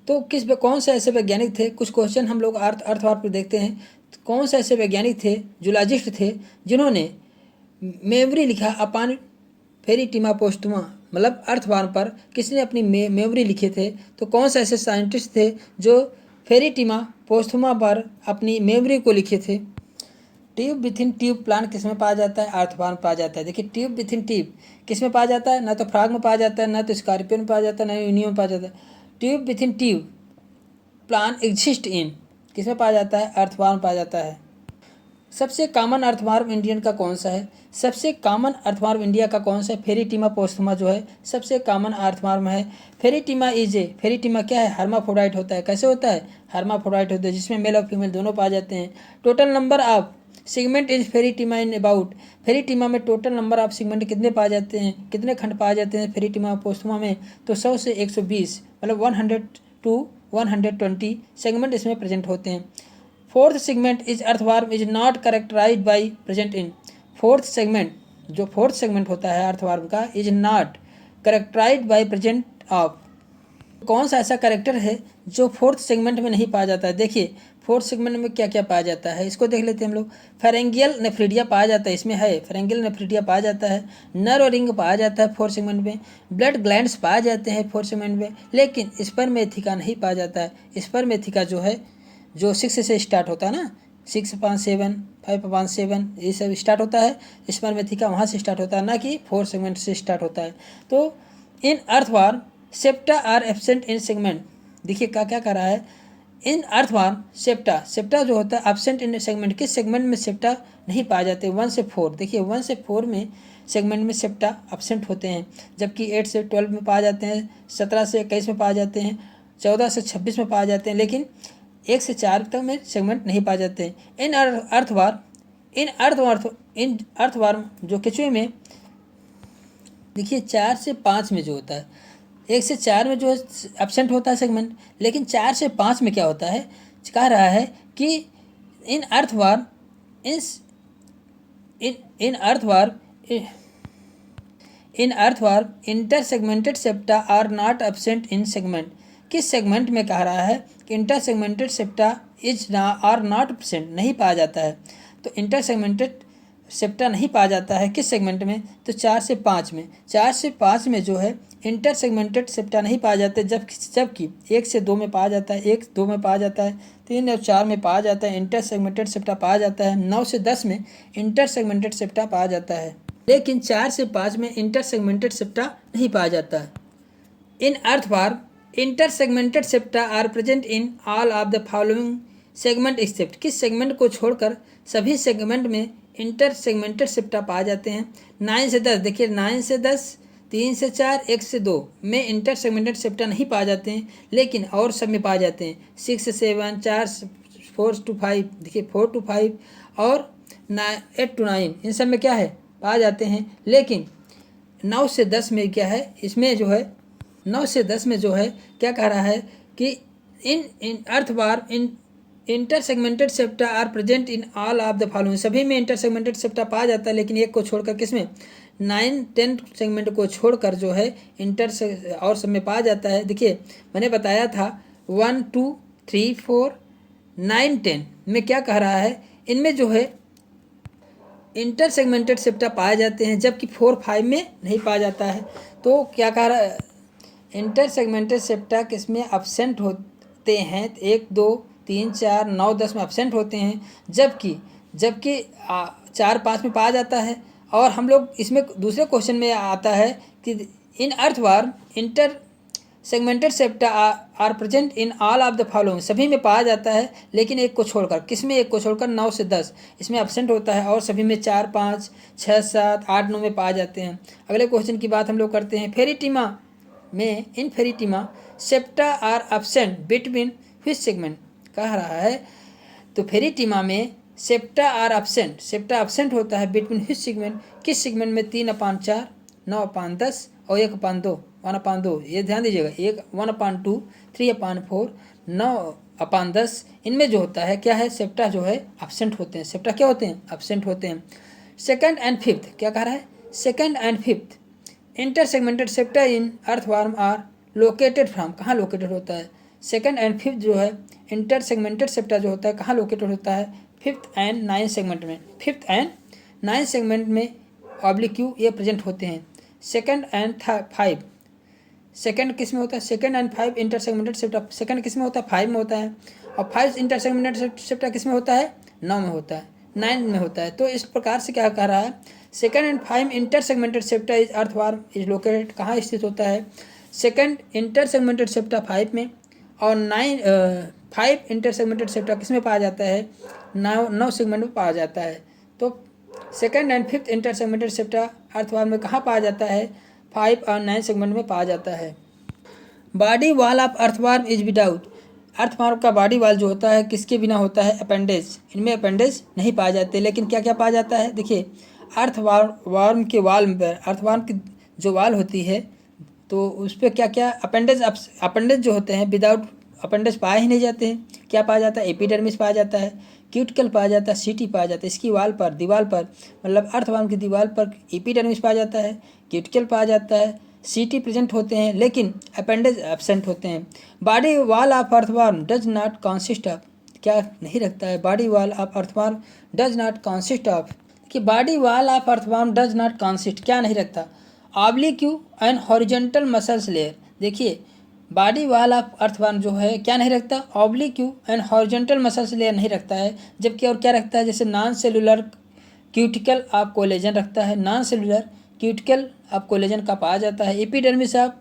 तो कौन से ऐसे वैज्ञानिक थे, कुछ क्वेश्चन हम लोग अर्थवार पे देखते हैं, तो कौन से ऐसे वैज्ञानिक थे, जूलॉजिस्ट थे, जिन्होंने मेमोरी लिखा अपन फेरिटिमा पोस्टुमा, मतलब अर्थवार पर किसने अपनी मेमोरी लिखे थे? तो कौन से ऐसे साइंटिस्ट थे जो फेरिटिमा पोस्टुमा पर अपनी मेमोरी को लिखे थे? ट्यूब विथिन ट्यूब प्लांट किस में पाया जाता है? अर्थवार में पाया जाता है। देखिए, ट्यूब विथिन ट्यूब किस में पाया जाता है? ना तो फ्रॉग में पाया जाता है, ना तो स्कॉर्पियन में पाया जाता है, ना यूनियन में पाया जाता है। Tube within tube plant exist in किस में पाया जाता है? अर्थवार में पाया जाता है। सबसे कॉमन अर्थवार्म इंडियन का कौन सा है? सबसे कॉमन अर्थवार्म इंडिया का कौन सा है? फेरिटिमा पोस्टुमा जो है सबसे कॉमन अर्थवार्म है। फेरिटिमा फेरिटिमा क्या है? हर्माफ्रोडाइट होता है। कैसे होता है? हर्माफ्रोडाइट होता है, जिसमें मेल और फीमेल दोनों पाए जाते हैं। Total number of segment is Pheretima in about, Pheretima में टोटल नंबर ऑफ सेगमेंट कितने पाए जाते हैं, कितने खंड पाए जाते हैं फेरिटिमा पोस्टुमा में? तो 100 से 120, मतलब 100 to 120 सेगमेंट इसमें प्रेजेंट होते हैं। Fourth segment is earthworm is not characterise by present in, fourth segment, जो फोर्थ सेगमेंट होता है अर्थवार्म का, is not characterise by present of, कौन सा ऐसा करेक्टर है जो फोर्थ सेगमेंट में नहीं पाया जाता है? देखिए, फोर्थ सेगमेंट में क्या क्या पाया जाता है, इसको देख लेते हैं हम लोग। फेरेंगियल नेफ्रिडिया पाया जाता है, इसमें है फेरेंगियल नेफ्रिडिया पाया जाता है। नर्व रिंग पाया जाता है फोर्थ सेगमेंट में। ब्लड ग्लैंड्स पाए जाते हैं फोर्थ सेगमेंट में, लेकिन स्पर्मेथिका नहीं पाया जाता है। स्पर्मेथिका जो है, जो 6 से स्टार्ट होता है ना, 6.7, 5.7, ये सब स्टार्ट होता है, स्पर्मेथिका वहाँ से स्टार्ट होता है, ना कि फोर्थ सेगमेंट से स्टार्ट होता है। तो in earthworm septa are absent in segment, देखिए क्या क्या कर रहा है। इन अर्थवार्म सेप्टा जो होता है एब्सेंट इन सेगमेंट, किस सेगमेंट में सेप्टा नहीं पाए जाते? 1 से 4, देखिए 1 से 4 में सेगमेंट में सेप्टा एब्सेंट होते हैं, जबकि 8 से 12 में पाए जाते हैं, 17 से 21 में पाए जाते हैं, 14 से 26 में पाए जाते हैं, लेकिन 1 से 4 तक में सेगमेंट नहीं पाए जाते हैं। इन अर्थवार्म जो केचुए में, देखिए 4 से 5 में जो होता है, 1 से 4 में जो एब्सेंट होता है सेगमेंट, लेकिन 4 से 5 में क्या होता है, कह रहा है कि in earthworm intersegmented septa are not absent in segment, किस सेगमेंट में कह रहा है कि intersegmented septa are not absent, नहीं पाया जाता है। तो इंटरसेगमेंटेड सेप्टा नहीं पाया जाता है किस सेगमेंट में? तो 4 से 5 में। 4 से 5 में जो है इंटरसेगमेंटेड सेप्टा नहीं पाया जाते, जबकि 1 से 2 में पाया जाता है, 1 2 में पाया जाता है, 3 और 4 में पाया जाता है, इंटरसेगमेंटेड सेप्टा पाया जाता है। 9 से 10 में इंटरसेगमेंटेड सेप्टा पाया जाता है, लेकिन 4 से 5 में इंटरसेगमेंटेड सेप्टा नहीं पाया जाता है। In earthworm intersegmented septa are present in all of the following segment except, किस सेगमेंट को छोड़कर सभी सेगमेंट में इंटरसेगमेंटेड सेप्टा पाए जाते हैं? 9 से 10, देखिए 9 से 10, 3 से 4, 1 से 2 में इंटरसेगमेंटेड सेप्टा नहीं पाए जाते हैं, लेकिन और सब में पाए जाते हैं। 6 से 7, 4 to 5, देखिए 4 to 5 और 8 to 9, इन सब में क्या है, पाए जाते हैं। लेकिन 9 से 10 में क्या है, इसमें जो है 9 से 10 में जो है क्या कह रहा है कि in earthworm intersegmented septa are present in all of the following, सभी में इंटरसेगमेंटेड सेप्टा पाया जाता है, लेकिन एक को छोड़कर, किसमें? 9-10 सेगमेंट को छोड़कर जो है और सब में पाया जाता है। देखिए मैंने बताया था 1 2 3 4 9 10 में क्या कह रहा है, इनमें जो है इंटरसेगमेंटेड सेप्टा पाए जाते हैं, जबकि 4 5 में नहीं पाया जाता है। तो क्या कह रहा है, इंटरसेगमेंटेड सेप्टा किसमें एब्सेंट होते हैं? 1 2 3 4 9 10 में एब्सेंट होते हैं, जबकि 4 5 में पाया जाता है। और हम लोग इसमें दूसरे क्वेश्चन में आता है कि in earthworm inter segmented septa are present in all of the following, सभी में पाया जाता है, लेकिन एक को छोड़कर, किसमें? एक को छोड़कर 9 से 10 इसमें एब्सेंट होता है, और सभी में 4 5 6 7 8 9 में पाए जाते हैं। अगले क्वेश्चन की बात हम लोग करते हैं। फेरिटिमा में, in Pheretima septa are absent between which segment, कह रहा है। तो फेरिटिमा में septa are absent, septa absent होता है बिटवीन व्हिच सेगमेंट, किस सेगमेंट में? 3/4, 9/10 और 1/2, 1/2, ये ध्यान दीजिएगा, 1/2, 3/4, 9/10, इनमें जो होता है क्या है, सेप्टा जो है एब्सेंट होते हैं। सेप्टा क्या होते हैं, एब्सेंट होते हैं। सेकंड एंड फिफ्थ क्या कह रहा है, second and fifth inter segmented septa in earthworm are located from, कहाँ लोकेटेड होता है, सेकंड एंड फिफ्थ जो है इंटर सेगमेंटेड सेप्टा जो होता है कहाँ लोकेटेड होता है, फिफ्थ एंड 9th सेगमेंट में, फिफ्थ एंड 9th सेगमेंट में ऑब्लिक क्यू ये प्रेजेंट होते हैं। सेकंड एंड 5, सेकंड किस में होता है, second and 5 inter segmented septa second किस में होता है, 5 में होता है, और 5 इंटर सेगमेंटेड सेप्टा किस में होता है, 9 में होता है, 9 में होता है। तो इस प्रकार से क्या कह रहा है, second and 5 inter segmented septa is earthworm is located, कहाँ स्थित होता है, सेकंड इंटर सेगमेंटेड सेप्टा 5 में, और 5 इंटर सेगमेंटेड सेप्टा किस में पाया जाता है, 9 सेगमेंट में पाया जाता है। तो second and fifth inter segmented septa earthworm में कहाँ पाया जाता है, 5 और 9 सेगमेंट में पाया जाता है। Body wall of earthworm is without, earthworm का बॉडी वॉल जो होता है किसके बिना होता है, अपेंडेज, इनमें अपेंडेज नहीं पाए जाते। लेकिन क्या क्या पाया जाता है, देखिए अर्थवर्म के वाल पर, अर्थवर्म की जो वाल होती है तो उस पर क्या क्या अपेंडेज जो होते हैं, विदाउट अपेंडेज पाए ही नहीं जाते हैं। क्या पाया जाता है, एपिडर्मिस पाया जाता है, क्यूटिकल पाया जाता है, सीटी पाया जाता है। इसकी वाल पर, दीवार पर, मतलब अर्थवर्म की दीवार पर एपिडर्मिस पाया जाता है, क्यूटिकल पाया जाता है, सीटी प्रेजेंट होते हैं, लेकिन अपेंडेज एब्सेंट होते हैं। Body wall of earthworm does not consist of, क्या नहीं रखता है, body wall of earthworm does not consist of, कि body wall of earthworm does not consist क्या नहीं रखता, oblique and horizontal muscles layer. देखिए बॉडी वॉल ऑफ अर्थवर्म जो है क्या नहीं रखता, oblique and horizontal muscles layer नहीं रखता है। जबकि और क्या रखता है, जैसे non cellular cuticle of collagen रखता है, non cellular cuticle of collagen का पाया जाता है। एपिडर्मिस ऑफ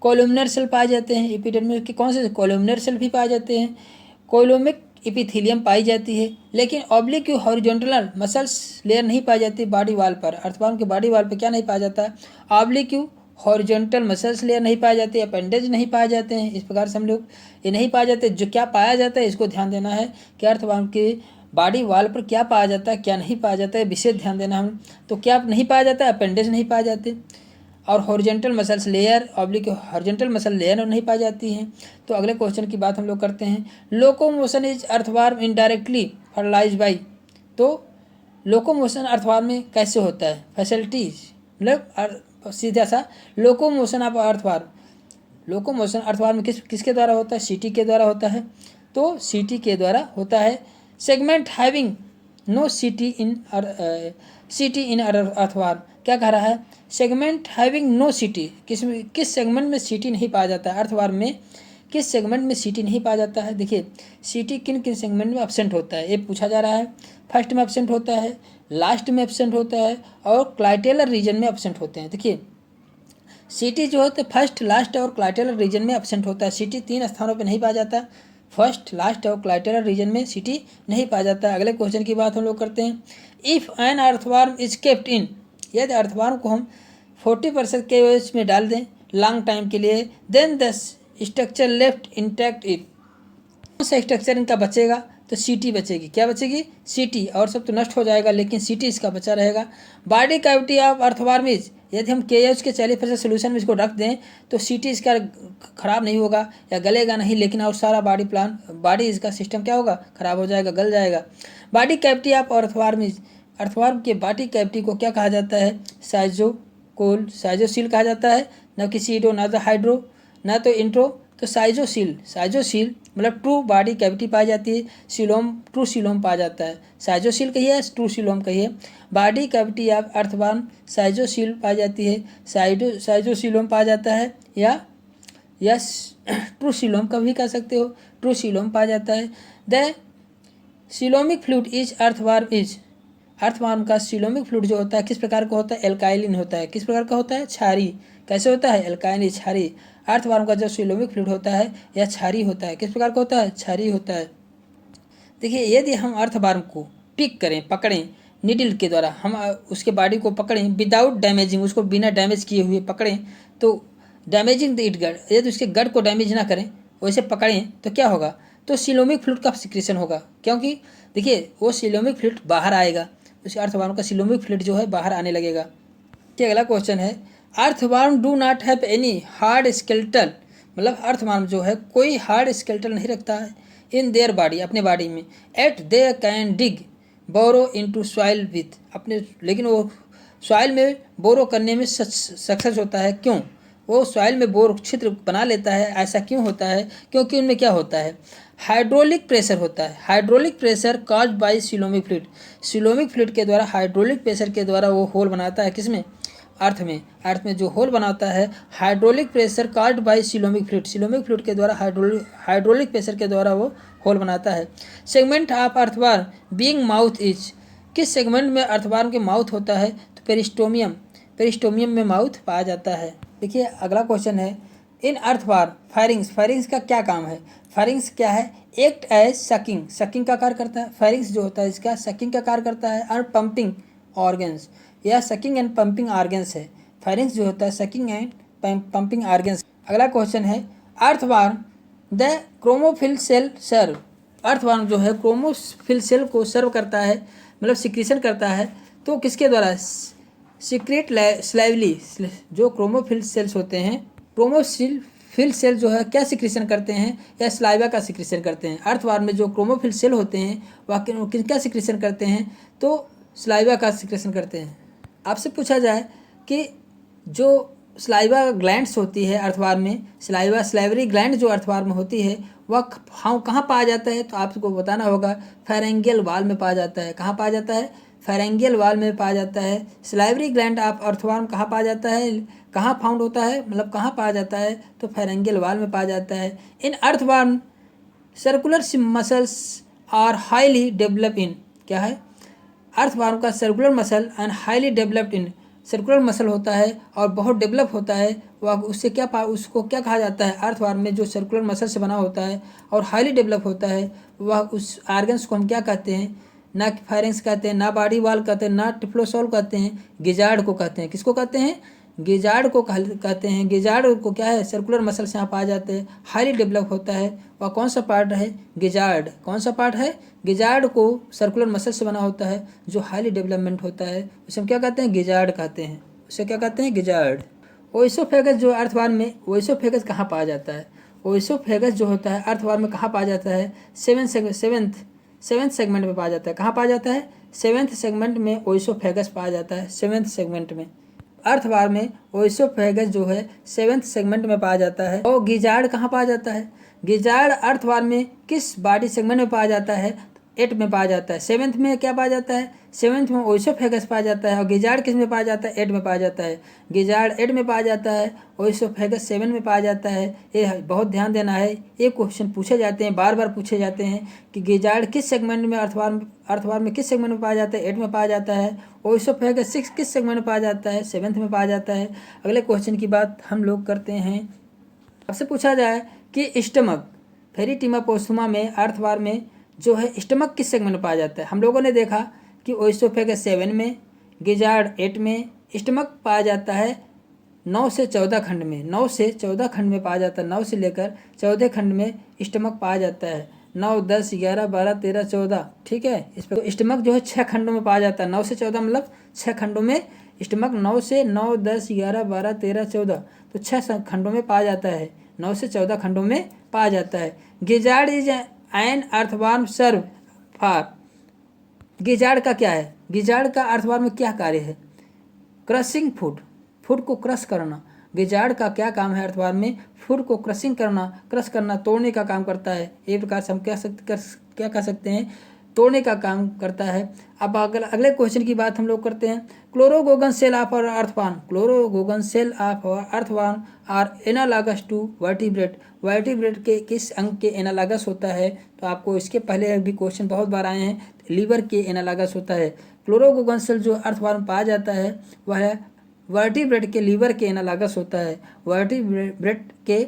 कोलुमिनर सेल पाए जाते हैं, एपिडर्मिस के कौन से, कोलुमिनर सेल भी पाए जाते हैं, कोलोमिक एपिथेलियम पाई जाती है। लेकिन ऑब्लिक हॉरिजॉन्टल मसल्स लेयर नहीं पाई जाती बॉडी वॉल पर। अर्थवर्म के बॉडी वॉल पर क्या नहीं पाया जाता, ऑब्लिक हॉरिजॉन्टल मसल्स लेयर नहीं पाए जाते, अपेंडेज नहीं पाए जाते हैं। इस प्रकार से हम लोग ये नहीं पाए जाते। जो क्या पाया जाता है इसको ध्यान देना है कि अर्थवर्म के बॉडी वॉल पर क्या पाया जाता है, क्या नहीं पाया जाता है, विशेष ध्यान देना हम। तो क्या नहीं पाया जाता है, अपेंडेज नहीं पाए जाते, और horizontal muscles layer oblique horizontal muscle layer नहीं पाई जाती हैं। तो अगले क्वेश्चन की बात हम लोग करते हैं। Locomotion is earthworm indirectly fertilise by, तो लोकोमोशन अर्थवर्म में कैसे होता है, फैसिलिटीज, मतलब सीधा सा locomotion of earthworm, locomotion earthworm में किसके द्वारा होता है, सीटी के द्वारा होता है। तो सीटी के द्वारा होता है। सेगमेंट हैविंग नो सीटी इन अर्थवर्म, क्या कह रहा है, सेगमेंट हैविंग नो सीटी, किस सेगमेंट में सीटी नहीं पाया जाता है, अर्थवर्म में किस सेगमेंट में सीटी नहीं पाया जाता है। देखिए सीटी किन किन सेगमेंट में एब्सेंट होता है ये पूछा जा रहा है। फर्स्ट में एब्सेंट होता है, लास्ट में एब्सेंट होता है, और क्लाइटेलर रीजन में एब्सेंट होते हैं। देखिए सीटी जो होता है फर्स्ट, लास्ट और क्लाइटेलर रीजन में एब्सेंट होता है। सीटी 3 स्थानों पर नहीं पाया जाता, फर्स्ट, लास्ट और क्लाइटेलर रीजन में सीटी नहीं पाया जाता है। अगले क्वेश्चन की बात हम लोग करते हैं। If an earthworm is kept in, यदि अर्थवर्म को हम 40% के एज में डाल दें लॉन्ग टाइम के लिए, then the structure left intact it, कौन सा स्ट्रक्चर इनका बचेगा, तो सीटी बचेगी। क्या बचेगी, सीटी, और सब तो नष्ट हो जाएगा लेकिन सीटी इसका बचा रहेगा। Body cavity of earthworm is, यदि हम KH के 40% सोल्यूशन में इसको रख दें तो सीटी इसका खराब नहीं होगा या गलेगा नहीं, लेकिन और सारा बॉडी इसका सिस्टम क्या होगा, खराब हो जाएगा, गल जाएगा। Body cavity of earthworm is, earthworm के बॉडी कैविटी को क्या कहा जाता है, साइजोसील कहा जाता है, न कि सीडो, ना तो हाइड्रो, ना तो इंट्रो, तो साइजोसील मतलब ट्रू बॉडी कैविटी पाई जाती है। सीलोम, ट्रू सीलोम पाया जाता है। साइजोसील कहिए, ट्रू सीलोम कहिए। बॉडी कैविटी ऑफ अर्थवर्म साइजोसील पाई जाती है, साइजोसीलोम पाया जाता है, या ट्रू सीलोम का भी कह सकते हो, ट्रू सीलोम पाया जाता है। The coelomic fluid is earthworm is, earthworm का सीलोमिक फ्लूइड जो होता है किस प्रकार का होता है, एल्काइलिन होता है। किस प्रकार का होता है, क्षारी। कैसे होता है, एल्काइलिन, क्षारी। अर्थवर्म का जो सीलोमिक फ्लूइड होता है यह क्षारी होता है। किस प्रकार का होता है, क्षारी होता है। देखिए यदि हम अर्थवर्म को पिक करें, पकड़ें नीडल के द्वारा, हम उसके बॉडी को पकड़ें विदाउट डैमेजिंग, उसको बिना डैमेज किए हुए पकड़ें, तो डैमेजिंग द इट गड, यदि उसके गड को डैमेज ना करें, वैसे पकड़ें तो क्या होगा, तो सीलोमिक फ्लूइड का सिक्रेशन होगा। क्योंकि देखिए वो सीलोमिक फ्लूइड बाहर आएगा, उस अर्थवर्म का सीलोमिक फ्लूइड जो है बाहर आने लगेगा। कि अगला क्वेश्चन है, earthworm do not have any hard skeleton, मतलब अर्थवर्म जो है कोई हार्ड स्केलेटन नहीं रखता है इन देयर बॉडी, अपने बॉडी में। At they can dig burrow into soil with, अपने, लेकिन वो सॉइल में बोरो करने में सक्सेस होता है। क्यों? वो सॉइल में बोर छिद्र बना लेता है। ऐसा क्यों होता है? क्योंकि उनमें क्या होता है, हाइड्रोलिक प्रेशर होता है। Hydraulic pressure cause by coelomic fluid, coelomic fluid के द्वारा, हाइड्रोलिक प्रेशर के द्वारा वो होल बनाता है। किसमें? अर्थ में। अर्थ में जो होल बनाता है hydraulic pressure caused by coelomic fluid, coelomic fluid के द्वारा, हाइड्रोलिक प्रेशर के द्वारा वो होल बनाता है। Segment of earthworm being mouth is, किस सेगमेंट में अर्थवर्म के माउथ होता है? तो पेरिस्टोमियम, पेरिस्टोमियम में माउथ पाया जाता है। देखिए अगला क्वेश्चन है, इन अर्थवर्म फायरिंग्स, फायरिंग्स का क्या काम है? फायरिंग्स क्या है? एक्ट एज सकिंग, सकिंग का कार्य करता है। फायरिंग्स जो होता है इसका सकिंग का कार्य करता है। और पंपिंग ऑर्गन्स, या सकिंग एंड पंपिंग ऑर्गन्स है। फायरिंग्स जो होता है सकिंग एंड पंपिंग ऑर्गन्स। अगला क्वेश्चन है, earthworm the chromophil cell serve, earthworm जो है क्रोमोफिल सेल को सर्व करता है, मतलब सिक्रीशन करता है। तो किसके द्वारा? सीक्रेट स्लाइवली, जो क्रोमोफिल सेल्स होते हैं, क्रोमोफिल सेल जो है क्या सिक्रीशन करते हैं? या स्लाइवा का सिक्रीशन करते हैं। अर्थवर्म में जो क्रोमोफिल सेल होते हैं वह क्या सिक्रीशन करते हैं? तो स्लाइवा का सिक्रीशन करते हैं। आपसे पूछा जाए कि जो स्लाइवा ग्लैंड्स होती है अर्थवर्म में, स्लाइवरी ग्लैंड जो अर्थवर्म में होती है वह कहाँ पाया जाता है? तो आपको बताना होगा, फेरेंगियल वाल में पाया जाता है। कहाँ पाया जाता है? फेरेंगियल वाल में पाया जाता है। स्लाइवरी ग्लैंड ऑफ अर्थवर्म कहाँ पाया जाता है? कहाँ फाउंड होता है, मतलब कहाँ पाया जाता है? तो फेरेंगियल वाल में पाया जाता है। In earthworm circular muscles are highly develop in, क्या है? अर्थवर्म का circular muscle and highly developed in, circular muscle होता है और बहुत डेवलप होता है। वह उससे उसको क्या कहा जाता है? अर्थवर्म में जो सर्कुलर मसल से बना होता है और हाईली डेवलप होता है, वह उस ऑर्गन्स को हम क्या कहते हैं? ना फायरिंग्स कहते हैं, ना बॉडी वाल कहते हैं, ना टिफ्लोसोल कहते हैं, गिजार्ड को कहते हैं। किसको कहते हैं? गिजार्ड को कहते हैं। गिजार्ड को क्या है? सर्कुलर मसल से यहाँ पाया जाते हैं, हाईली डेवलप होता है। वह कौन सा पार्ट है? गिजार्ड। कौन सा पार्ट है? गिजार्ड को सर्कुलर मसल से बना होता है जो हाईली डेवलपमेंट होता है, उसे हम क्या कहते हैं? गिजार्ड कहते हैं। उसे क्या कहते हैं? गिजार्ड। ओइसोफेगस जो अर्थवर्म में, ओइसोफेगस कहाँ पाया जाता है? ओइसोफेगस जो होता है अर्थवर्म में कहाँ पाया जाता है? सेवेंथ सेगमेंट में पाया जाता है। कहाँ पाया जाता है? सेवेंथ सेगमेंट में ओइसोफेगस पाया जाता है। सेवेंथ सेगमेंट में अर्थवर्म में ओइसोफेगस जो है सेवेंथ सेगमेंट में पाया जाता है। और गिजार्ड कहाँ पाया जाता है? गिजार्ड अर्थवर्म में किस बॉडी सेगमेंट में पाया जाता है? 8 में पाया जाता है। सेवेंथ में क्या पाया जाता है? सेवेंथ में ओइसोफेगस पाया जाता है। और गिजार्ड किस में पाया जाता है? 8 में पाया जाता है। गिजार्ड 8 में पाया जाता है, ओइसोफेगस 7 में पाया जाता है। ये बहुत ध्यान देना है, ये क्वेश्चन पूछे जाते हैं, बार बार पूछे जाते हैं कि गिजार्ड किस सेगमेंट में, अर्थवर्म में किस सेगमेंट में पाया जाता है? 8 में पाया जाता है। ओइसोफेगस 6 किस सेगमेंट में पाया जाता है? 7th में पाया जाता है। अगले क्वेश्चन की बात हम लोग करते हैं। आपसे पूछा जाए कि स्टमक, फेरिटिमा पोस्थुमा में अर्थवर्म में जो है स्टमक किस सेगमेंट में पाया जाता है? हम लोगों ने देखा कि ओइसोफेगस 7 में, गिजार्ड 8 में। स्टमक पाया जाता है 9 से 14 खंड में, 9 से 14 खंड में पाया जाता है। 9 से लेकर 14 खंड में स्टमक पाया जाता है। 9, 10, 11, 12, 13, 14, ठीक है। इस पर स्टमक जो है 6 खंडों में पाया जाता है। 9 से 14 मतलब 6 खंडों में स्टमक, 9 से 9, 10, 11, 12, 13, 14, तो 6 खंडों में पाया जाता है। 9 से 14 खंडों में पाया जाता है। Gizzard is an earthworm serve for, gizzard का क्या है? गिजार्ड का अर्थवर्म में क्या कार्य है? क्रशिंग फूड, फूड को क्रश करना। गिजार्ड का क्या काम है अर्थवर्म में? फूड को क्रशिंग करना, क्रश करना, तोड़ने का काम करता है। एक प्रकार से हम क्या कह सकते हैं? तोड़ने का काम करता है। अब अगले क्वेश्चन की बात हम लोग करते हैं। Chloragogen cell of earthworm, chloragogen cell of earthworm are analogous to vertebrate, vertebrate के किस अंग के एनालॉगस होता है? तो आपको इसके पहले भी क्वेश्चन बहुत बार आए हैं, लीवर के एनालॉगस होता है। क्लोरोगोगन सेल जो अर्थवर्म पाया जाता है वह वर्टिब्रेट के लीवर के एनालॉगस होता है। वर्टिब्रेट के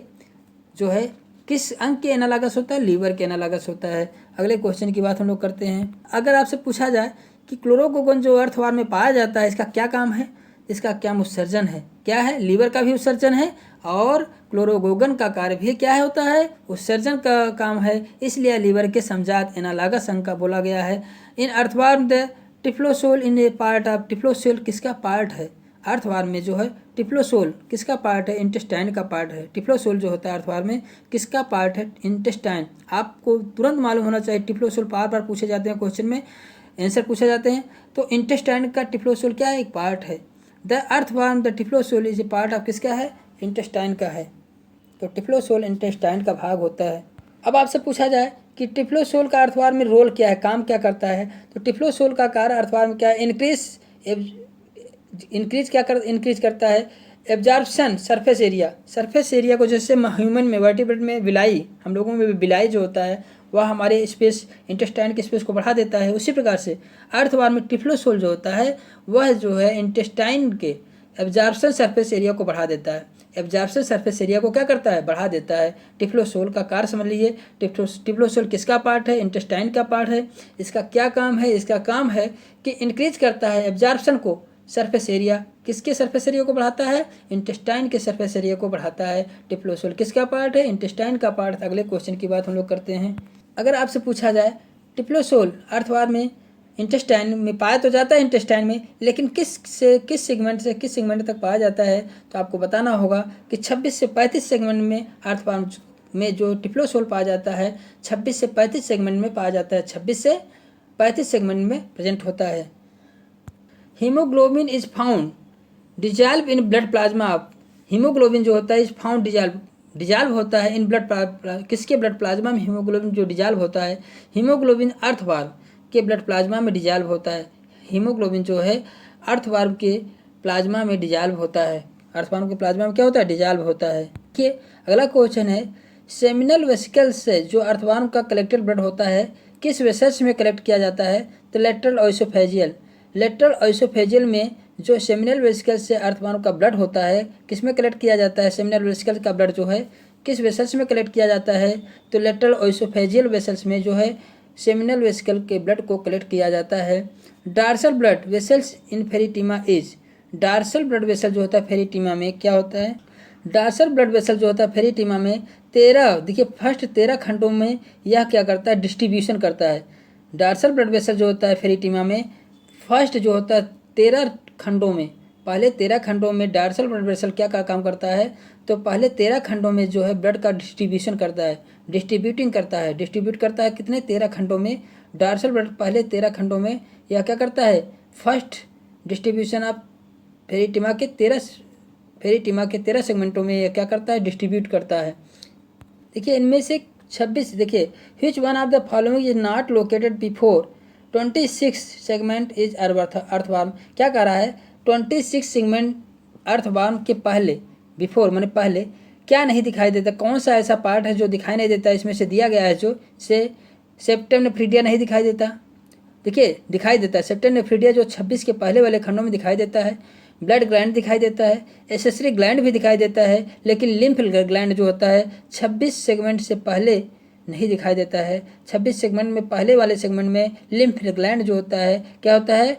जो है किस अंग के एनालॉगस होता है? लीवर के एनालॉगस होता है। अगले क्वेश्चन की बात हम लोग करते हैं। अगर आपसे पूछा जाए कि क्लोरोगोगन जो अर्थवर्म में पाया जाता है इसका क्या काम है, इसका क्या उत्सर्जन है? क्या है? लीवर का भी उत्सर्जन है और क्लोरोगोगन का कार्य भी क्या होता है? उत्सर्जन का काम है। इसलिए लीवर के समजात एनालॉगस अंग का बोला गया है। In earthworm the typhlosole in A part of, typhlosole किसका पार्ट है? अर्थवर्म में जो है टिफ्लोसोल किसका पार्ट है? इंटेस्टाइन का पार्ट है। टिफ्लोसोल जो होता है अर्थवार्म में किसका पार्ट है? इंटेस्टाइन। आपको तुरंत मालूम होना चाहिए, टिफ्लोसोल बार बार पूछे जाते हैं, क्वेश्चन में आंसर पूछे जाते हैं। तो इंटेस्टाइन का टिफ्लोसोल क्या है? एक पार्ट है। The earthworm the typhlosole is a part of किसका है? इंटेस्टाइन का है। तो टिफ्लोसोल इंटेस्टाइन का भाग होता है। अब आपसे पूछा जाए कि टिफ्लोसोल का अर्थवार्म में रोल क्या है, काम क्या करता है? तो टिफ्लोसोल का कार्य अर्थवार्म में क्या है? इंक्रीज करता है एब्जॉर्प्शन सरफेस एरिया को। जैसे ह्यूमन में, वर्टिब्रेट में बिलाई, हम लोगों में बिलाई जो होता है वह हमारे स्पेस, इंटेस्टाइन के स्पेस को बढ़ा देता है। उसी प्रकार से अर्थवार्म में टिफ्लोसोल जो होता है वह जो है इंटेस्टाइन के एब्जॉर्प्शन सरफेस एरिया को बढ़ा देता है। एब्जॉर्प्शन सरफेस एरिया को क्या करता है? बढ़ा देता है। टिफ्लोसोल का कार्य समझ लीजिए। टिफ्लोसोल किसका पार्ट है? इंटेस्टाइन का पार्ट है। इसका क्या काम है? इसका काम है कि इंक्रीज करता है एब्जॉर्प्शन को, सरफेस एरिया। किसके सरफेस एरिया को बढ़ाता है? इंटेस्टाइन के सरफेस एरिया को बढ़ाता है। टिफ्लोसोल किसका पार्ट है? इंटेस्टाइन का पार्ट। अगले क्वेश्चन की बात हम लोग करते हैं। अगर आपसे पूछा जाए टिफ्लोसोल अर्थवार्म में इंटेस्टाइन में पाया तो जाता है, इंटेस्टाइन में, लेकिन किस सेगमेंट तक पाया जाता है? तो आपको बताना होगा कि 26 से 35 सेगमेंट में अर्थवार्म में जो टिफ्लोसोल पाया जाता है 26 से 35 सेगमेंट में पाया जाता है। 26 से 35 सेगमेंट में प्रेजेंट होता है। Haemoglobin is found dissolve in blood plasma of. Haemoglobin जो होता है इज फाउंड डिजॉल्व होता है इन किसके ब्लड प्लाज्मा में? हीमोग्लोबिन जो डिजॉल्व होता है, हीमोग्लोबिन अर्थवार्म के ब्लड प्लाज्मा में डिजॉल्व होता है। हीमोग्लोबिन जो है अर्थवार्म के प्लाज्मा में डिजॉल्व होता है। अर्थवार्म के प्लाज्मा में क्या होता है? डिजॉल्व होता है। कि अगला क्वेश्चन है, सेमिनल वेसिकल्स से जो अर्थवार्म का कलेक्टेड ब्लड होता है किस वेसल्स में कलेक्ट किया जाता है? तो लेटरल ऑइसोफेजियल में जो सेमिनल वेसिकल्स से अर्थवार्म का ब्लड होता है किस में कलेक्ट किया जाता है? सेमिनल वेसिकल्स का ब्लड जो है किस वेसल्स में कलेक्ट किया जाता है? तो लेटरल ऑइसोफेजियल वेसल्स में जो है सेमिनल वेसिकल के ब्लड को कलेक्ट किया जाता है। Dorsal blood vessels in फेरिटीमा is. Dorsal blood vessel जो होता है फेरिटीमा में क्या होता है? डार्सल ब्लड वेसल जो होता है फेरिटीमा में 13, देखिए फर्स्ट 13 खंडों में यह क्या करता है? डिस्ट्रीब्यूशन करता है। डार्सल ब्लड वेसल जो होता है फेरिटीमा में फर्स्ट जो होता है 13 खंडों में, पहले 13 खंडों में डार्सल ब्लड वेसल क्या काम करता है? तो पहले 13 खंडों में जो है ब्लड का डिस्ट्रीब्यूशन करता है, डिस्ट्रीब्यूट करता है कितने? 13 खंडों में। डार्सल ब्लड पहले 13 खंडों में यह क्या करता है? फर्स्ट डिस्ट्रीब्यूशन ऑफ फेरिटीमा के 13 सेगमेंटों में यह क्या करता है? डिस्ट्रीब्यूट करता है। देखिए इनमें से 26, देखिए which one of the following is not located before 26 segment is earthworm. क्या कह रहा है? 26 सेगमेंट अर्थवार्म के पहले, बिफोर माने पहले, क्या नहीं दिखाई देता? कौन सा ऐसा पार्ट है जो दिखाई नहीं देता? इसमें से दिया गया है जो से सेप्टम नेफ्रिडिया नहीं दिखाई देता। देखिए दिखाई देता है सेप्टम नेफ्रिडिया जो 26 के पहले वाले खंडों में दिखाई देता है। ब्लड ग्लैंड दिखाई देता है, एसेसरी ग्लैंड भी दिखाई देता है, लेकिन लिम्फ ग्लैंड जो होता है 26 सेगमेंट से पहले नहीं दिखाई देता है। 26 सेगमेंट में पहले वाले सेगमेंट में लिम्फ ग्लैंड जो होता है क्या होता है?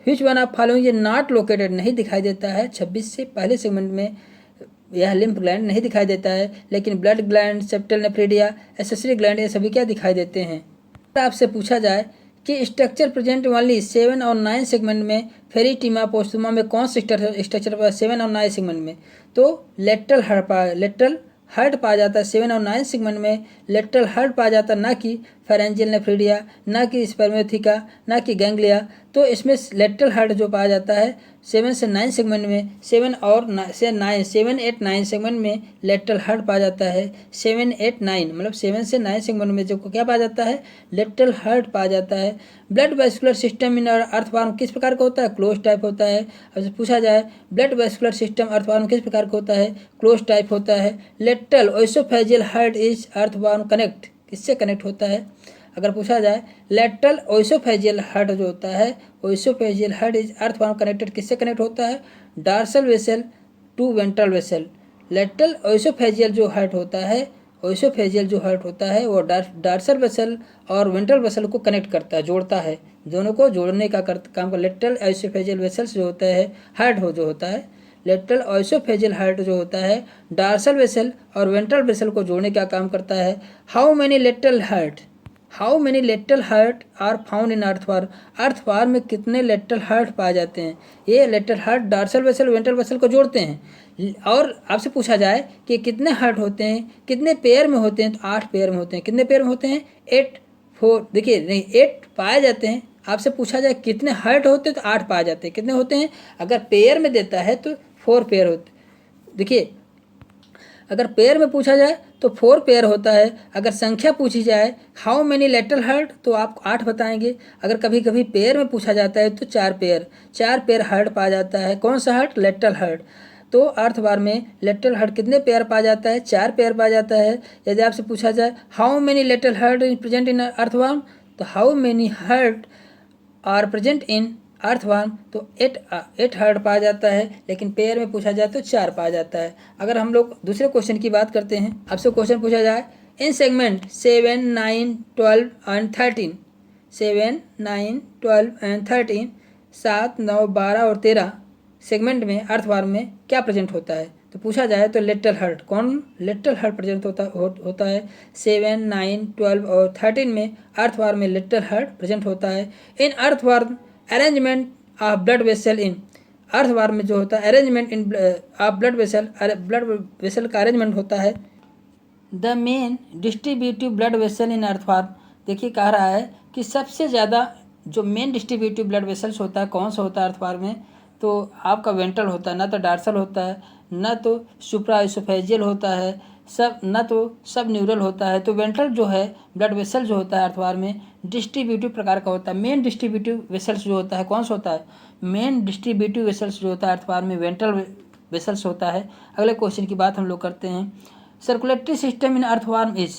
व्हिच वन ऑफ फॉलोइंग ये नॉट लोकेटेड, नहीं दिखाई देता है। 26 से पहले सेगमेंट में यह लिम्फ ग्लैंड नहीं दिखाई देता है, लेकिन blood gland, septal nephridia, accessory gland ये सभी क्या दिखाई देते हैं। आपसे पूछा जाए कि स्ट्रक्चर प्रेजेंट ओनली 7 और 9 सेगमेंट में फेरिटीमा पोस्टुमा में कौन सा स्ट्रक्चर 7 और 9 सेगमेंट में? तो लेटरल हार्ट पाया जाता है 7 और 9 सेगमेंट में। लेटरल हार्ट पाया जाता है, ना कि फेरेंजियल नेफ्रिडिया, ना कि स्पर्मेथिका, ना कि गैंग्लिया। तो इसमें लेटरल हार्ट जो पाया जाता है 7 से 9 सेगमेंट में, 7 8 9 सेगमेंट में लेटरल हार्ट पाया जाता है। 7 8 9 मतलब 7 से 9 सेगमेंट में जो क्या पाया जाता है? लेटरल हार्ट पाया जाता है। Blood vascular system in earthworm किस प्रकार का होता है? क्लोज टाइप होता है। अब पूछा जाए ब्लड वेस्कुलर सिस्टम अर्थवार्म किस प्रकार का होता है? क्लोज टाइप होता है। Lateral ओइसोफेजियल heart is earthworm connect, किससे कनेक्ट होता है? अगर पूछा जाए लेटरल ओइसोफेजियल हार्ट जो होता है, oesophageal heart is earthworm connected, किससे कनेक्ट होता है? Dorsal vessel to ventral vessel. Lateral oesophageal जो हार्ट होता है, ओइसोफेजियल जो हार्ट होता है वो डार्सल वेसल और वेंट्रल वेसल को कनेक्ट करता है, जोड़ता है, दोनों को जोड़ने का काम का लेटरल ओइसोफेजियल वेसल्स जो होता है, हार्ट हो जो होता है, लेटरल ओइसोफेजियल हार्ट जो होता है डार्सल वेसल और वेंट्रल वेसल को जोड़ने का काम करता है। How many lateral heart? How many lateral heart are found in earthworm, earthworm में कितने लेटरल हार्ट पाए जाते हैं। ये lateral heart dorsal vessel ventral vessel को जोड़ते हैं। और आपसे पूछा जाए कि कितने हार्ट होते हैं, कितने पेयर में होते हैं, तो 8 पेयर में होते हैं। कितने पेयर में होते हैं, 8 4 देखिए नहीं 8 पाए जाते हैं। आपसे पूछा जाए कितने हार्ट होते हैं तो 8 पाए जाते हैं। कितने होते हैं, अगर पेयर में देता है तो 4 पेयर होते। देखिए अगर पेयर में पूछा जाए तो 4 पेयर होता है। अगर संख्या पूछी जाए हाउ मेनी लेटरल हार्ट तो आप 8 बताएंगे। अगर कभी कभी पेयर में पूछा जाता है तो 4 पेयर हार्ट पाया जाता है। कौन सा हार्ट, लेटरल हार्ट। तो अर्थवार में लेटरल हार्ट कितने पेयर पाया जाता है, 4 पेयर पाया जाता है। यदि आपसे पूछा जाए how many lateral heart is present in earthworm तो how many heart are present in earthworm तो 8 हार्ट पाया जाता है। लेकिन पेयर में पूछा जाए तो 4 पाया जाता है। अगर हम लोग दूसरे क्वेश्चन की बात करते हैं, आपसे क्वेश्चन पूछा जाए इन सेगमेंट 7 9 12 एंड 13, 7 9 12 एंड 13 7 9 12 और 13 सेगमेंट में अर्थवार्म में क्या प्रेजेंट होता है। तो पूछा जाए तो लेटरल हार्ट, कौन लेटरल हार्ट प्रेजेंट होता है 7 9 12 और 13 में अर्थवार्म में लेटरल हार्ट प्रेजेंट होता है। In earthworm arrangement of blood vessel in, earthworm में जो होता है arrangement in of blood vessel का अरेंजमेंट होता है। The main distributive blood vessel in earthworm, देखिए कह रहा है कि सबसे ज़्यादा जो मेन डिस्ट्रीब्यूटिव ब्लड वेसल्स होता है कौन सा होता है अर्थवार्म में, तो आपका वेंट्रल होता है, ना तो डार्सल होता है, ना तो सुप्रा इसोफेजियल होता है, सब ना तो सब न्यूरल होता है। तो वेंट्रल जो है ब्लड वेसल जो होता है अर्थवार में डिस्ट्रीब्यूटिव प्रकार का होता है। मेन डिस्ट्रीब्यूटिव वेसल्स जो होता है कौन सा होता है, मेन डिस्ट्रीब्यूटिव वेसल्स जो होता है अर्थवार में वेंट्रल वेसल्स होता है। अगले क्वेश्चन की बात हम लोग करते हैं, circulatory system in earthworm is,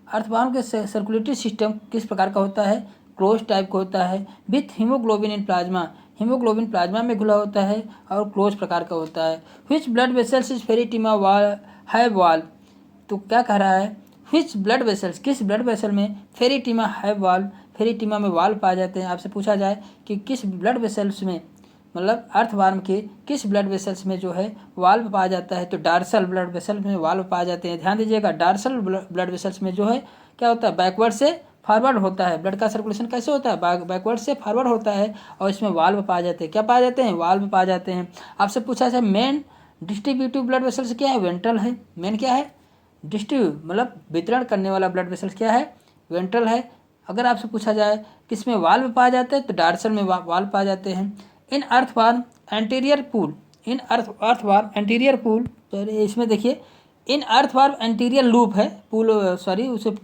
earthworm के सर्कुलेटरी सिस्टम किस प्रकार का होता है, क्लोज टाइप का होता है with haemoglobin in plasma, haemoglobin plasma में घुला होता है और क्लोज प्रकार का होता है। Which blood vessels is Pheretima वाल हैव वाल्व, तो क्या कह रहा है व्हिच ब्लड वेसल्स, किस ब्लड वेसल में फेरिटिमा हैव वाल्व, फेरिटिमा में वाल्व पाए जाते हैं। आपसे पूछा जाए कि किस ब्लड वेसल्स में, मतलब अर्थवार्म के किस ब्लड वेसल्स में जो है वाल्व पाया जाता है, तो डार्सल ब्लड वेसल में वाल्व पाए जाते हैं। ध्यान दीजिएगा डार्सल ब्लड वेसल्स में जो है क्या होता है, बैकवर्ड से फॉरवर्ड होता है। ब्लड का सर्कुलेशन कैसे होता है, बैकवर्ड से फॉरवर्ड होता है और इसमें वाल्व पाए जाते हैं। क्या पाए जाते हैं, वाल्व पाए जाते हैं। आपसे पूछा जाए मेन डिस्ट्रीब्यूटिव ब्लड वेसल्स क्या है, वेंट्रल है। मेन क्या है, डिस्ट्रीब्यूट मतलब वितरण करने वाला ब्लड वेसल्स क्या है, वेंट्रल है। अगर आपसे पूछा जाए किसमें वाल्व पाए जाते हैं तो डार्सल में वाल्व पाए जाते हैं। In earthworm anterior pool, in earthworm anterior pool, तो इसमें देखिए इन अर्थवार्म एंटीरियर लूप है, पूल सॉरी उसे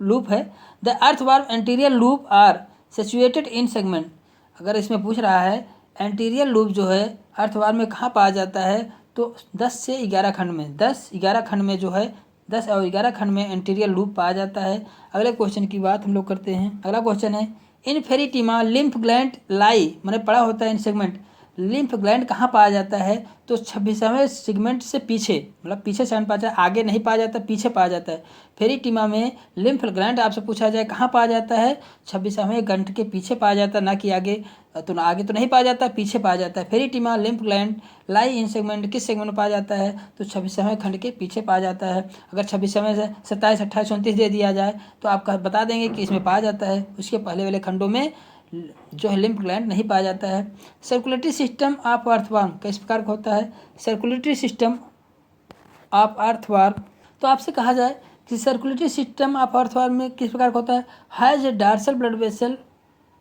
लूप है। The earthworm anterior loop are situated in segment, अगर इसमें पूछ रहा है एंटीरियर लूप जो है अर्थवार्म में कहाँ पाया जाता है, तो 10 से 11 खंड में, 10-11 खंड में जो है 10 और 11 खंड में एंटीरियर लूप पाया जाता है। अगले क्वेश्चन की बात हम लोग करते हैं। अगला क्वेश्चन है इन फेरिटिमा लिम्फ ग्लैंड लाई, मैंने पढ़ा होता है इन सेगमेंट, लिम्फ ग्लैंड कहाँ पाया जाता है, तो 26वें सेगमेंट से पीछे, मतलब पीछे से पाया जाता है, आगे नहीं पाया जाता, पीछे पाया जाता है। फेरिटिमा में लिम्फ ग्लैंड आपसे पूछा जाए कहाँ पाया जाता है, 26वें ग्लैंड के पीछे पाया जाता है, ना कि आगे, तो ना आगे तो नहीं पाया जाता, पीछे पाया जाता है। फेरिटिमा लिम्फ ग्लैंड लाई इन सेगमेंट, किस सेगमेंट में पाया जाता है, तो 26वें खंड के पीछे पाया जाता है। अगर 26वें से 27 28 29 दे दिया जाए तो आपका बता देंगे कि इसमें पाया जाता है, उसके पहले वाले खंडों में जो है लिम्फ ग्लैंड नहीं पाया जाता है। सर्कुलेटरी सिस्टम ऑफ अर्थवार्म किस प्रकार का होता है, सर्कुलेटरी सिस्टम ऑफ अर्थवार्म, तो आपसे कहा जाए कि सर्कुलेटरी सिस्टम ऑफ अर्थवार्म में किस प्रकार का होता है, has a dorsal blood vessel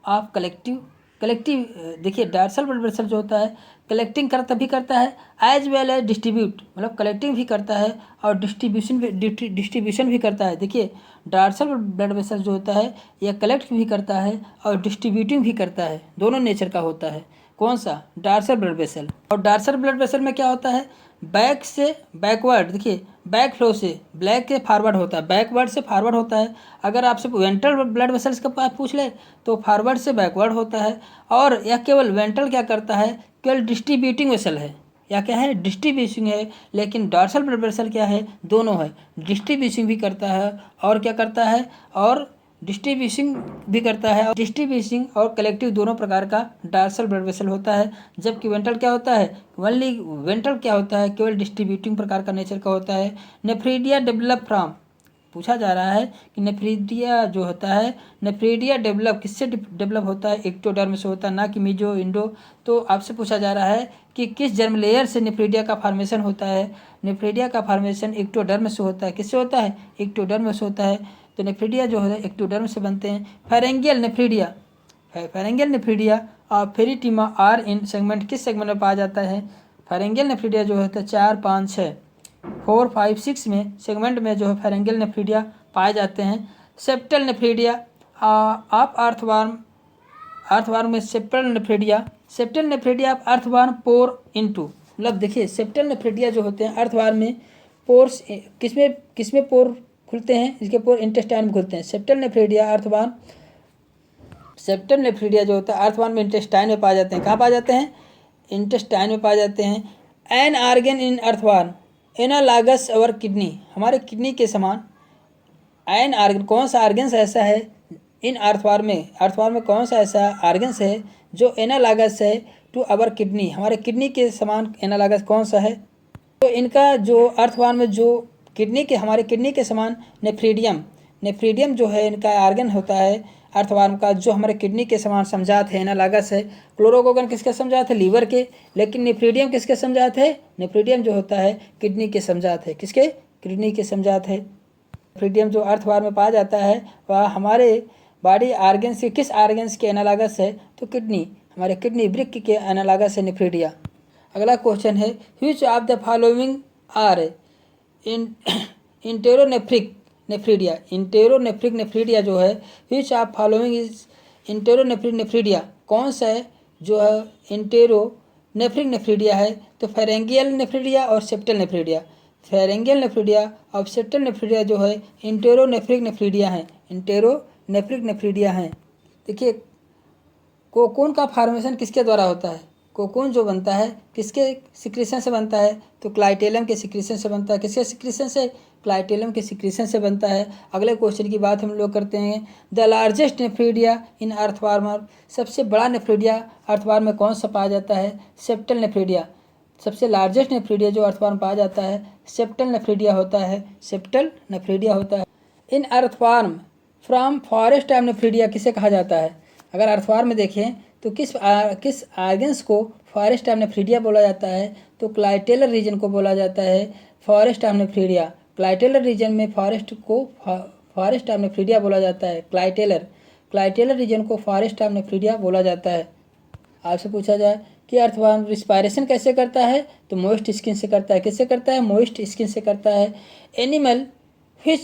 of collective, देखिए डार्सल ब्लड वेसल जो होता है कलेक्टिंग तभी करता है एज वेल एज डिस्ट्रीब्यूट, मतलब कलेक्टिंग भी करता है और डिस्ट्रीब्यूशन भी करता है। देखिए डार्सल ब्लड वेसल जो होता है यह कलेक्ट भी करता है और डिस्ट्रीब्यूटिंग भी करता है, दोनों नेचर का होता है। कौन सा, डार्सल ब्लड वेसल। और डार्सल ब्लड वेसल में क्या होता है, बैक से बैकवर्ड, देखिए बैक फ्लो से ब्लैक के फॉरवर्ड होता है, बैकवर्ड से फॉरवर्ड होता है। अगर आपसे वेंट्रल ब्लड वेसल्स का पूछ ले तो फॉरवर्ड से बैकवर्ड होता है। और यह केवल वेंट्रल क्या करता है, केवल डिस्ट्रीब्यूटिंग वेसल है, या क्या है, डिस्ट्रीब्यूशन है। लेकिन डॉर्सल ब्लड वेसल क्या है, दोनों है, डिस्ट्रीब्यूशन भी करता है और क्या करता है, और डिस्ट्रीब्यूशन भी करता है, और डिस्ट्रीब्यूशन और कलेक्टिव दोनों प्रकार का डार्सल ब्लड वेसल होता है। जबकि वेंट्रल क्या होता है, ओनली वेंट्रल क्या होता है, केवल डिस्ट्रीब्यूटिंग प्रकार का नेचर का होता है। नेफ्रीडिया डेवलप फ्रॉम, पूछा जा रहा है कि नेफ्रीडिया जो होता है, नेफ्रीडिया डेवलप किससे डेवलप होता है, एक्टोडर्म से होता है, ना कि मीजो इंडो। तो आपसे पूछा जा रहा है कि किस जर्म लेयर से नेफ्रीडिया का फॉर्मेशन होता है। नेफ्रीडिया का फॉर्मेशन एक्टोडर्म से होता है। किससे होता है? एक्टोडर्म से होता है। तो नेफ्रीडिया जो है एक्टोडर्म से बनते हैं। फेरेंगियल नेफ्रीडिया, फेरेंगियल नेफ्रीडिया और फेरिटिमा आर इन सेगमेंट किस सेगमेंट में पाया जाता है? फेरेंगियल नेफ्रीडिया जो होता है 4, 5, 6, 4, 5, 6 में सेगमेंट में जो है फेरेंगियल नेफ्रीडिया पाए जाते हैं। सेप्टल नेफ्रीडिया आप अर्थवार्म में सेप्टल नेफ्रीडिया आप अर्थवार्म पोर इनटू, मतलब देखिए सेप्टल नेफ्रीडिया जो होते हैं अर्थवार्म में पोर्स किसमें पोर खुलते हैं? इसके पोर इंटेस्टाइन में खुलते हैं। सेप्टल नेफ्रीडिया जो होता है अर्थवार्म में इंटेस्टाइन में पाए जाते हैं। कहाँ पाए जाते हैं? इंटेस्टाइन में पाए जाते हैं। एन आर्गन इन अर्थवार्म एनालागस अवर किडनी, हमारे किडनी के समान। एन आर्गन, कौन सा आर्गन्स ऐसा है इन अर्थवार्म में कौन सा ऐसा आर्गन्स है जो एनालागस है टू अवर किडनी, हमारे किडनी के समान एनालागस कौन सा है? तो इनका जो अर्थवार्म में जो हमारे किडनी के समान नेफ्रीडियम जो है इनका आर्गन होता है अर्थवार्म का, जो हमारे किडनी के समान समझात है, एनालागस है। क्लोरोगोगन किसके समझात है? लीवर के। लेकिन नेफ्रीडियम किसके समझात है? नेफ्रीडियम जो होता है किडनी के समझात है। किसके? किडनी के समझात है। नेफ्रीडियम जो अर्थवार्म में पाया जाता है वह हमारे बॉडी आर्गन्स के किस आर्गन्स के एनालागस है? तो किडनी, हमारे किडनी वृक्क के एनालागस है नेफ्रीडिया। अगला क्वेश्चन है which of the following are enteronephric nephridia. Enteronephric nephridia जो है which of following is enteronephric nephridia, कौन सा है जो है इंटेरोनेफ्रिक नेफ्रीडिया है? तो फेरेंगियल नेफ्रीडिया और सेप्टल नेफ्रीडिया। फेरेंगियल नेफ्रीडिया और सेप्टल नेफ्रीडिया जो है इंटेरोनेफ्रिक नेफ्रीडिया हैं। इंटेरोनेफ्रिक नेफ्रीडिया हैं। देखिए कोकून का फॉर्मेशन किसके द्वारा होता है? कोकून जो बनता है किसके सिक्रीशन से बनता है? तो क्लाइटेलम के सिक्रीशन से बनता है। किसके सिक्रीशन से? क्लाइटेलम के सिक्रीशन से बनता है। अगले क्वेश्चन की बात हम लोग करते हैं। The largest nephridia in earthworm, सबसे बड़ा नेफ्रीडिया अर्थवार्म में कौन सा पाया जाता है? Septal nephridia. सबसे लार्जेस्ट नेफ्रीडिया जो अर्थवार्म पाया जाता है सेप्टल नेफ्रीडिया होता है। सेप्टल नेफ्रीडिया होता है। In earthworm from forest type nephridia किसे कहा जाता है? अगर अर्थवार्म में देखें तो किस आर्गन्स को फॉरेस्ट टाइप नेफ्रीडिया बोला जाता है? तो क्लाइटेलर रीजन को बोला जाता है forest type nephridia. Clitellar region में फॉरेस्ट टाइप नेफ्रीडिया बोला जाता है। क्लाइटेलर रीजन को फॉरेस्ट टाइप नेफ्रीडिया बोला जाता है। आपसे पूछा जाए कि अर्थवार्म रिस्पायरेशन कैसे करता है? तो मोइस्ट स्किन से करता है। किससे करता है? मोइस्ट स्किन से करता है। Animal which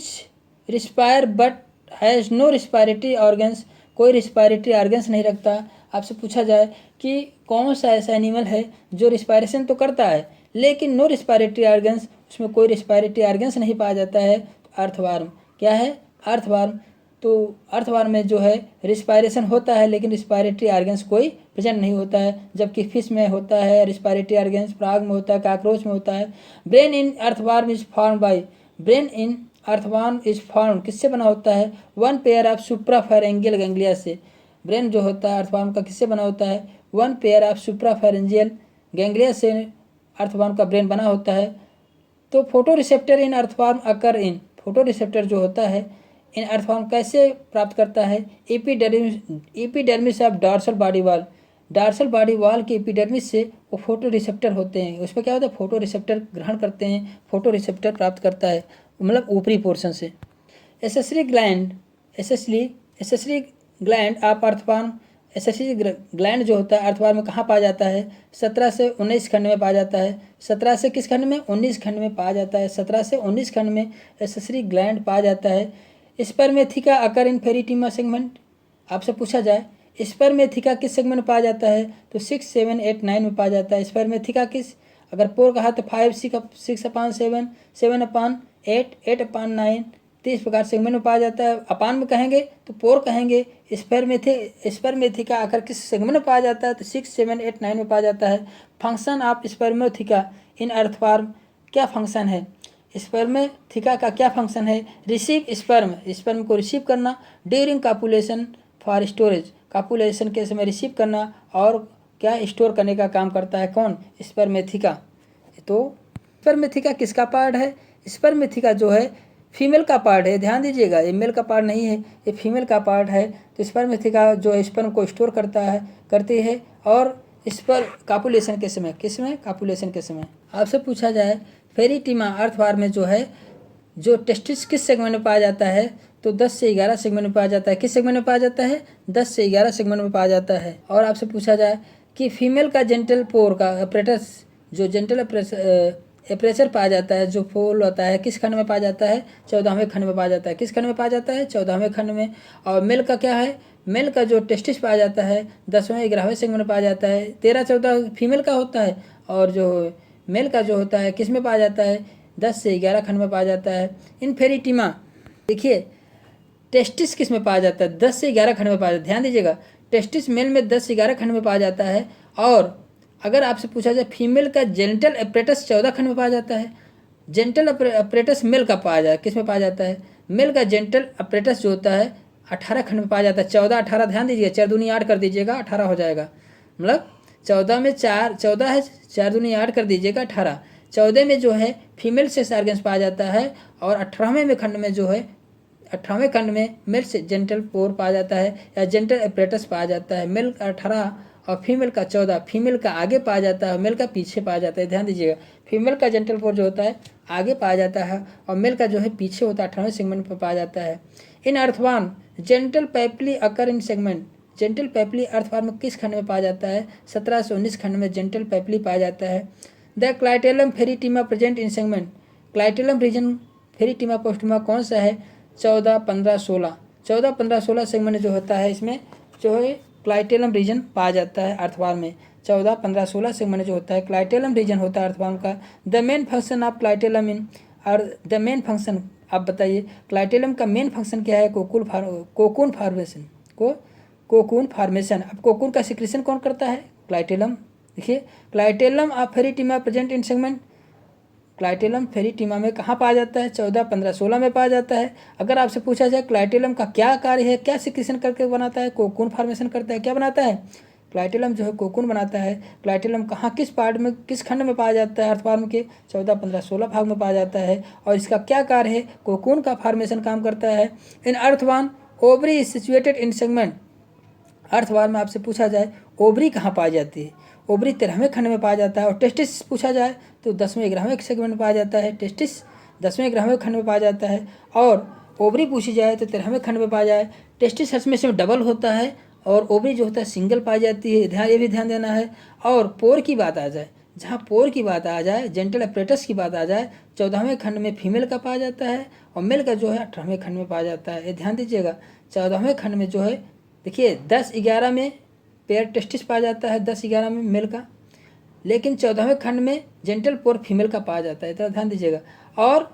respire but has no respiratory organs, कोई रिस्पायरेटरी ऑर्गन्स नहीं रखता। आपसे पूछा जाए कि कौन सा ऐसा एनिमल है जो रिस्पायरेशन तो करता है लेकिन नो रिस्पायरेटरी ऑर्गन्स, उसमें कोई रिस्पायरेटरी ऑर्गन्स नहीं पाया जाता है। तो अर्थवार्म क्या है? अर्थवार्म। तो अर्थवार्म में जो है रिस्पायरेशन होता है लेकिन रिस्पायरेटरी ऑर्गन्स कोई प्रेजेंट नहीं होता है, जबकि फिश में होता है रिस्पायरेटरी ऑर्गन्स, फ्रॉग में होता है, कॉकरोच में होता है। Brain in earthworm is form by, brain in earthworm is form किससे बना होता है? One pair of suprapharyngeal ganglia से। ब्रेन जो होता है अर्थवार्म का किससे बना होता है? One pair of suprapharyngeal ganglia से अर्थवार्म का ब्रेन बना होता है। तो photo receptor in earthworm occur in, photo receptor जो होता है इन अर्थवार्म कैसे प्राप्त करता है? Epidermis of dorsal body wall, dorsal body wall के एपिडर्मिस से वो फोटो रिसेप्टर होते हैं। उसमें क्या होता है? फोटो रिसेप्टर ग्रहण करते हैं, फोटो रिसेप्टर प्राप्त करता है, मतलब ऊपरी पोर्शन से। Accessory gland of earthworm, accessory gland जो होता है अर्थवार्म में कहाँ पाया जाता है? 17 से 19 खंड में पाया जाता है। 17 से किस खंड में? 19 खंड में पाया जाता है। 17 से 19 खंड में एसेसरी ग्लैंड पाया जाता है। स्पर्मेथिका अकर इन फेरिटिमा सेगमेंट। आपसे पूछा जाए स्पर्मेथिका किस सेगमेंट में पाया जाता है? तो 6, 7, 8, 9 में पाया जाता है। स्पर्मेथिका किस, अगर पोर कहा तो 5, 6/7, 7/8, 8/9, तो इस प्रकार सेगमेंट में पाया जाता है। अपान में कहेंगे तो पोर कहेंगे। स्पर्मेथिका आकर किस सेगमेंट में पाया जाता है? तो 6, 7, 8, 9 में पाया जाता है। Function of spermatheca in earthworm, क्या फंक्शन है? स्पर्मेथिका का क्या फंक्शन है? रिसीव स्पर्म को रिसीव करना, ड्यूरिंग कापुलेशन फॉर स्टोरेज, कापुलेशन के समय रिसीव करना और क्या स्टोर करने का काम करता है कौन? स्पर्मेथिका। तो स्पर्मेथिका किसका पार्ट है? स्पर्मेथिका जो है फीमेल का पार्ट है, ध्यान दीजिएगा, ये मेल का पार्ट नहीं है, ये फीमेल का पार्ट है। तो स्पर्म थेका जो स्पर्म को स्टोर करती है और इस पर कापुलेशन के समय, किस में, कापुलेशन के समय आपसे पूछा जाए फेरिटिमा अर्थवार में जो है, जो टेस्टिस किस सेगमेंट में पाया जाता है, तो 10 से 11 सेगमेंट में पाया जाता है। किस सेगमेंट में पाया जाता है, 10 से 11 सेगमेंट में पाया जाता है। और आपसे पूछा जाए कि फीमेल का जेंटल पोर का अपरेटस, जो जेंटल एपरेचर पाया जाता है, जो फोल होता है, किस खंड में पाया जाता है, 14वें खंड में पाया जाता है। किस खंड में पाया जाता है, 14वें खंड में। और मेल का क्या है, मेल का जो टेस्टिस पाया जाता है 10वें 11वें सेगमेंट में पाया जाता है। 13-14 फीमेल का होता है और जो मेल का जो होता है किस में पाया जाता है, 10 से 11 खंड में पाया जाता है। इनफेरिटिमा देखिए, टेस्टिस किस में पाया जाता है, 10 से 11 खंड में पाया जाता है। ध्यान दीजिएगा, टेस्टिस मेल में 10 से 11 खंड में पाया जाता है। और अगर आपसे पूछा जाए फीमेल का जेंटल अपरेटस 14 खंड में पाया जाता है। जेंटल अपरेटस मेल का पाया जाए, किस में पाया जाता है, मेल का जेंटल अपरेटस जो होता है 18 खंड में पाया जाता है। 14-18 ध्यान दीजिएगा, 4 दूनी 8 कर दीजिएगा, 18 हो जाएगा। मतलब 14 में 14 है, 4 दूनी 8 कर दीजिएगा, 18। 14 में जो है फीमेल सेक्स ऑर्गन्स पाया जाता है और 18वें खंड में जो है, 18वें खंड में मेल से जेंटल पोर पाया जाता है या जेंटल अपरेटस पाया जाता है। मेल का 18 और फीमेल का 14, फीमेल का आगे पाया जाता है और मेल का पीछे पाया जाता है। ध्यान दीजिएगा, फीमेल का जेंटल पोर जो होता है आगे पाया जाता है और मेल का जो है पीछे होता है, 18वें सेगमेंट पर पाया जाता है। In earthworm genital papillae occur in segment, genital papillae earthworm में किस खंड में पाया जाता है, 17 से 19 खंड में जेंटल पैपली पाया जाता है। The clitellum Pheretima present in segment, clitellum region Pheretima posthuma कौन सा है, 14, 15, 16। 14, 15, 16 सेगमेंट जो होता है इसमें जो है क्लाइटेलम रीजन पाया जाता है अर्थवार में। 14, 15, 16 सेगमेंट जो होता है क्लाइटेलम रीजन होता है अर्थवार का। The main function of clitellum in, और द मेन फंक्शन आप बताइए, क्लाइटेलम का मेन फंक्शन क्या है, कोकून फार्मेशन, कोकून फार्मेशन। अब कोकून का सिक्रेशन कौन करता है, क्लाइटेलम। देखिए, clitellum of Pheretima present in segment, clitellum Pheretima में कहाँ पाया जाता है, 14, 15, 16 में पाया जाता है। अगर आपसे पूछा जाए क्लाइटेलम का क्या कार्य है, क्या सिक्रेशन करके बनाता है, कोकून फार्मेशन करता है, क्या बनाता है, क्लाइटेलम जो है कोकून बनाता है। क्लाइटेलम कहाँ, किस पार्ट में, किस खंड में पाया जाता है अर्थवार्म के, 14, 15, 16 भाग में पाया जाता है। और इसका क्या कार्य है, कोकून का फार्मेशन काम करता है। In earthworm ovary is situated in segment, earthworm में आपसे पूछा जाए ओवरी कहाँ पाई जाती है, ओवरी 13वें खंड में पाया जाता है। और टेस्टिस पूछा जाए तो 10वें 11वें सेगमेंट में पाया जाता है। टेस्टिस 10वें 11वें खंड में पाया जाता है। और ओवरी पूछी जाए तो 13वें खंड में पाया जाए। टेस्टिस हमें से डबल होता है और ओवरी जो होता है सिंगल पाई जाती है, ध्यान, ये भी ध्यान देना है। और पोर की बात आ जाए, जहाँ पोर की बात आ जाए, जेंटल अपरेटस की बात आ जाए, 14वें खंड में फीमेल का पाया जाता है और मेल का जो है 18वें खंड में पाया जाता है। ये ध्यान दीजिएगा, 14वें खंड में जो है देखिए 10-11 में पेयर टेस्टिस पाया जाता है, 10-11 में मेल का, लेकिन 14वें खंड में जेंटल पोर फीमेल का पाया जाता है, तो ध्यान दीजिएगा। और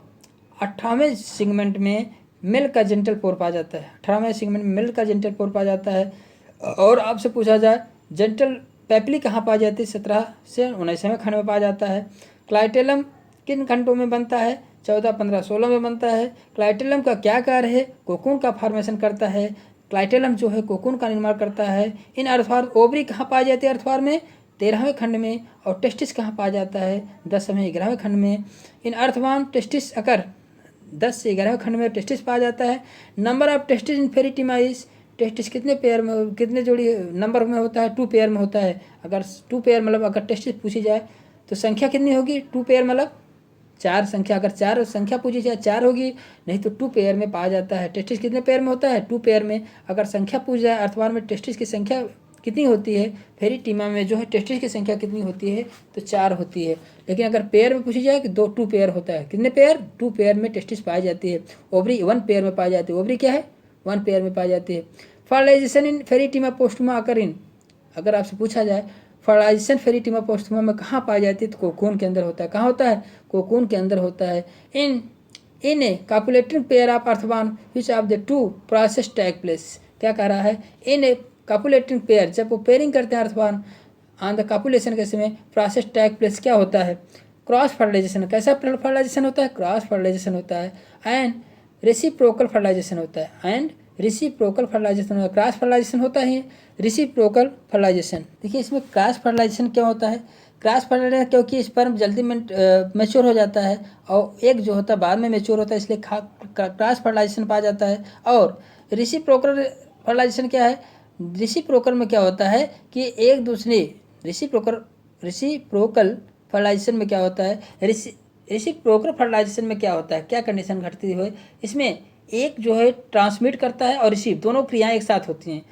18वें सेगमेंट में मेल का जेंटल पोर पाया जाता है, 18वें सेगमेंट में मेल का जेंटल पोर पाया जाता है। और आपसे पूछा जाए जेंटल पैपली कहाँ पाई जाती है, 17 से 19वें खंड में पाया जाता है। क्लाइटेलम किन खंडों में बनता है, 14, 15, 16 में बनता है। क्लाइटेलम का क्या कार्य है, कोकून का फॉर्मेशन करता है। क्लाइटेलम जो है कोकून का निर्माण करता है। इन अर्थवार ओवरी कहाँ पाई जाती है, अर्थवार में 13वें खंड में। और टेस्टिस कहाँ पाया जाता है, 10वें 11वें खंड में। इन अर्थवान टेस्टिस अकर 10 से 11वें खंड में टेस्टिस पाया जाता है। Number of testis in Pheretima is, testis कितने पेयर में, कितने जोड़ी नंबर में होता है, 2 पेयर में होता है। अगर 2 पेयर मतलब अगर टेस्टिस पूछी जाए तो संख्या कितनी होगी, 2 पेयर मतलब 4 संख्या, अगर 4 संख्या पूछी जाए 4 होगी, नहीं तो 2 पेयर में पाया जाता है। टेस्टिस कितने पेयर में होता है, 2 पेयर में। अगर संख्या पूछ जाए अर्थवार में टेस्टिस की संख्या कितनी होती है, फेरिटिमा में जो है टेस्टिस की संख्या कितनी होती है, तो 4 होती है। लेकिन अगर पेयर में पूछी जाए कि 2 पेयर होता है, कितने पेयर, 2 पेयर में टेस्टिस पाई जाती है। ओवरी 1 पेयर में पाई जाती है, ओवरी क्या है, 1 पेयर में पाई जाती है। फर्टिलाइजेशन इन फेरिटिमा पोस्टमा अकर इन, अगर आपसे पूछा जाए फर्टिलाइजेशन फेरिटिमा पोस्टमा में कहाँ पाई जाती है, तो कोकून के अंदर होता है। कहाँ होता है, कोकून के अंदर होता है। In a copulating pair of earthworm which of the 2 process take place, क्या कह रहा है, इन ए कॉपुलेटिंग पेयर, जब वो पेयरिंग करते हैं अर्थवान ऑन द कॉपुलेशन के समय प्रोसेस टेक प्लेस क्या होता है, क्रॉस फर्टिलाइजेशन। कैसा फर्टिलाइजेशन होता है, क्रॉस फर्टिलाइजेशन होता है। एंड रेसिप्रोकल फर्टिलाइजेशन होता है, एंड रिसिप्रोकल फर्टिलाइजेशन होता है। क्रॉस फर्टिलाइजेशन होता है, रिसिप्रोकल फर्टिलाइजेशन। देखिए इसमें क्रॉस फर्टिलाइजेशन क्या होता है, क्रॉस फर्टिलाइजेशन क्योंकि स्पर्म जल्दी मैच्योर हो जाता है और एक जो होता है बाद में मैच्योर होता है, इसलिए क्रॉस फर्टिलाइजेशन पाया जाता है। और रेसिप्रोकल फर्टिलाइजेशन क्या है? रेसिप्रोकल में क्या होता है कि एक दूसरे रेसिप्रोकल फर्टिलाइजेशन में क्या होता है, रेसिप्रोकल फर्टिलाइजेशन में क्या होता है, क्या कंडीशन घटती है? इसमें एक जो है ट्रांसमिट करता है और रिसीव, दोनों क्रियाएं एक साथ होती हैं।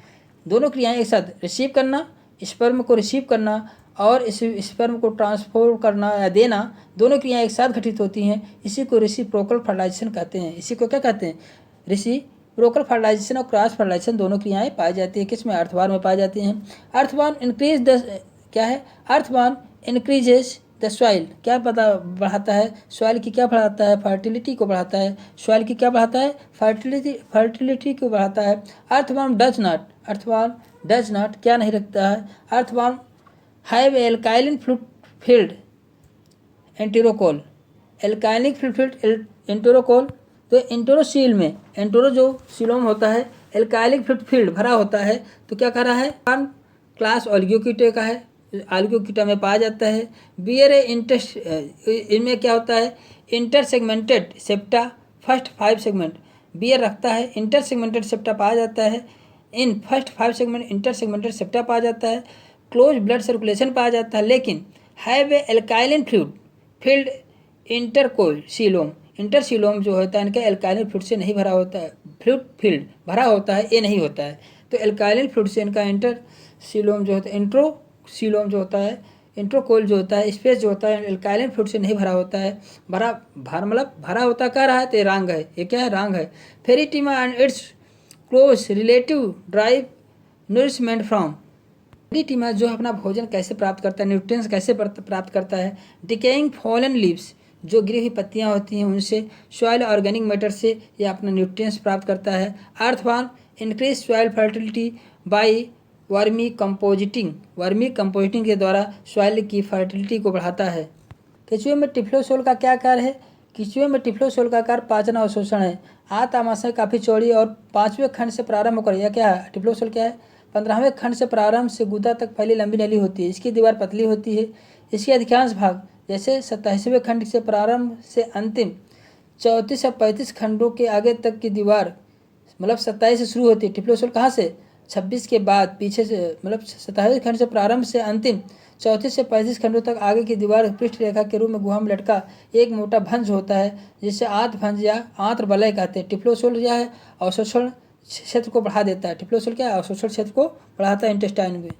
दोनों क्रियाएं एक साथ, रिसीव करना, स्पर्म को रिसीव करना और इस स्पर्म को ट्रांसफर करना या देना, दोनों क्रियाएं एक साथ घटित होती हैं। इसी को रेसिप्रोकल फर्टिलाइजेशन कहते हैं। इसी को क्या कहते हैं? रेसिप्रोकल फर्टिलाइजेशन और क्रॉस फर्टिलाइजेशन दोनों क्रियाएं पाई जाती है। किसमें? अर्थवान में पाई जाती हैं। अर्थवान इंक्रीज द क्या है? अर्थवान इंक्रीजेस द सॉइल, क्या पता बढ़ाता है? सॉइल की क्या बढ़ाता है? फर्टिलिटी को बढ़ाता है। सॉइल की क्या बढ़ाता है? फर्टिलिटी को बढ़ाता है। अर्थवार्म डज नॉट क्या नहीं रखता है? Earthworm have एल्काइलिन field एंटेरोकोल, alkalic field एंटेरोकोल। तो एंटेरोसील में, एंटेरो जो सीलोम होता है, एल्काइलिक फील्ड भरा होता है। तो क्या कह रहा है? क्लास ऑलिगोक्यूटा का है, ऑलिगोक्यूटा में पाया जाता है। बियर इनमें क्या होता है? इंटरसेगमेंटेड सेप्टा, फर्स्ट 5 सेगमेंट बियर रखता है। इंटरसेगमेंटेड सेप्टा पाया जाता है। इन फर्स्ट 5 सेगमेंट इंटरसेगमेंटेड सेप्टा पाया जाता है। क्लोज ब्लड सर्कुलेशन पाया जाता है, लेकिन हैव ए एल्काइलिन फील्ड इंटरकोल सीलोम, इंटरसीलोम जो होता है इनका एल्काइलिन फ्लूइड से नहीं भरा होता है, फील्ड भरा होता है, ये नहीं होता है। तो एल्काइलिन फ्लूइड से इनका इंटरसीलोम जो होता है, इंट्रोसीलोम जो होता है, इंट्रोकोल जो होता है, स्पेस जो होता है, एल्काइलिन फ्लूइड से नहीं भरा होता है। मतलब भरा होता कह रहा है तो ये रॉन्ग है। ये क्या है? रॉन्ग है। फेरिटीमा and it's close relative drive nourishment from, फेरिटीमा जो अपना भोजन कैसे प्राप्त करता है, न्यूट्रिएंट्स कैसे प्राप्त करता है? डिकेइंग फॉलन लीव्स, जो गिरी हुई पत्तियाँ होती हैं उनसे, सॉइल ऑर्गेनिक मैटर से ये अपना न्यूट्रिएंट्स प्राप्त करता है। Earthworm increase soil fertility by vermicomposting के द्वारा सॉइल की फर्टिलिटी को बढ़ाता है। केचुए में टिफ्लोसोल का क्या कार्य है? केचुए में टिफ्लोसोल का कार्य पाचन और शोषण है। आंत आमाशय काफ़ी चौड़ी और 5वें खंड से प्रारंभ होकर, यह क्या है? टिफ्लोसोल क्या है? 15वें खंड से प्रारंभ से गुदा तक फैली लंबी नली होती है। इसकी दीवार पतली होती है। इसके अधिकांश भाग, जैसे 27वें खंड से प्रारंभ से अंतिम 34 या 35 खंडों के आगे तक की दीवार, मतलब 27 से शुरू होती है। टिफ्लोसोल कहाँ से? 26 के बाद पीछे से, मतलब 27वें खंड से प्रारंभ से अंतिम 34 से 35 खंडों तक आगे की दीवार पृष्ठ रेखा के रूप में गुहा में लटका एक मोटा भंज होता है, जिसे आंत भंज या आंत्र वलय कहते हैं। टिफ्लोसोल क्या है? अवशोषण क्षेत्र को बढ़ा देता है। टिफ्लोसोल क्या है? अवशोषण क्षेत्र को बढ़ाता है इंटेस्टाइन में।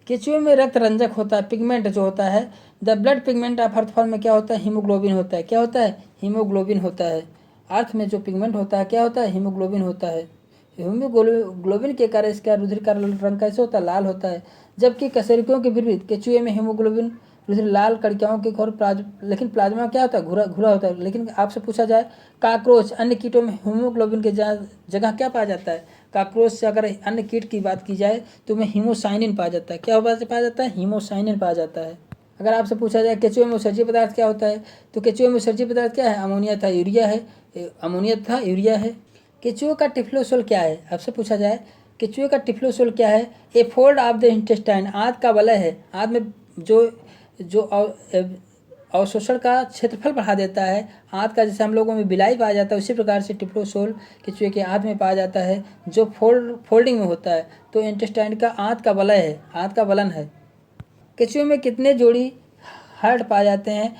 केचुए में रक्त रंजक होता है, पिगमेंट जो होता है। द ब्लड पिगमेंट ऑफ अर्थफॉर्म में क्या होता है? हीमोग्लोबिन होता है। क्या होता है? हीमोग्लोबिन होता है। अर्थ में जो पिगमेंट होता है क्या होता है? हीमोग्लोबिन होता है। हीमोग्लोबिन के कारण इसका रुधिर का रंग कैसे होता है? लाल होता है। जबकि कशेरुकियों के विपरीत केचुए में हीमोग्लोबिन रुधिर लाल कणिकाओं के और लेकिन प्लाज्मा क्या होता है? घुरा होता है। लेकिन आपसे पूछा जाए काकरोच अन्य कीटों में हीमोग्लोबिन के जगह क्या पाया जाता है? काकरोच से अगर अन्य कीट की बात की जाए तो में हीमोसाइनिन पाया जाता है। क्या पाया जाता है? हीमोसाइनिन पाया जाता है। अगर आपसे पूछा जाए केचुए में उत्सर्जी पदार्थ क्या होता है, तो केचुए में उत्सर्जी पदार्थ क्या है? अमोनिया था यूरिया है। केचुए का टिफ्लोसोल क्या है? आपसे पूछा जाए केचुए का टिफ्लोसोल क्या है? ए फोल्ड ऑफ द इंटेस्टाइन, आंत का वलय है। आंत में जो अवशोषण का क्षेत्रफल बढ़ा देता है। आंत का जैसे हम लोगों में बिलाई पाया जाता है, उसी प्रकार से टिफ्लोसोल केचुए के आंत में पाया जाता है, जो फोल्डिंग में होता है। तो इंटेस्टाइन का आंत का वलय है, आंत का वलन है। केचुए में कितने जोड़ी हर्ड पाए जाते हैं?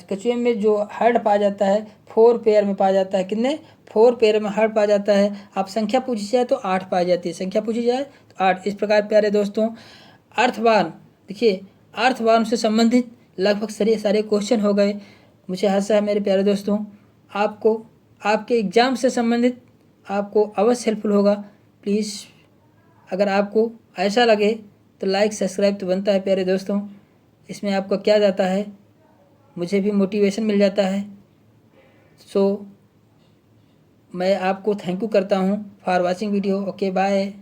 केचुए में जो हर्ड पाया जाता है 4 पेयर में पाया जाता है। कितने? 4 पेयर में हर्ड पाया जाता है। आप संख्या पूछी जाए तो 8 पाई जाती है, संख्या पूछी जाए तो 8। इस प्रकार प्यारे दोस्तों अर्थवार्म, देखिए अर्थवार्म से संबंधित लगभग सारे क्वेश्चन हो गए। मुझे आशा है मेरे प्यारे दोस्तों आपको आपके एग्ज़ाम से संबंधित आपको अवश्य हेल्पफुल होगा। प्लीज़ अगर आपको ऐसा लगे तो लाइक सब्सक्राइब तो बनता है प्यारे दोस्तों। इसमें आपको क्या जाता है, मुझे भी मोटिवेशन मिल जाता है। सो मैं आपको थैंक यू करता हूँ for watching video. Okay bye.